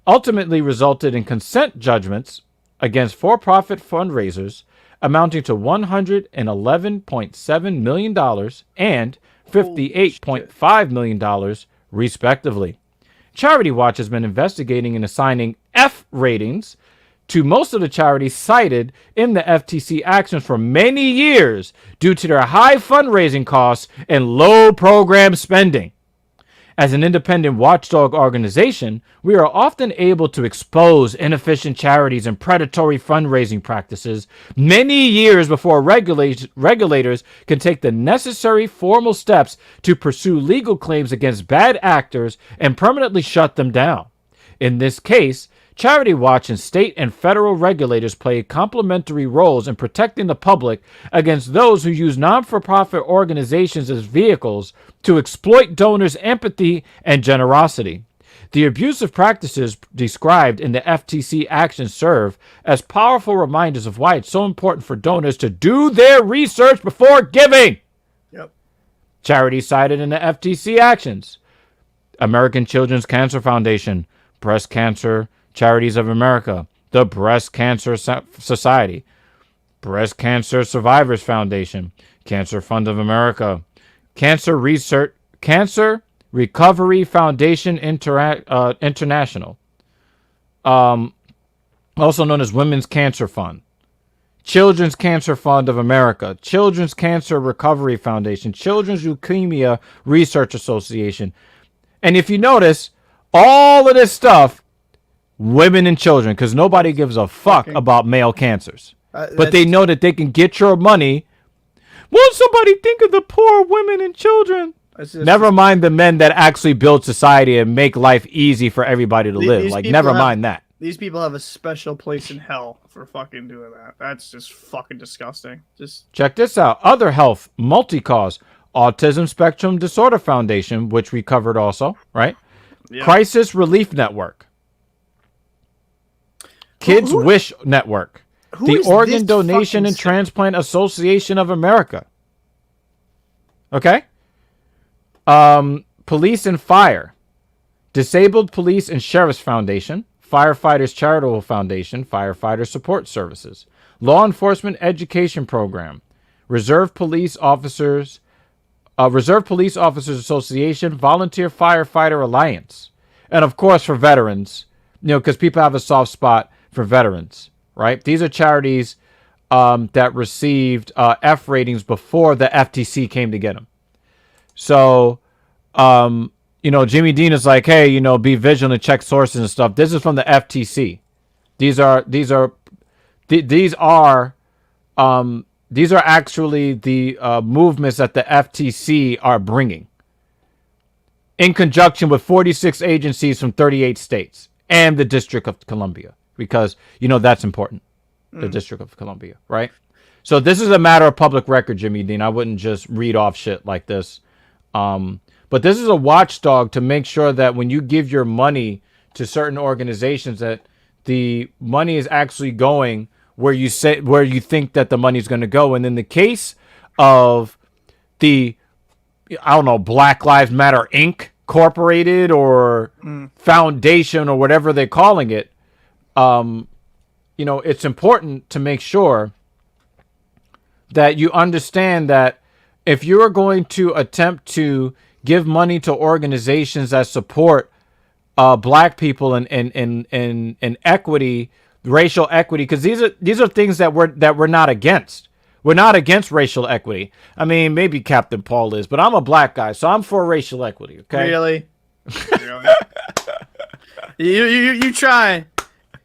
Ultimately resulted in consent judgments against for-profit fundraisers amounting to $111.7 million and $58.5 million, respectively. Charity Watch has been investigating and assigning F ratings to most of the charities cited in the FTC actions for many years due to their high fundraising costs and low program spending. As an independent watchdog organization, we are often able to expose inefficient charities and predatory fundraising practices many years before regulators can take the necessary formal steps to pursue legal claims against bad actors and permanently shut them down. In this case, Charity Watch and state and federal regulators play complementary roles in protecting the public against those who use non-for-profit organizations as vehicles to exploit donors' empathy and generosity. The abusive practices described in the FTC actions serve as powerful reminders of why it's so important for donors to do their research before giving. Yep. Charities cited in the FTC actions: American Children's Cancer Foundation, Breast Cancer Charities of America, the Breast Cancer Society, Breast Cancer Survivors Foundation, Cancer Fund of America, Cancer Recovery Foundation International, also known as Women's Cancer Fund, Children's Cancer Fund of America, Children's Cancer Recovery Foundation, Children's Leukemia Research Association. And if you notice, all of this stuff, women and children, because nobody gives a fuck about male cancers. But they know that they can get your money. Won't somebody think of the poor women and children? Never mind the men that actually build society and make life easy for everybody to live. Like, never mind that. These people have a special place in hell for fucking doing that. That's just fucking disgusting. Just check this out. Other health, multi-cause, Autism Spectrum Disorder Foundation, which we covered also, right? Yeah. Crisis Relief Network. Kids Wish Network. The Organ Donation and Transplant Association of America. Okay? Police and Fire. Disabled Police and Sheriff's Foundation. Firefighters Charitable Foundation, Firefighter Support Services, Law Enforcement Education Program, Reserve Police Officers Association, Volunteer Firefighter Alliance, and of course for veterans, because people have a soft spot for veterans, right? These are charities that received F ratings before the FTC came to get them. So, Jimmy Dean is like, hey, be vigilant and check sources and stuff. This is from the FTC. These are actually the movements that the FTC are bringing in conjunction with 46 agencies from 38 states and the District of Columbia, because that's important. The District of Columbia, right? So this is a matter of public record, Jimmy Dean. I wouldn't just read off shit like this. But this is a watchdog to make sure that when you give your money to certain organizations, that the money is actually going where you think that the money is going to go. And in the case of the, Black Lives Matter Inc. Corporated or Foundation or whatever they're calling it, it's important to make sure that you understand that if you are going to attempt to give money to organizations that support black people and equity, racial equity, because these are things that we're not against. We're not against racial equity. I mean, maybe Captain Paul is, but I'm a black guy, so I'm for racial equity. Okay? Really? You trying?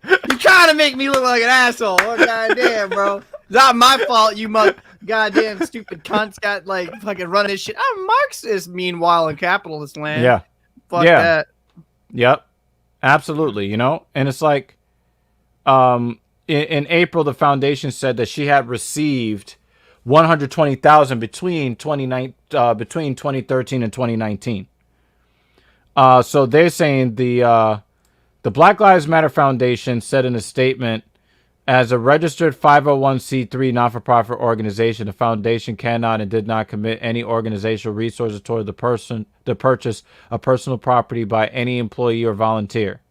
You trying to make me look like an asshole? Oh, goddamn, bro! It's not my fault. You goddamn stupid cunts got fucking running this shit. I'm Marxist, meanwhile, in capitalist land. Yeah. Fuck that. Yep. Absolutely. And it's like, in April, the foundation said that she had received $120,000 between 2013 and 2019. So they're saying the Black Lives Matter Foundation said in a statement, as a registered 501c3 not-for-profit organization, the foundation cannot and did not commit any organizational resources toward the purchase of personal property by any employee or volunteer.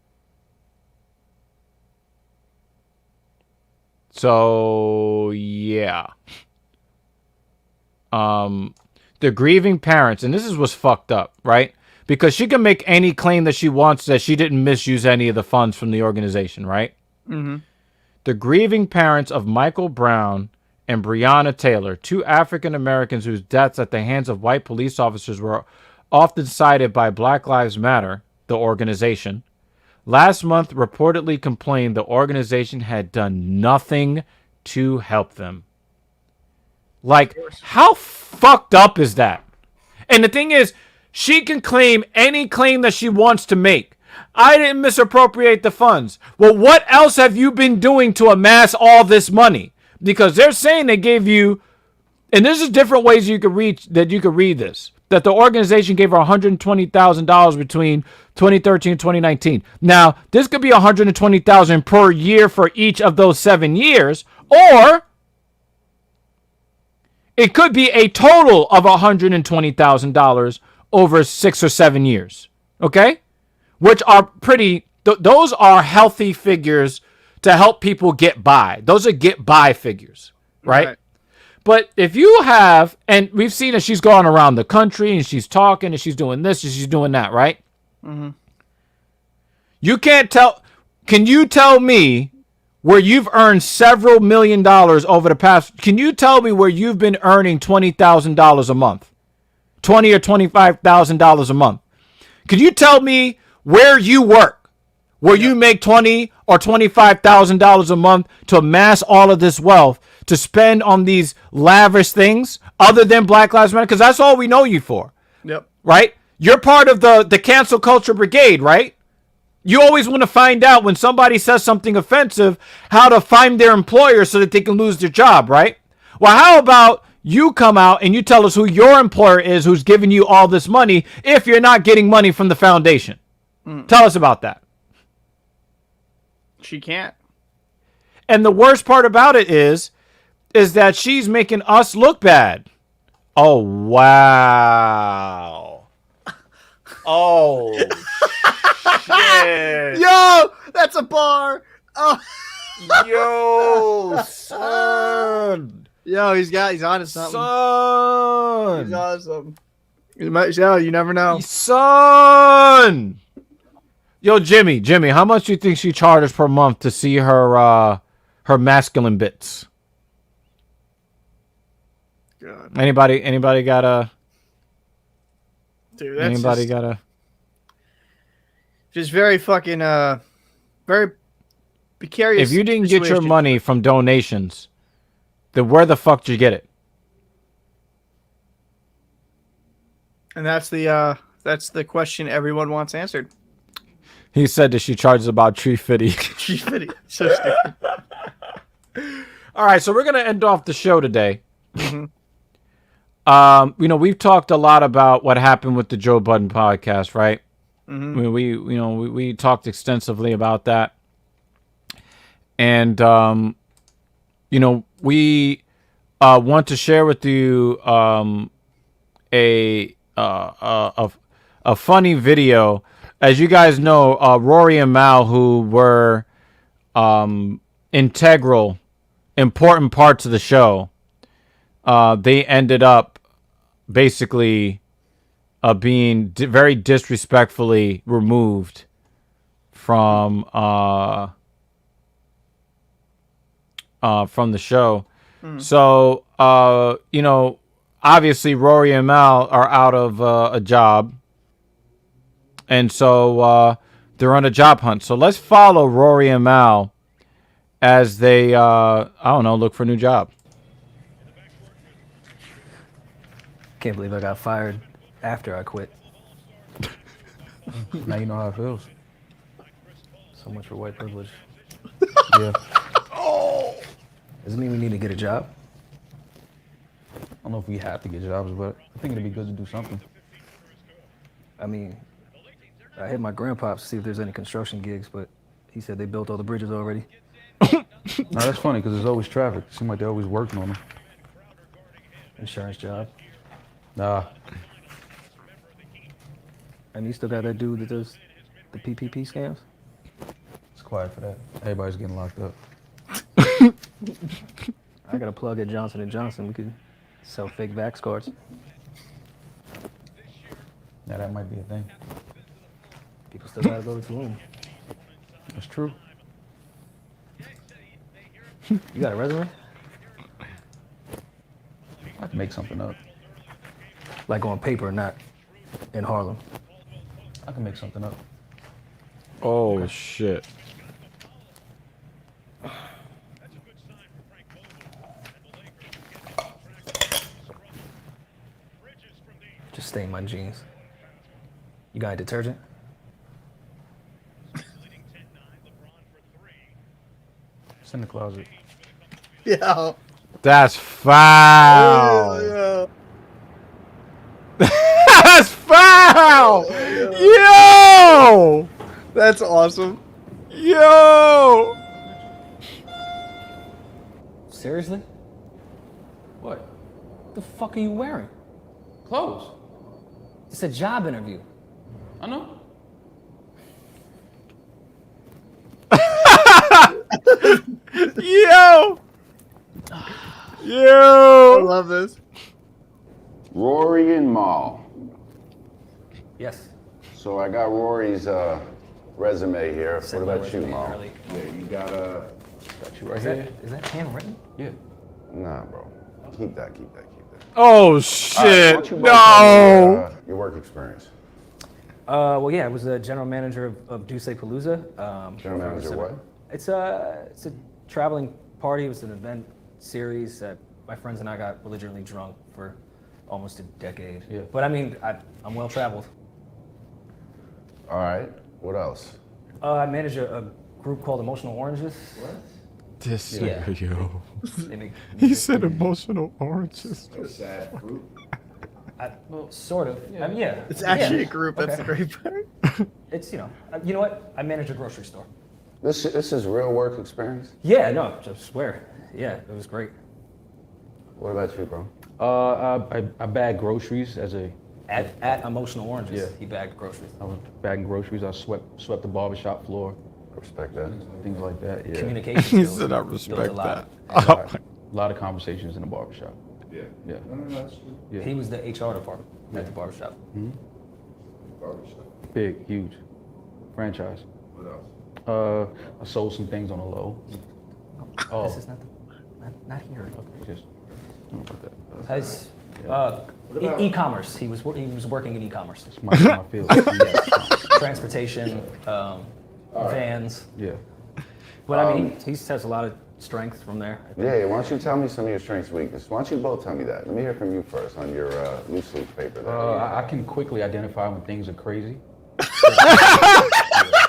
So, yeah. The grieving parents, and this is what's fucked up, right? Because she can make any claim that she wants that she didn't misuse any of the funds from the organization, right? Mm-hmm. The grieving parents of Michael Brown and Breonna Taylor, two African Americans whose deaths at the hands of white police officers were often cited by Black Lives Matter, the organization, last month reportedly complained the organization had done nothing to help them. Like, how fucked up is that? And the thing is, she can claim any claim that she wants to make. I didn't misappropriate the funds. Well, what else have you been doing to amass all this money? Because they're saying they gave you, and there's just different ways you could read this, that the organization gave her $120,000 between 2013 and 2019. Now, this could be $120,000 per year for each of those 7 years, or it could be a total of $120,000 over 6 or 7 years. Okay? Which are pretty, those are healthy figures to help people get by. Those are get by figures, right? But if you have, and we've seen that she's going around the country and she's talking and she's doing this and she's doing that, right? Mm-hmm. You can't tell. Can you tell me where you've earned several $1 million over the past? Can you tell me where you've been earning $20,000 a month, $20 or $25,000 a month? Could you tell me where you work, where you make $20 or $25,000 a month to amass all of this wealth to spend on these lavish things other than Black Lives Matter? Because that's all we know you for. Yep. Right? You're part of the cancel culture brigade, right? You always want to find out when somebody says something offensive, how to find their employer so that they can lose their job, right? Well, how about you come out and you tell us who your employer is who's giving you all this money if you're not getting money from the foundation? Tell us about that. She can't. And the worst part about it is that she's making us look bad. Oh, wow. Oh, shit. Yo, that's a bar. Oh. Yo, son. Yo, he's on to something. Son. He's on to something. You never know. Son. Yo, Jimmy, how much do you think she charges per month to see her masculine bits? God. Anybody got a? Dude, that's anybody got a? Just very fucking very precarious. If you didn't get your money from donations, then where the fuck did you get it? And that's the question everyone wants answered. He said that she charges about $350. $350. So stupid. All right, so we're gonna end off the show today. Mm-hmm. We've talked a lot about what happened with the Joe Budden podcast, right? Mm-hmm. We talked extensively about that, and we want to share with you a funny video. As you guys know, Rory and Mal, who were integral, important parts of the show, they ended up basically being very disrespectfully removed from the show. So, obviously Rory and Mal are out of a job. And so they're on a job hunt. So let's follow Rory and Mal as they, look for a new job. Can't believe I got fired after I quit. Now you know how it feels. So much for white privilege. Yeah. Doesn't mean we need to get a job. I don't know if we have to get jobs, but I think it'd be good to do something. I mean, I hit my grandpa to see if there's any construction gigs, but he said they built all the bridges already. No, that's funny because there's always traffic. It seems like they're always working on them. Insurance job. Nah. And you still got that dude that does the PPP scams? It's quiet for that. Everybody's getting locked up. I got a plug at Johnson & Johnson. We could sell fake vax cards. Yeah, that might be a thing. People still gotta go to them. That's true. You got a resume? I can make something up. Like on paper, not in Harlem. I can make something up. Oh, shit. Just stain my jeans. You got any detergent? It's in the closet. Yeah. That's foul. Yeah. That's foul. Yo. That's awesome. Yo. Seriously? What? What the fuck are you wearing? Clothes. It's a job interview. I know. Yo. Yo. I love this. Rory and Mal. Yes. So I got Rory's resume here. Send What my about you, resume Mal? early. Yeah, you got a. Got you right Is here. that handwritten? Yeah. Nah, bro. Keep that. Oh All right, why shit! don't you both tell me, No. your work experience. Well, yeah, I was the general manager of Duce Palooza. General manager what? It's a traveling party. It was an event series that my friends and I got belligerently drunk for almost a decade. Yeah. But I mean, I'm well traveled. All right. What else? I manage a group called Emotional Oranges. What? This Yeah. yo. They make He said emotional oranges. A sad group. well, sort of. Yeah. Yeah. It's actually yeah. a group. That's Okay. the great part. It's you know what? I manage a grocery store. This is real work experience. Yeah, no, I swear. Yeah, it was great. What about you, bro? I bag groceries as a. At Emotional Oranges, Yeah. he bagged groceries. I was bagging groceries. I swept the barbershop floor, Respect that. things like that. Yeah. Communication He skills. said I builds a respect lot. that. A lot of conversations in the barbershop. Yeah. Yeah. No, that's good. Yeah. He was the HR department at the barbershop. Barbershop. Big, huge franchise. What else? I sold some things on the low. Oh, This is not here. okay, just I don't know about that. Has e-commerce. He was working in e-commerce. It's my field. Transportation, vans. Yeah. But I mean, he has a lot of strength from there. I think. Yeah, why don't you tell me some of your strengths and weaknesses? Why don't you both tell me that? Let me hear from you first on your loose leaf paper. There. I can quickly identify when things are crazy.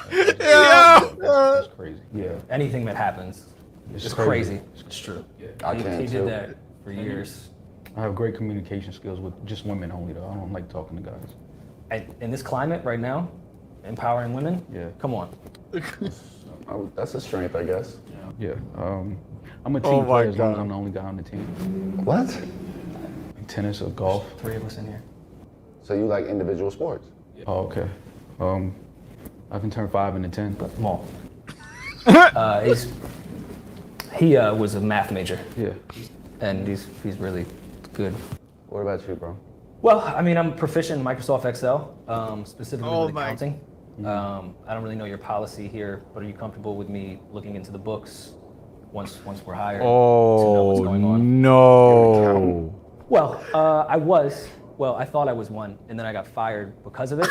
That's crazy. Yeah. Anything that happens It's is crazy. crazy. It's true. I He can, did too. that for years. I have great communication skills with just women only, though. I don't like talking to guys. And in this climate right now, empowering women. Yeah. Come on. Oh, that's a strength, I guess. Yeah. I'm a team Oh my player as long as God. I'm the only guy on the team. What? Tennis or golf. 3 of us in here. So you like individual sports? Oh, okay. I can turn 5 into 10. Maul. He was a math major, Yeah. and he's really good. What about you, bro? Well, I mean, I'm proficient in Microsoft Excel, specifically Oh with my- accounting. I don't really know your policy here, but are you comfortable with me looking into the books once we're hired to know what's Oh going on? no. Well, I thought I was one, and then I got fired because of it.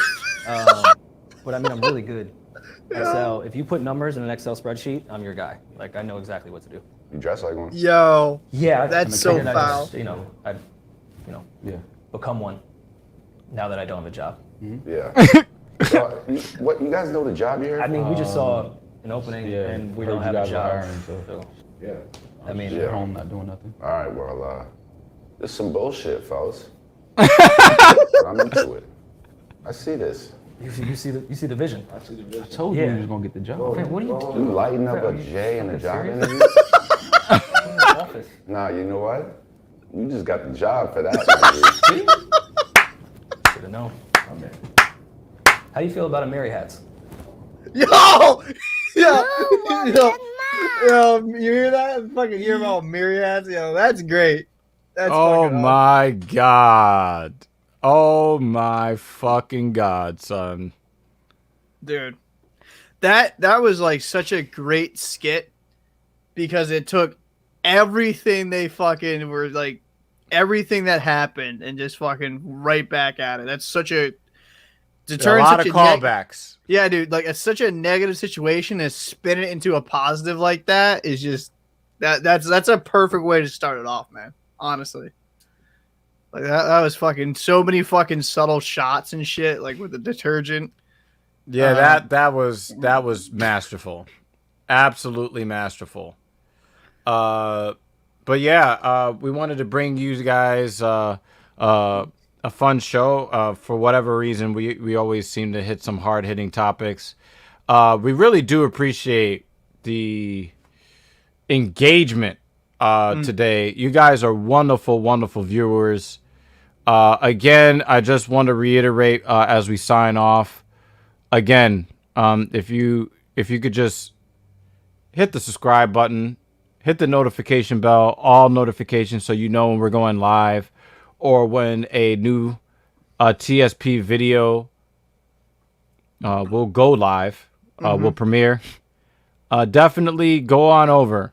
But I mean, I'm really good. Excel. If you put numbers in an Excel spreadsheet, I'm your guy. Like, I know exactly what to do. You dress like one? Yo, Yeah, That's so figured I'd foul. just, I'd Yeah. become one now that I don't have a job. Yeah. So, you guys know the job here? I mean, we just saw an opening, Yeah. and we Heard don't you have a guys were job. hiring, so- So, Yeah. I mean, Yeah. At home, not doing nothing. All right, well, this is some bullshit, fellas. But I'm into it. I see this. you see the vision. I told you Yeah. you was gonna get the job. Man, what are you You doing? lighting up Are a you J in a fucking job serious? interview? In the office. Nah, you know what? You just got the job for that, my dude. Should have known. How do you feel about a Mary hats? yo, yo, yo, you hear that? Fucking hear about myriads? Yo, that's great. That's Oh fucking my god. Oh my fucking god, son. dude. That was like such a great skit because it took everything they fucking were like, everything that happened and just fucking right back at it. That's such a to A turn lot such of a neg- callbacks. yeah, dude. Like it's such a negative situation and spin it into a positive like that is just that's a perfect way to start it off, man. Honestly. Like that was fucking so many fucking subtle shots and shit, like with the detergent. Yeah, that was masterful. Absolutely masterful. But yeah, we wanted to bring you guys a fun show. For whatever reason, we always seem to hit some hard-hitting topics. We really do appreciate the engagement today. You guys are wonderful, wonderful viewers. Again, I just want to reiterate as we sign off. Again, if you could just hit the subscribe button, hit the notification bell, all notifications, so you know when we're going live or when a new TSP video will go live, will premiere. Definitely go on over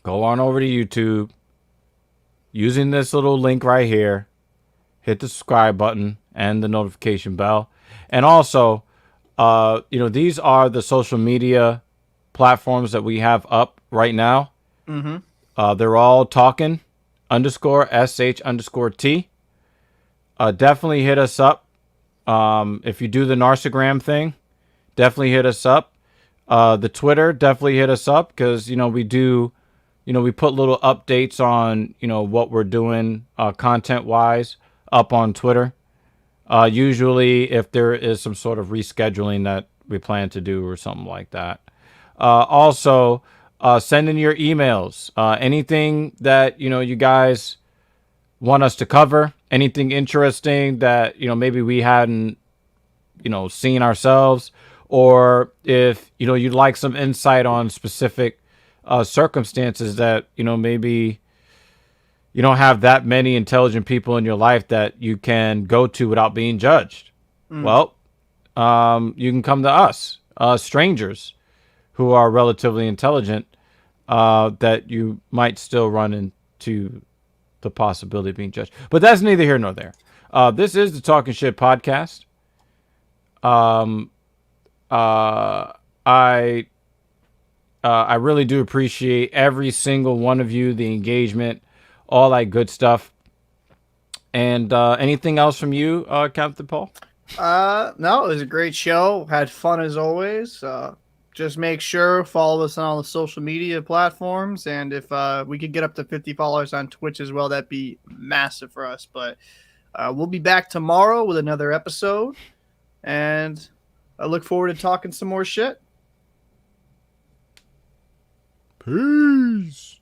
to YouTube using this little link right here. Hit the subscribe button and the notification bell. And also, these are the social media platforms that we have up right now. They're all Talkin _SH_T. Definitely hit us up. If you do the Narcigram thing, definitely hit us up. The Twitter, definitely hit us up because, we do, we put little updates on, what we're doing content-wise up on Twitter. Usually if there is some sort of rescheduling that we plan to do or something like that. Also, send in your emails. Anything that, you guys want us to cover, anything interesting that, maybe we hadn't, seen ourselves, or if, you'd like some insight on specific circumstances that, maybe you don't have that many intelligent people in your life that you can go to without being judged. Well, you can come to us, strangers who are relatively intelligent, that you might still run into the possibility of being judged. But that's neither here nor there. This is the Talkin Shit podcast. I really do appreciate every single one of you, the engagement, all that good stuff. And anything else from you, Captain Paul? No, it was a great show. Had fun as always. Just make sure follow us on all the social media platforms, and if we could get up to 50 followers on Twitch as well, that'd be massive for us. But we'll be back tomorrow with another episode, and I look forward to talking some more shit. Peace.